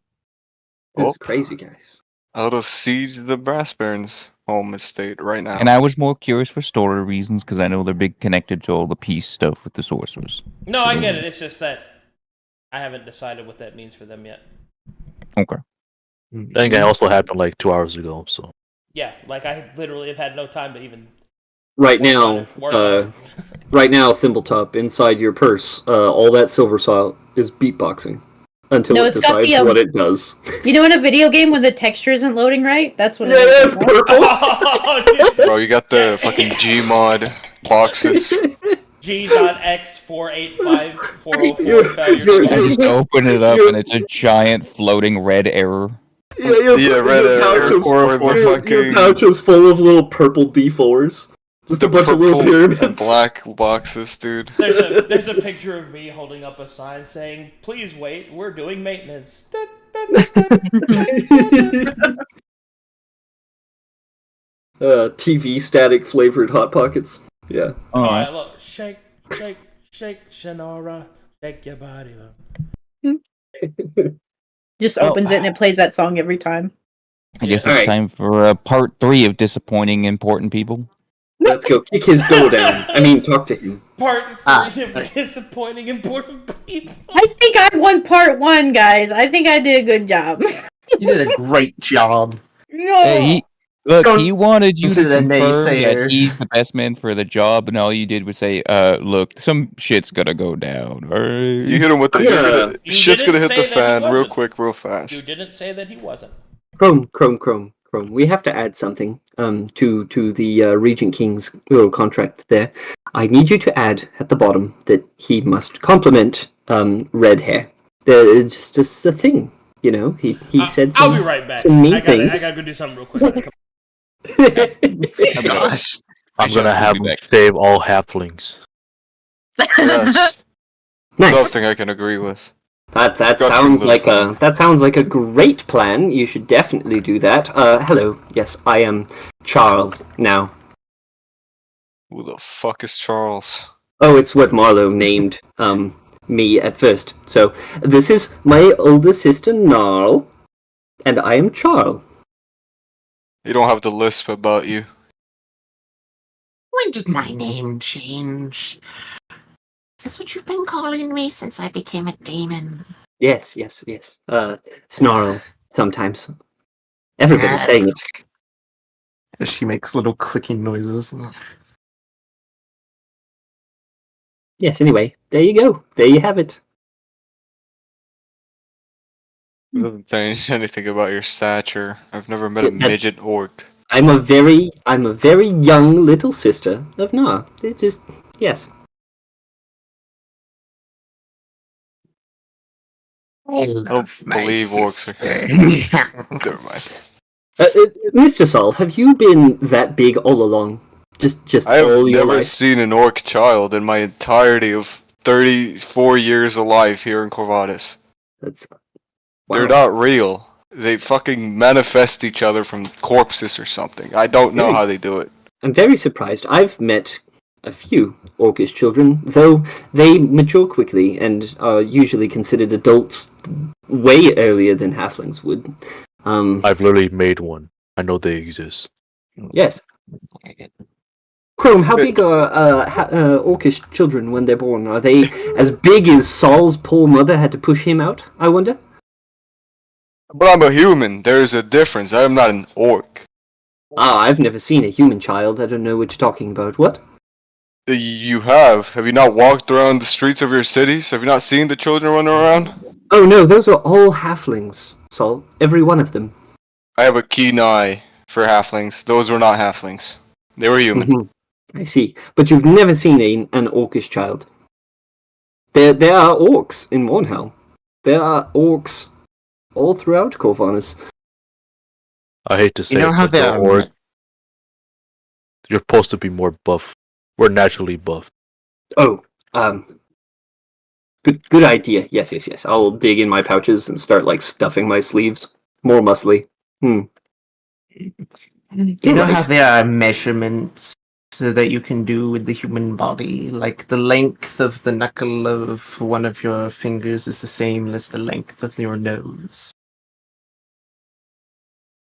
This is crazy, guys. Out of siege the Brass Baron's home estate right now. And I was more curious for story reasons because I know they're big connected to all the peace stuff with the sorcerers. No, I get it. It's just that I haven't decided what that means for them yet. Okay. I think that also happened like 2 hours ago. So Yeah, like I literally have had no time to even. Right now, Work on it. right now, Thimbletop, inside your purse, all that silver soil is beatboxing until No, it it's got decides the, what it does. you know, in a video game when the texture isn't loading right, that's what. Yeah, it it's is. purple. Oh, dude. Bro, you got the fucking Gmod boxes. G.X485404 You're- failure. I just open it up and it's a giant floating red error. Yeah, red arrow, or the your fucking- pouch is full of little purple D4s. Just a bunch of little Purple pyramids. and black boxes, dude. There's a picture of me holding up a sign saying, "Please wait, we're doing maintenance." TV static flavored Hot Pockets. Yeah. Alright, look, shake, Shannara, shake your body. Just opens it and it plays that song every time. I guess it's Alright. time for part 3 of disappointing important people. Let's go kick his door down. I mean, talk to him. Part 3 of disappointing important people. I think I won part 1, guys. I think I did a good job. You did a great job. No. Hey, he wanted you to To the confirm naysayer. that he's the best man for the job, and all you did was say, look, some shit's gonna go down, alright? You hit him with the You shit's didn't gonna hit say the that he fan real wasn't. quick, real You fast. didn't say that he wasn't. Chrome. We have to add something to the Regent King's contract there. I need you to add at the bottom that he must compliment red hair. It's just a thing, you know. He said some. I'll be right back. some mean I gotta things. go do something real quick. Oh, gosh. I'm gonna have him save all halflings. Yes. Nice. Something I can agree with. That Got sounds you, like little a great plan. You should definitely do that. Hello. Yes, I am Charles now. Who the fuck is Charles? Oh, it's what Marlowe named me at first. So this is my older sister Narl, and I am Charles. You don't have the lisp about you. When did my name change? Is this what you've been calling me since I became a demon? Yes. Snarl sometimes. Everybody's saying it. As she makes little clicking noises. Yes. Anyway, there you go. There you have it. It doesn't change anything about your stature. I've never met a Yeah, that's- midget orc. I'm a very young little sister of Nar. It just yes. I love my believe orcs sister. Never mind. Mr. Saul, have you been that big all along? Just I have all your never life? seen an orc child in my entirety of 34 years alive here in Corvatis. That's They're wow. not real. They fucking manifest each other from corpses or something. I don't know how they do it. I'm very surprised. I've met a few orcish children, though they mature quickly and are usually considered adults way earlier than halflings would. I've literally made one. I know they exist. Yes. Chrome, how big are orcish children when they're born? Are they as big as Saul's poor mother had to push him out, I wonder? But I'm a human. There's a difference. I'm not an orc. Ah, I've never seen a human child. I don't know what you're talking about. What? You have. Have you not walked around the streets of your cities? Have you not seen the children running around? Oh no, those are all halflings, Sol. Every one of them. I have a keen eye for halflings. Those were not halflings. They were human. I see. But you've never seen an orcish child. There are orcs in Mornhell. There are orcs all throughout Corvanus. I hate to say know it, how but they the are orc, you're supposed to be more buff. We're naturally buff. Oh, good idea. Yes. I'll dig in my pouches and start stuffing my sleeves. More muscly. You know how there are measurements that you can do with the human body? Like the length of the knuckle of one of your fingers is the same as the length of your nose.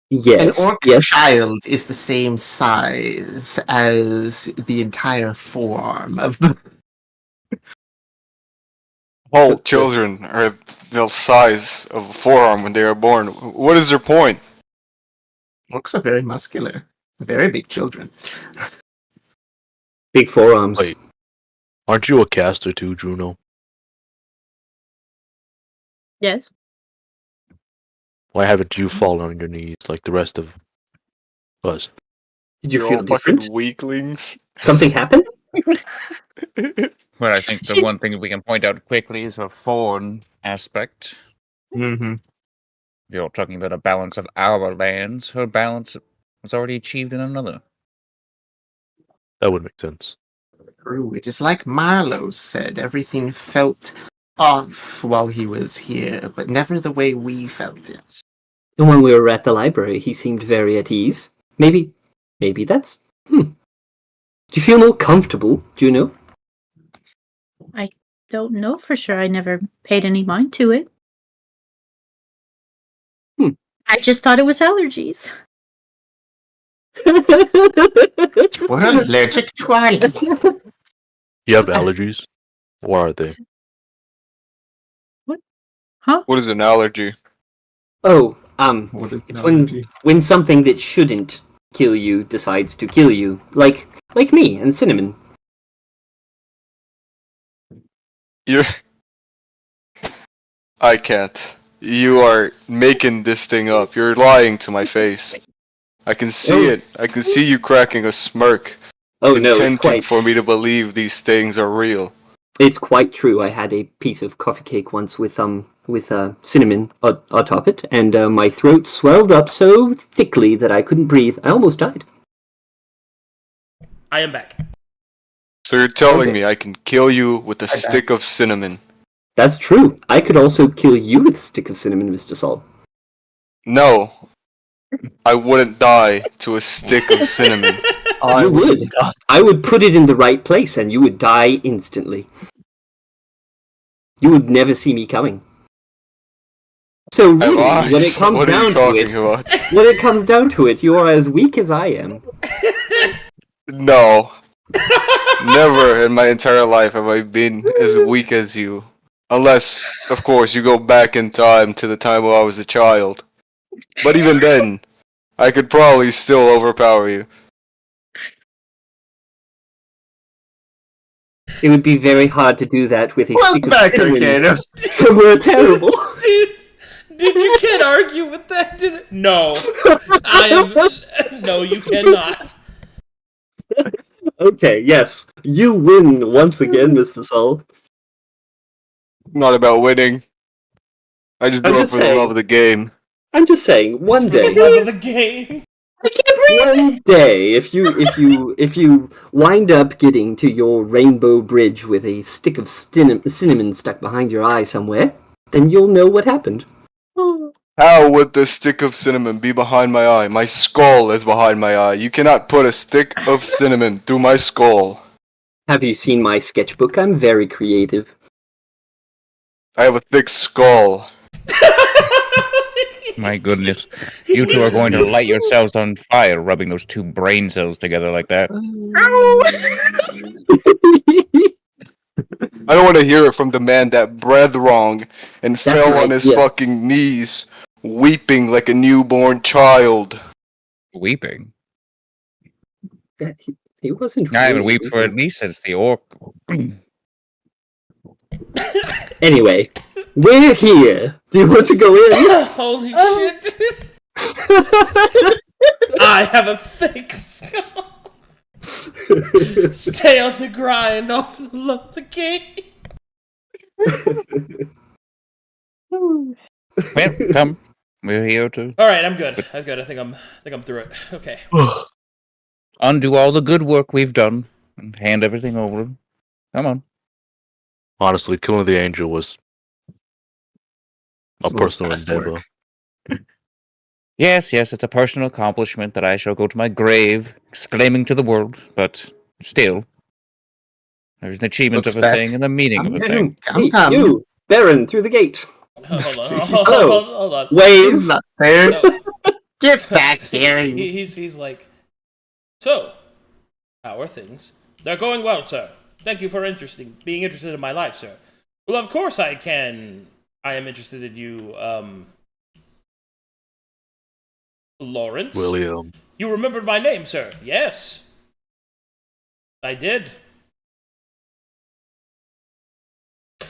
Yes. An orc child is the same size as the entire forearm of the... All children are the size of a forearm when they are born. What is their point? Orcs are very muscular. Very big children. Big forearms. Wait, aren't you a caster too, Juno? Yes. Why haven't you fallen on your knees like the rest of us? Did you You're feel all different? fucking weaklings. Something happened? Well, I think the one thing that we can point out quickly is a foreign aspect. Mm-hmm. If you're talking about a balance of our lands, her balance was already achieved in another. That would make sense. True. It is like Marlowe said, everything felt off while he was here, but never the way we felt it. And when we were at the library, he seemed very at ease. Maybe that's... Do you feel more comfortable, Juno? I don't know for sure. I never paid any mind to it. I just thought it was allergies. We're allergic to allergies. You have allergies? What are they? What? Huh? What is an allergy? Oh, What is it's an allergy? when something that shouldn't kill you decides to kill you. Like me and Cinnamon. You're... I can't. You are making this thing up. You're lying to my face. I can see it. I can see you cracking a smirk. Oh no, it's Intending quite... for me to believe these things are real. It's quite true. I had a piece of coffee cake once with cinnamon atop it, and my throat swelled up so thickly that I couldn't breathe. I almost died. I am back. So you're telling me I can kill you with a stick of cinnamon? That's true. I could also kill you with a stick of cinnamon, Mr. Sol. No. I wouldn't die to a stick of cinnamon. You would. I would put it in the right place, and you would die instantly. You would never see me coming. So really, when it comes down to it, you are as weak as I am. No. Never in my entire life have I been as weak as you. Unless, of course, you go back in time to the time when I was a child. But even then, I could probably still overpower you. It would be very hard to do that with a stick of back cinnamon again. somewhere terrible. Dude, you can't argue with that. No. No, you cannot. Okay, yes. You win once again, Mr. Sol. Not about winning. I just do it for the love of the game. I'm just saying, one day. For the love of the game. I can't breathe. One day, if you wind up getting to your rainbow bridge with a stick of cinnamon stuck behind your eye somewhere, then you'll know what happened. How would the stick of cinnamon be behind my eye? My skull is behind my eye. You cannot put a stick of cinnamon through my skull. Have you seen my sketchbook? I'm very creative. I have a thick skull. My goodness. You two are going to light yourselves on fire rubbing those two brain cells together like that. I don't want to hear it from the man that bred wrong and fell on his fucking knees, weeping like a newborn child. Weeping? He wasn't. I haven't wept for at least since the orc. Anyway, We're here. Do you want to go in? Holy shit, dude. I have a thick skull. Stay on the grind off the game. Well, come. We're here to Alright, I'm good. I think I'm through it. Okay. undo all the good work we've done and hand everything over. Come on. Honestly, killing the angel was a It's a little personal fast endeavor. work. Yes, it's a personal accomplishment that I shall go to my grave exclaiming to the world, but still, there's an achievement Looks of a back. thing and the meaning of a thing. Come. You, Baron, through the gate. Hold on. Hello. Hold on. Waves. He's not there. So- Get back here. He's like, so, how are things? They're going well, sir. Thank you for being interested in my life, sir. Well, of course I am interested in you, Lawrence. William. You remembered my name, sir. Yes. I did.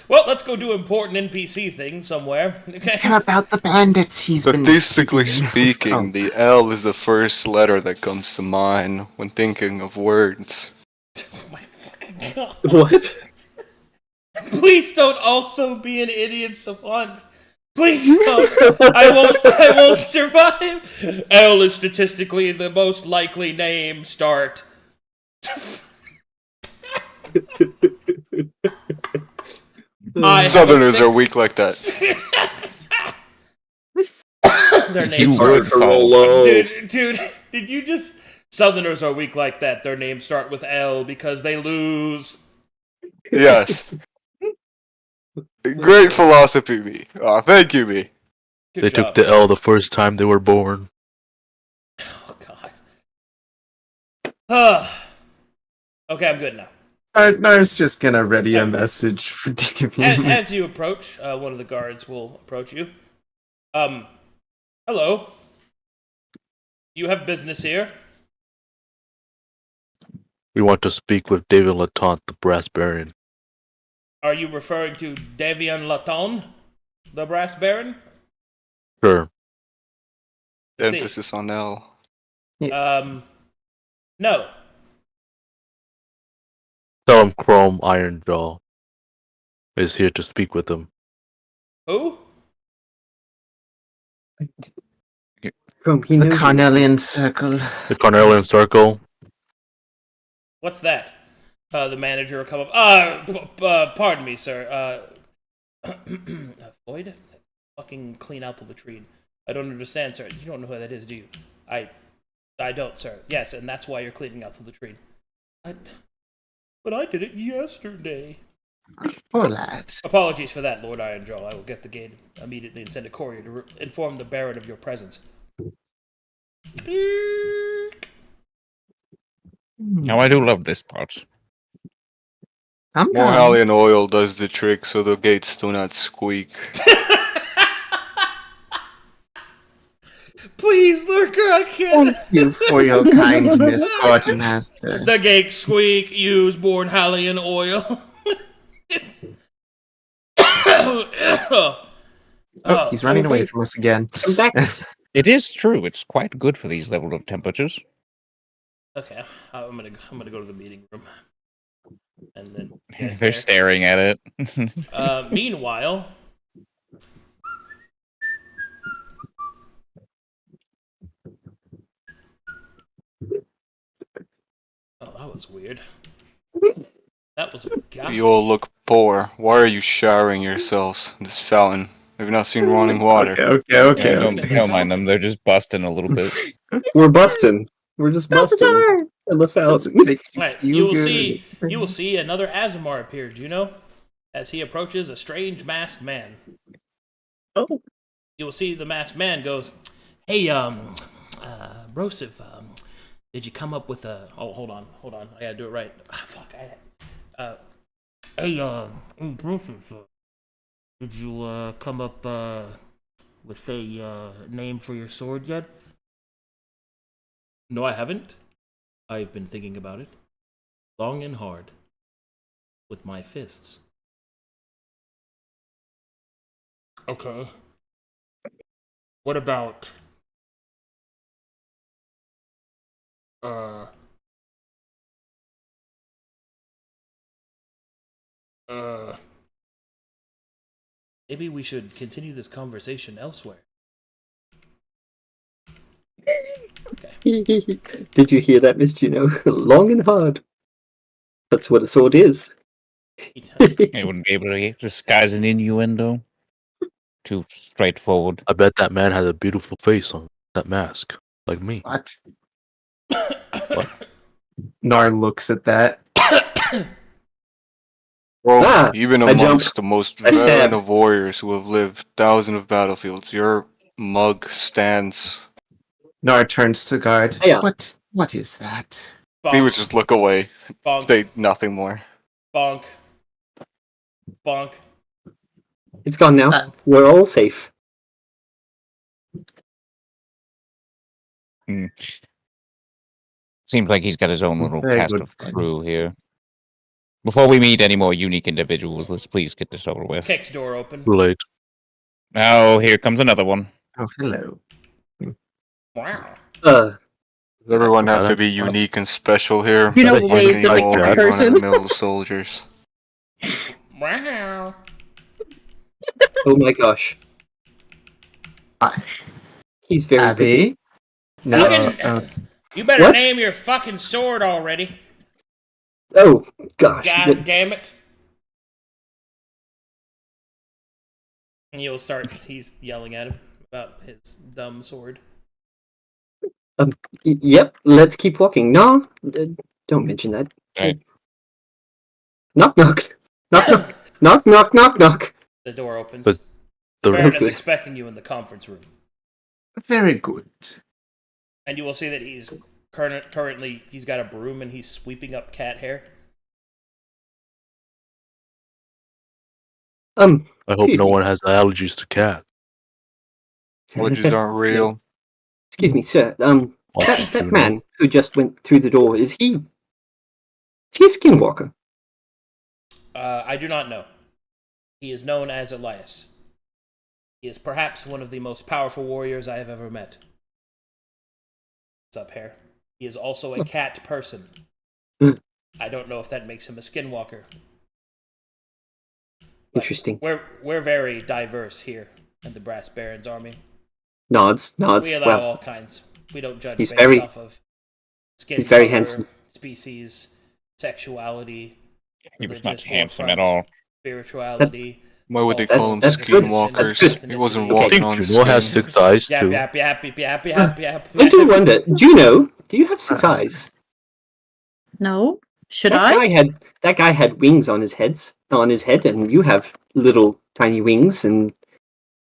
Well, let's go do important NPC thing somewhere. Ask him about the bandits he's been... Statistically speaking, the L is the first letter that comes to mind when thinking of words. Oh my fucking god. What? Please don't also be an idiot savant. Please don't. I won't survive. L is statistically the most likely name. Start. Southerners are weak like that. Their You names would start. fall. Dude, did you just... Southerners are weak like that. Their names start with L because they lose. Yes. Great philosophy, me. Thank you, me. Good They job. took the L the first time they were born. Oh, God. Okay, I'm good now. Nars just gonna ready a message for DV. As you approach, one of the guards will approach you. Hello. You have business here? We want to speak with David Lataunt, the Brass Baron. Are you referring to Davian Laton, the Brass Baron? Sure. I see. Emphasis on L. Yes. No. Tell him Chrome Ironjaw is here to speak with him. Who? He The knows you. Carnelian Circle. The Carnelian Circle. What's that? The manager will come up. Pardon me, sir. Floyd? Fucking clean out the latrine. I don't understand, sir. You don't know who that is, do you? I don't, sir. Yes, and that's why you're cleaning out the latrine. But I did it yesterday. Poor lad. Apologies for that, Lord Ironjaw. I will get the gate immediately and send a courier to inform the Baron of your presence. Now I do love this part. I'm More gone. Hallian oil does the trick so the gates do not squeak. Please, Lurker, I can't. Thank you for your kindness, Quartermaster. The gate squeak, use born Hallian oil. Oh, he's running away from us again. Come back. It is true. It's quite good for these level of temperatures. Okay, I'm gonna go to the meeting room, and then They're staring at it. Meanwhile, oh, that was weird. That was a guy. You all look poor. Why are you showering yourselves in this fountain? Have you not seen running water? Okay. Don't mind them. They're just busting a little bit. We're busting. We're just busting. In the fountain. Right, you will see another Azamar appear, Juno, as he approaches a strange masked man. Oh. You will see the masked man goes, "Hey, Broseph, did you come up with a... Oh, hold on. I gotta do it right. Fuck, hey, Broseph, did you, come up, with a, name for your sword yet?" "No, I haven't. I've been thinking about it. Long and hard. With my fists." Okay. What about uh uh maybe we should continue this conversation elsewhere. Did you hear that, Miss Juno? Long and hard. That's what a sword is. I wouldn't be able to disguise an innuendo. Too straightforward. I bet that man has a beautiful face on that mask, like me. What? What? Nar looks at that. Well, even I amongst jump. the most I stab. veteran of warriors who have lived thousands of battlefields, your mug stands. Nar turns to guard. Yeah. What is that? He would just look away, Bonk. say nothing more. Bonk. Bonk. It's gone now. We're all safe. Seems like he's got his own little Very cast good of friend. crew here. Before we meet any more unique individuals, let's please get this over with. Kicks door open. Too late. Oh, here comes another one. Oh, hello. Wow. Does everyone have to be unique and special here? You know, Better wave Any to like old that person. run-of-the-mill soldiers. Wow. Oh my gosh. He's very pretty. Abby? No. Fucking, you better What? name your fucking sword already. Oh gosh. God damn it. And you'll start, he's yelling at him about his dumb sword. Yep. Let's keep walking. No, don't mention that. Right. Knock knock. Knock knock. Knock knock knock knock. The door opens. But the Baron is good. expecting you in the conference room. Very good. And you will see that he's currently, he's got a broom and he's sweeping up cat hair. I hope Excuse no me. one has allergies to cat. Allergies aren't real. Excuse me, sir. Watch That Juno. man who just went through the door, is he a skinwalker? I do not know. He is known as Elias. He is perhaps one of the most powerful warriors I have ever met. What's up, hair? He is also a cat person. I don't know if that makes him a skinwalker. But Interesting. We're very diverse here in the Brass Barons army. Nods. We allow Well, all kinds. We don't judge he's based very- off of skin he's very color, handsome. species, sexuality, He was religious not handsome forefront, at all. spirituality. Why would they That's- call them that's good. skinwalkers? That's good. He wasn't Okay. I walking think on Juno has skin. 6 eyes Yap, too. yap, yap, yap, yap, yap, yap. I do wonder, Juno, do you have 6 eyes? No? Should that I? That guy had wings on his head, and you have little tiny wings, and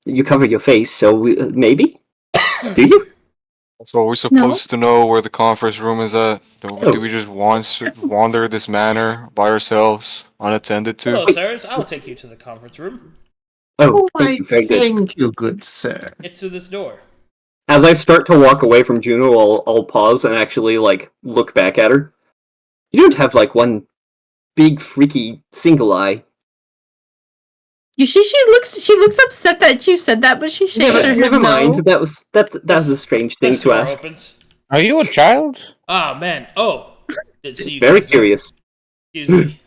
you cover your face. So maybe? Do you? So are we supposed to know where the conference room is at? Do we just wander this manor by ourselves, unattended to? Hello, sirs. I'll take you to the conference room. Oh, Why, thank you, very good. thank you, good sir. It's through this door. As I start to walk away from Juno, I'll pause and actually look back at her. You don't have one big freaky single eye. You see, she looks upset that you said that, but she shakes her head. Never mind. no. That was a strange thing This to door ask. opens. Are you a child? Ah, man. Oh. Didn't see It's you very guys. curious. Excuse me.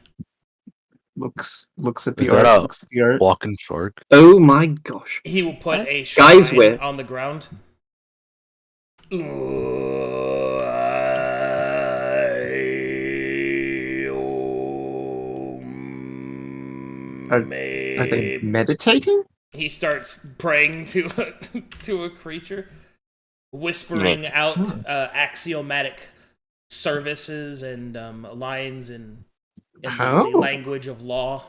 Looks at Is the that art. a Looks at the art. walking shark? Oh my gosh. He will put a Guys shrine with- on the ground. Are they meditating? He starts praying to to a creature, whispering out axiomatic services and lines in the language of law.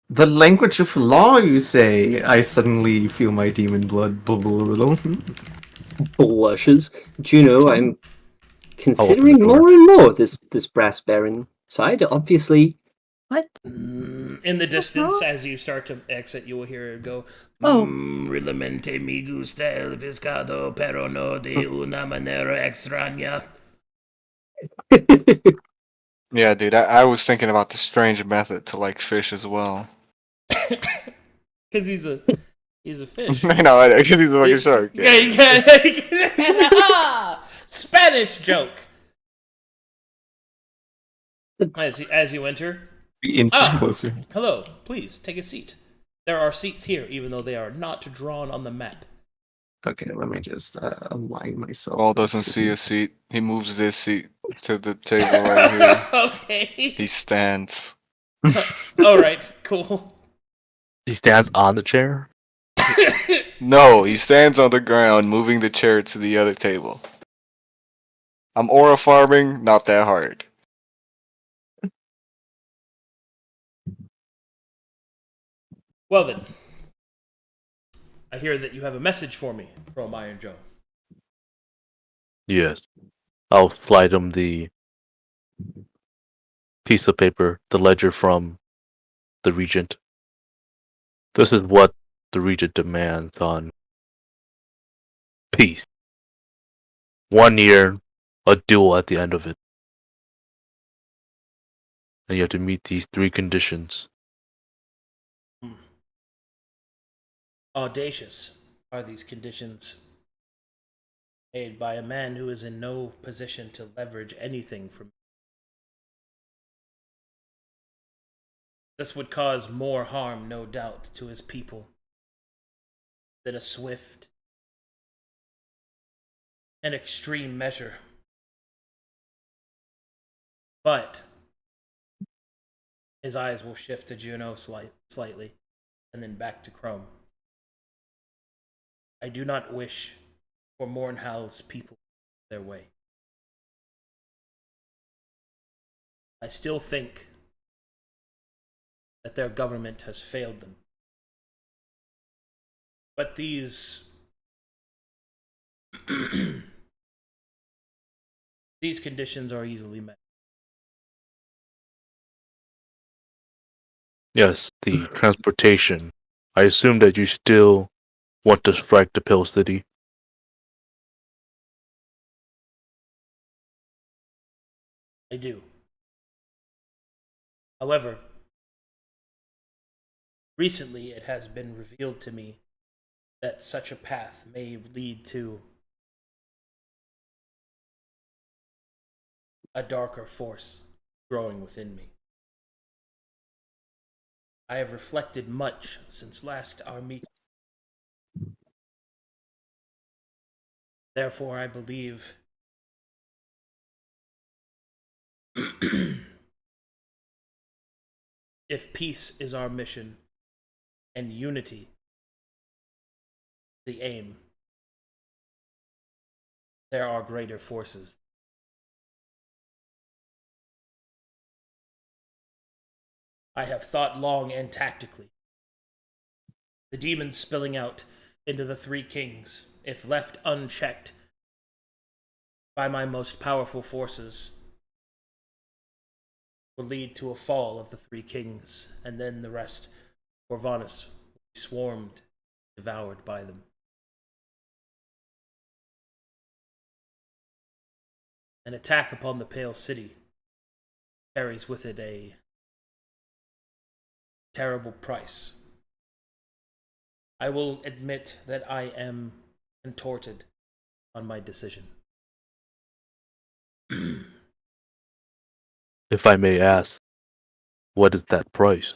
The language of law, you say? I suddenly feel my demon blood bubble a little. Blushes. Juno, I'm considering the door. more and more this Brass Baron side. Obviously, What? In the distance, as you start to exit, you will hear it go. Oh. Realmente me gusta el pescado, pero no de una manera extraña. Yeah, dude, I was thinking about the strange method to like fish as well. Because he's a fish. I know, because he's a fucking shark. Yeah, Spanish joke. As you enter. Be inch closer. Hello, please take a seat. There are seats here, even though they are not drawn on the map. Okay, let me just align myself. Paul doesn't see a seat. He moves this seat to the table right here. Okay. He stands. Alright, cool. He stands on the chair. No, he stands on the ground, moving the chair to the other table. I'm aura farming, not that hard. Well then. I hear that you have a message for me from Iron Joe. Yes. I'll slide him the piece of paper, the ledger from the Regent. This is what the Regent demands on peace. 1 year, a duel at the end of it. And you have to meet these 3 conditions. Audacious are these conditions, made by a man who is in no position to leverage anything from. This would cause more harm, no doubt, to his people than a swift and extreme measure. But his eyes will shift to Juno slightly, and then back to Chrome. I do not wish for Mornhal's people their way. I still think that their government has failed them. But these these conditions are easily met. Yes, the transportation. I assume that you still want to strike the Pill City. I do. However, recently it has been revealed to me that such a path may lead to a darker force growing within me. I have reflected much since last our meeting. Therefore, I believe if peace is our mission and unity the aim, there are greater forces. I have thought long and tactically. The demons spilling out into the 3 kings, if left unchecked by my most powerful forces, will lead to a fall of the 3 kings, and then the rest, Corvanus, will be swarmed, devoured by them. An attack upon the Pale City carries with it a terrible price. I will admit that I am contorted on my decision. If I may ask, what is that price?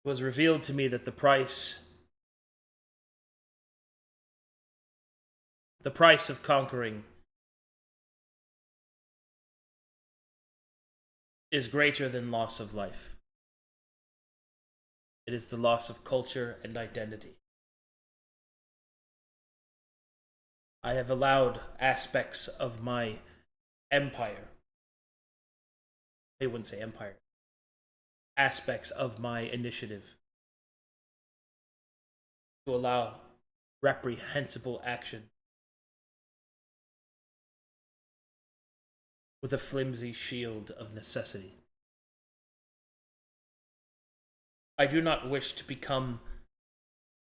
It was revealed to me that the price of conquering is greater than loss of life. It is the loss of culture and identity. I have allowed aspects of my empire, I wouldn't say empire, aspects of my initiative to allow reprehensible action with a flimsy shield of necessity. I do not wish to become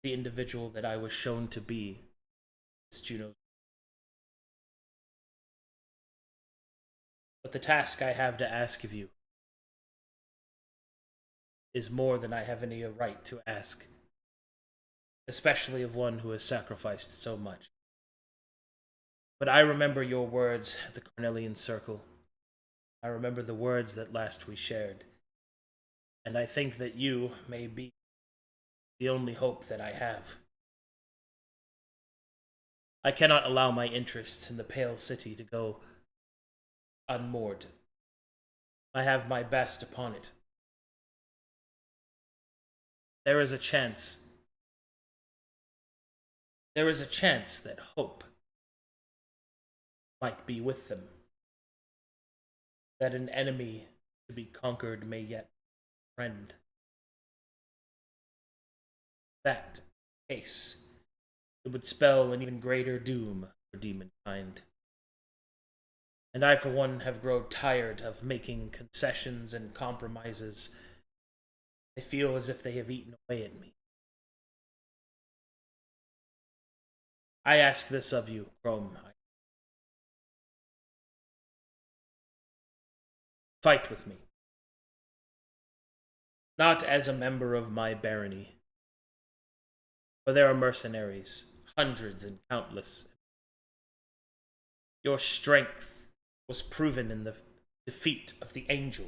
the individual that I was shown to be, as Juno. But the task I have to ask of you is more than I have any right to ask, especially of one who has sacrificed so much. But I remember your words at the Carnelian Circle. I remember the words that last we shared. And I think that you may be the only hope that I have. I cannot allow my interests in the Pale City to go unmoored. I have my best upon it. There is a chance that hope might be with them, that an enemy to be conquered may yet be a friend. That case, it would spell an even greater doom for demonkind. And I, for one, have grown tired of making concessions and compromises. I feel as if they have eaten away at me. I ask this of you, Chrome. Fight with me. Not as a member of my barony, for there are mercenaries, hundreds and countless. Your strength was proven in the defeat of the angel.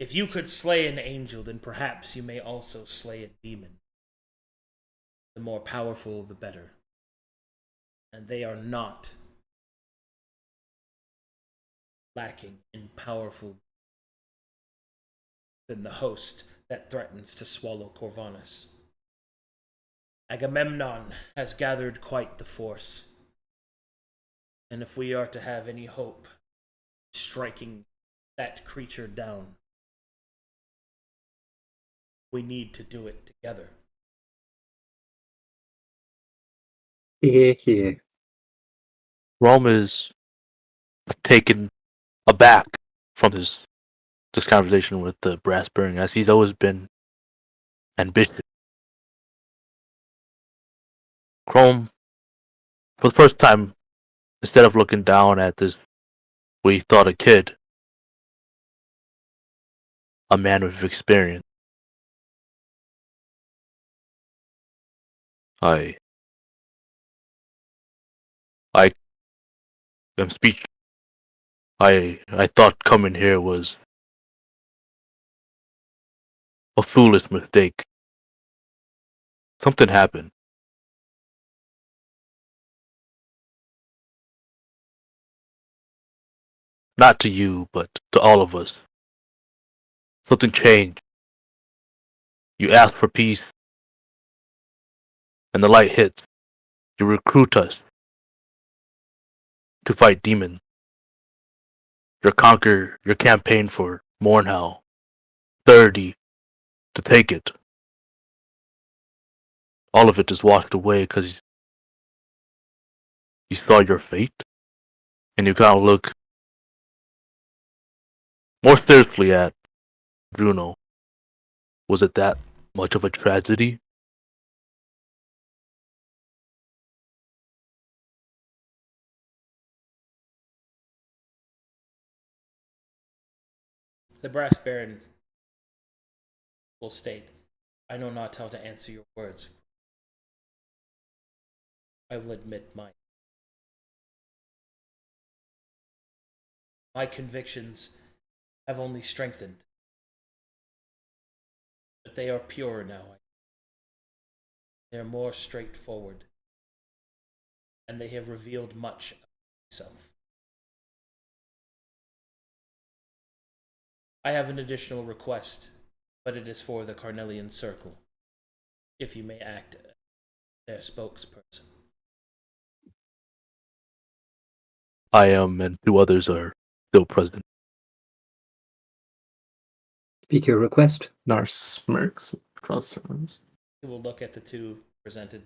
If you could slay an angel, then perhaps you may also slay a demon. The more powerful, the better. And they are not lacking in powerful than the host that threatens to swallow Corvanus. Agamemnon has gathered quite the force, and if we are to have any hope striking that creature down, we need to do it together. Yeah. Rome is taken aback from this conversation with the brass bearing, as he's always been ambitious. Chrome, for the first time, instead of looking down at this, what he thought a kid, a man with experience. I am speechless. I thought coming here was a foolish mistake. Something happened. Not to you, but to all of us. Something changed. You asked for peace, and the light hits. You recruit us to fight demons. Your campaign for Mornhell. 30 to take it. All of it is washed away because you saw your fate, and you kind of look more seriously at Bruno. Was it that much of a tragedy? The brass baron will state, I know not how to answer your words. I will admit mine. My convictions have only strengthened, but they are purer now. They are more straightforward, and they have revealed much of myself. I have an additional request, but it is for the Carnelian Circle, if you may act as their spokesperson. I am, and 2 others are still present. Speak your request. Nar smirks across the rooms. He will look at the 2 presented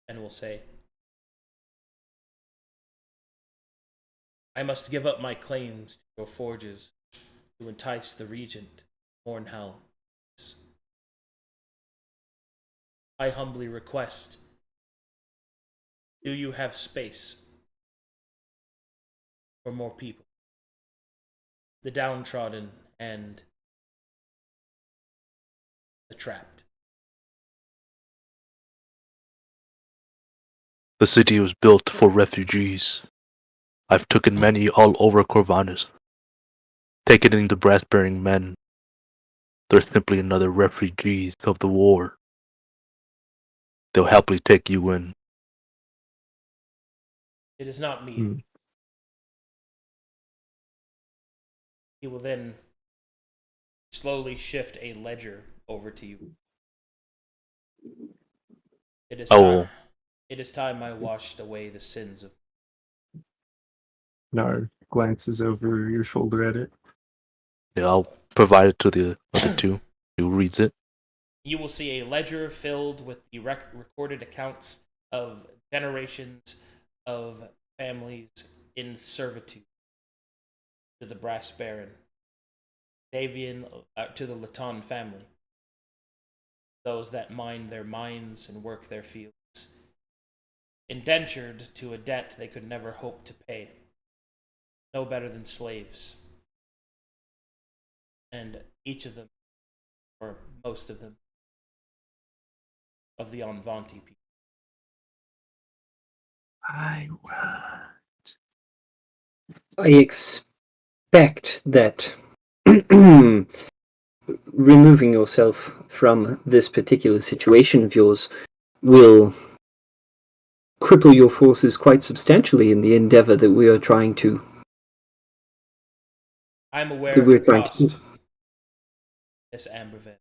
and will say, I must give up my claims to your forges to entice the regent, Mornhal. I humbly request, do you have space for more people? The downtrodden and the trapped. The city was built for refugees. I've taken many all over Corvinus. Taken in the brass-bearing men. They're simply another refugees of the war. They'll happily take you in. It is not me. He will then slowly shift a ledger over to you. It is time I washed away the sins of. Nar glances over your shoulder at it. Yeah, I'll provide it to the other two who reads it. You will see a ledger filled with the recorded accounts of generations of families in servitude to the Brass Baron, Davian to the Laton family, those that mine their mines and work their fields, indentured to a debt they could never hope to pay, no better than slaves. And each of them, or most of them, of the Anvanti people. I expect that removing yourself from this particular situation of yours will cripple your forces quite substantially in the endeavor that we are trying to. I'm aware of the cost. Miss Ambervale.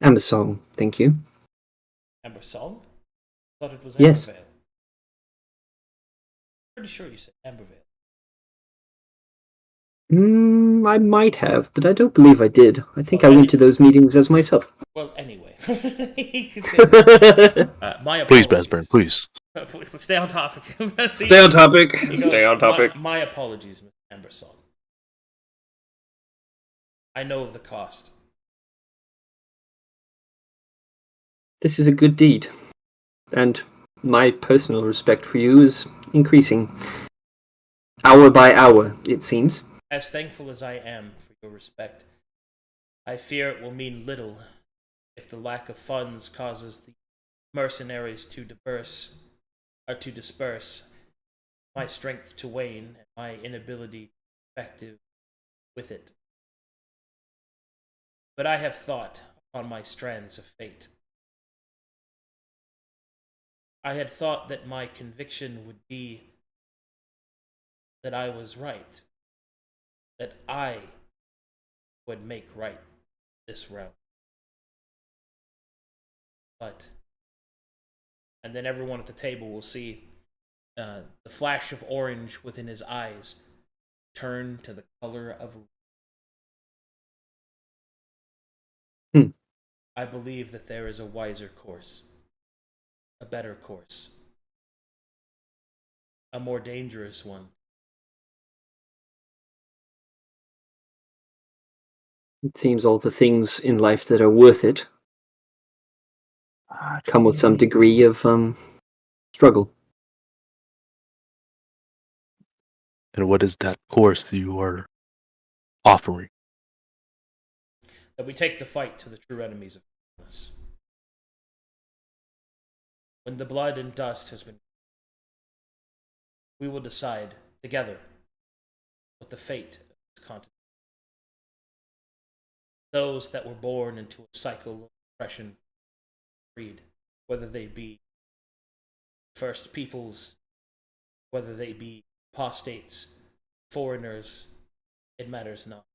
Ambersong, thank you. Ambersong? I thought it was Ambervale. Yes. Pretty sure you said Ambervale. I might have, but I don't believe I did. I think I went to those meetings as myself. Well, anyway. My apologies. Please, Brassburn, please. Stay on topic. Stay on topic. Stay on topic. My apologies, Miss Ambersong. I know of the cost. This is a good deed, and my personal respect for you is increasing. Hour by hour, it seems. As thankful as I am for your respect, I fear it will mean little if the lack of funds causes the mercenaries to disperse, my strength to wane, and my inability to be effective with it. But I have thought upon my strands of fate. I had thought that my conviction would be that I was right, that I would make right this realm. But, and then everyone at the table will see the flash of orange within his eyes turn to the color of. I believe that there is a wiser course, a better course, a more dangerous one. It seems all the things in life that are worth it come with some degree of struggle. And what is that course you are offering? That we take the fight to the true enemies of us. When the blood and dust has been, we will decide together what the fate of this continent. Those that were born into a cycle of oppression, greed, whether they be First Peoples, whether they be apostates, foreigners, it matters not.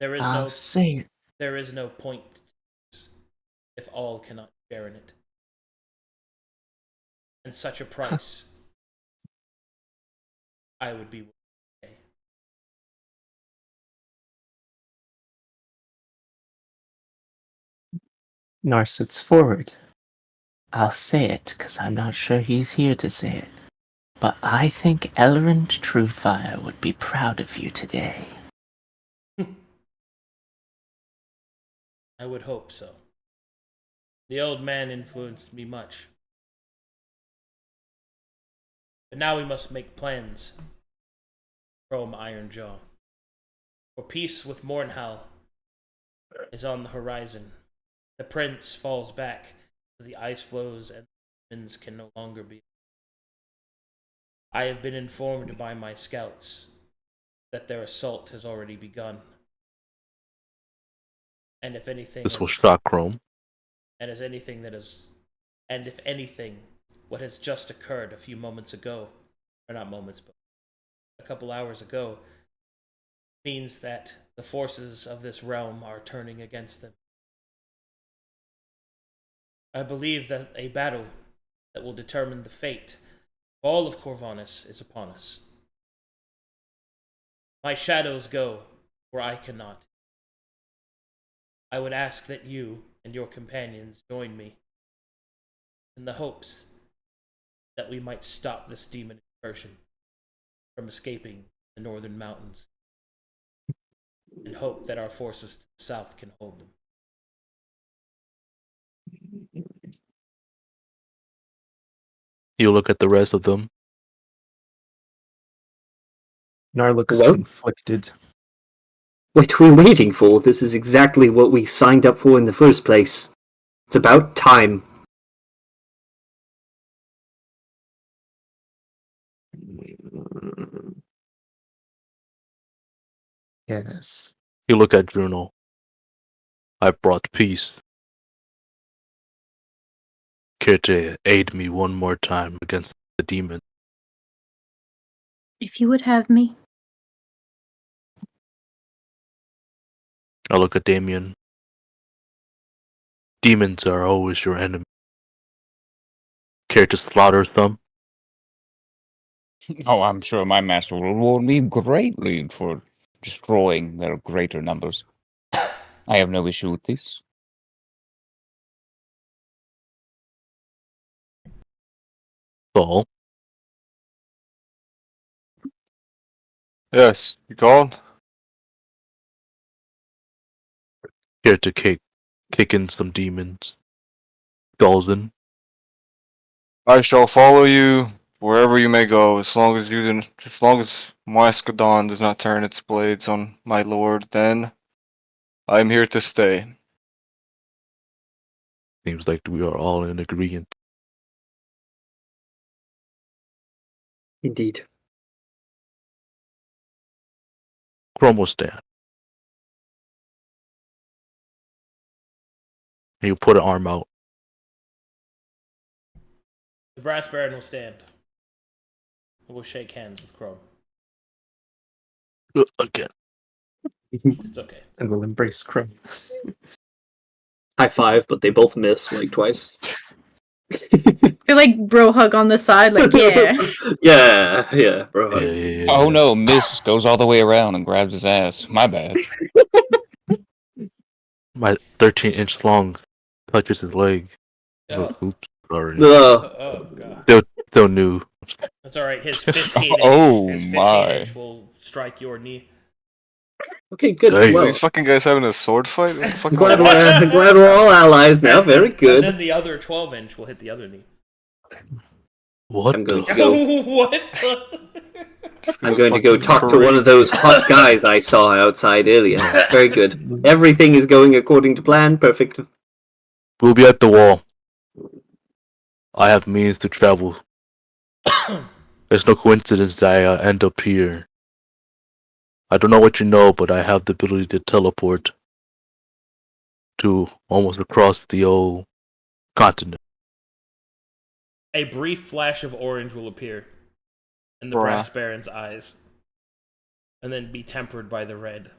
There is no point if all cannot share in it. And such a price I would be willing to pay. Nar sits forward. I'll say it, because I'm not sure he's here to say it. But I think Elrond Truefire would be proud of you today. I would hope so. The old man influenced me much. But now we must make plans Chrome Ironjaw. For peace with Mornhal is on the horizon. The prince falls back, the ice flows, and the winds can no longer be. I have been informed by my scouts that their assault has already begun. And if anything This will shock Chrome. And as anything that is, and if anything, what has just occurred a few moments ago, or not moments, but a couple hours ago, means that the forces of this realm are turning against them. I believe that a battle that will determine the fate of all of Corvinus is upon us. My shadows go where I cannot. I would ask that you and your companions join me in the hopes that we might stop this demon incursion from escaping the northern mountains, and hope that our forces to the south can hold them. You look at the rest of them. Nar looks What? conflicted. What are we waiting for? This is exactly what we signed up for in the first place. It's about time. Yes. You look at Juno. I brought peace. Care to aid me one more time against the demon? If you would have me. I look at Damien. Demons are always your enemy. Care to slaughter some? Oh, I'm sure my master will reward me greatly for destroying their greater numbers. I have no issue with this. Saul, Yes, you called? care to kick in some demons? Dalton, I shall follow you wherever you may go, as long as Arcadum does not turn its blades on my lord, then I am here to stay. seems like we are all in agreement. Indeed. Chrome will stand. And you put an arm out. The Brass Baron will stand. And will shake hands with Chrome. Again. It's okay. And will embrace Crow. High five, but they both miss like twice. They're like bro hug on the side, like yeah. yeah, bro. Yeah. Oh no, Miss goes all the way around and grabs his ass. My bad. My 13-inch long touches his leg. Oh, Oops, sorry. oh god. Still new. That's alright. His 15 Oh, inch, his 15 my. inch will strike your knee. Okay, good. Hey. Are Well, you fucking guys having a sword fight? What the fuck glad going on? we're all allies now. Very And good. then the other 12 inch will hit the other knee. What I'm going the? to go. What? I'm going to go Fucking talk to one of those hot guys I saw outside earlier. Very good. Everything is going according to plan. Perfect. We'll be at the wall. I have means to travel. It's no coincidence that I end up here. I don't know what you know, but I have the ability to teleport to almost across the old continent. A brief flash of orange will appear in the Bruh. Brass Baron's eyes, and then be tempered by the red.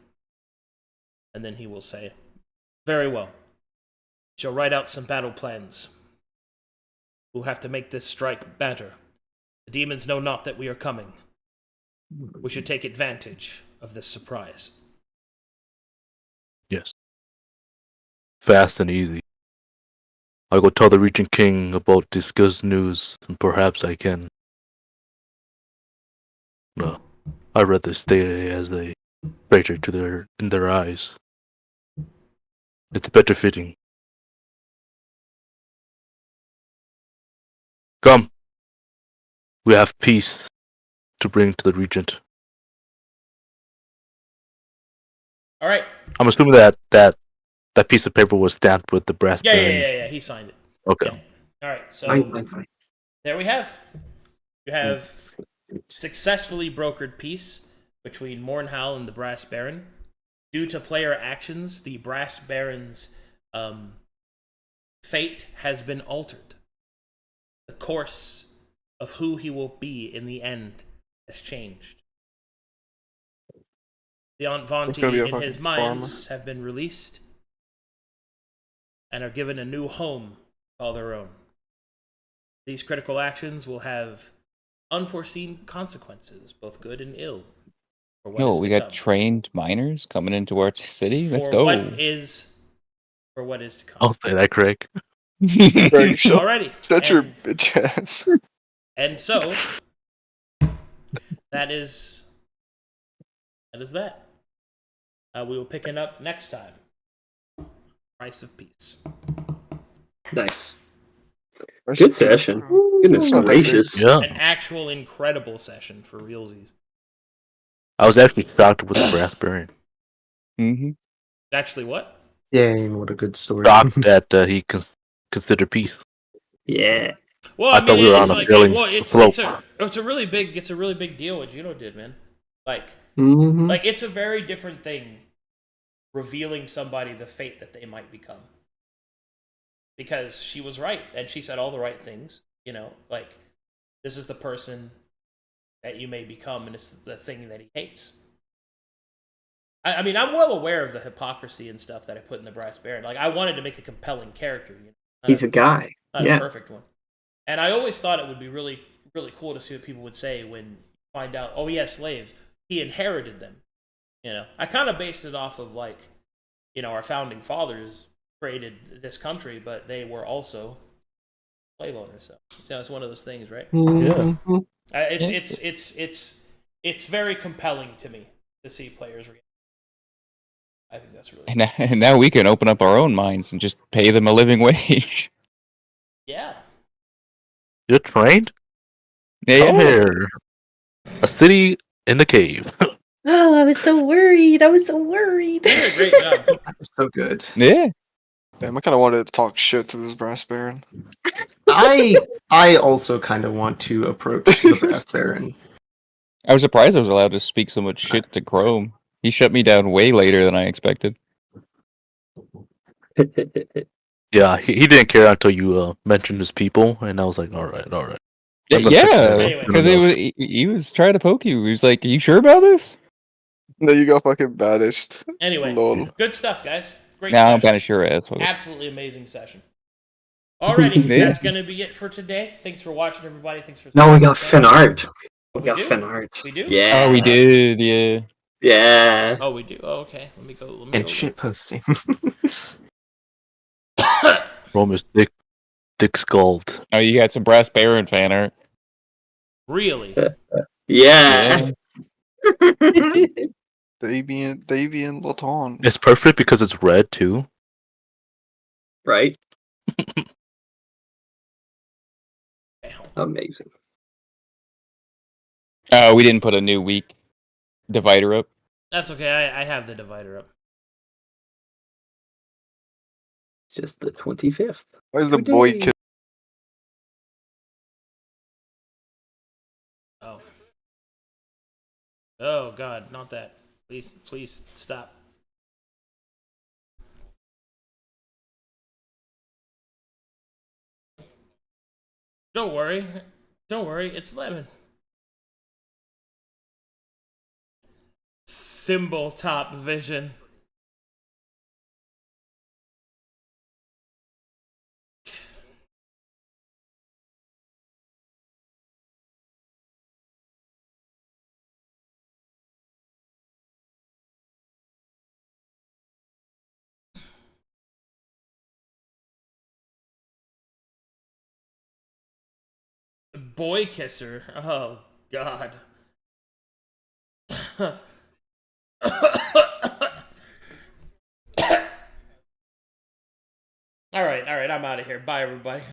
And then he will say, "Very well. Shall write out some battle plans. We'll have to make this strike matter. The demons know not that we are coming. We should take advantage of this surprise." Yes. Fast and easy. I'll go tell the Regent King about this good news, and perhaps I can. No, I'd rather stay as a traitor to in their eyes. It's better fitting. Come. We have peace to bring to the Regent. All right. I'm assuming that piece of paper was stamped with the brass bearings. Yeah. He signed it. Okay. Yeah. All right. So Fine. there we have. You have successfully brokered peace between Mornhal and the Brass Baron. Due to player actions, the Brass Baron's fate has been altered. The course of who he will be in the end has changed. The Avanti in his mines have been released and are given a new home all their own. These critical actions will have unforeseen consequences, both good and ill. No, we got trained miners coming into our city. Let's go. For what is to come. I'll say that, Craig. Alrighty. Shut your bitch ass. And so that is that. We will pick it up next time. Price of Peace. Nice. Good session. Goodness gracious. Yeah. An actual incredible session for realsies. I was actually shocked with the brass bearing. Mm-hmm. Actually, what? Yeah, what a good story. Shocked that he considered peace. Yeah. Well, I thought we were on a billing slope. It's a really big deal what Juno did, man. Like it's a very different thing revealing somebody the fate that they might become. Because she was right, and she said all the right things. You know, like, this is the person that you may become, and it's the thing that he hates. I mean, I'm well aware of the hypocrisy and stuff that I put in the Brass Baron. Like, I wanted to make a compelling character. You know? He's a guy. Not a perfect one. And I always thought it would be really, really cool to see what people would say when you find out, oh, he has slaves. He inherited them. You know, I kind of based it off of, like, you know, our founding fathers created this country, but they were also slave owners. So it's one of those things, right? Yeah. It's very compelling to me to see players react. I think that's really cool. And now we can open up our own mines and just pay them a living wage. Yeah. You're trained? Yeah. Come here. A city in the cave. Oh, I was so worried. You did a great job. That was so good. Yeah. Damn, I kind of wanted to talk shit to this Brass Baron. I also kind of want to approach the Brass Baron. I was surprised I was allowed to speak so much shit to Chrome. He shut me down way later than I expected. Yeah, he didn't care until you mentioned his people, and I was like, all right. Yeah, because he was trying to poke you. He was like, "Are you sure about this?" No, you got fucking banished. Anyway, Lol. good stuff, guys. Great now session. I'm kind of sure as well. Absolutely amazing session. Alrighty, that's going to be it for today. Thanks for watching, everybody. Thanks for. No, we got fan art. We do? got fan art. We do? Yeah. Oh, we did. Yeah. Yeah. Oh, we do. Oh, okay. Let me go. And shit posting. Rome is thick skulled. Oh, you got some Brass Baron fan art. Really? Yeah. Davian Laton. It's perfect because it's red too. Right? Amazing. We didn't put a new week divider up. That's okay. I have the divider up. It's just the 25th. Where's the boy kid? Oh. Oh, God. Not that. Please stop. Don't worry. It's Lemon. Thimble top vision. Boy kisser. Oh, God. All right, I'm out of here. Bye, everybody.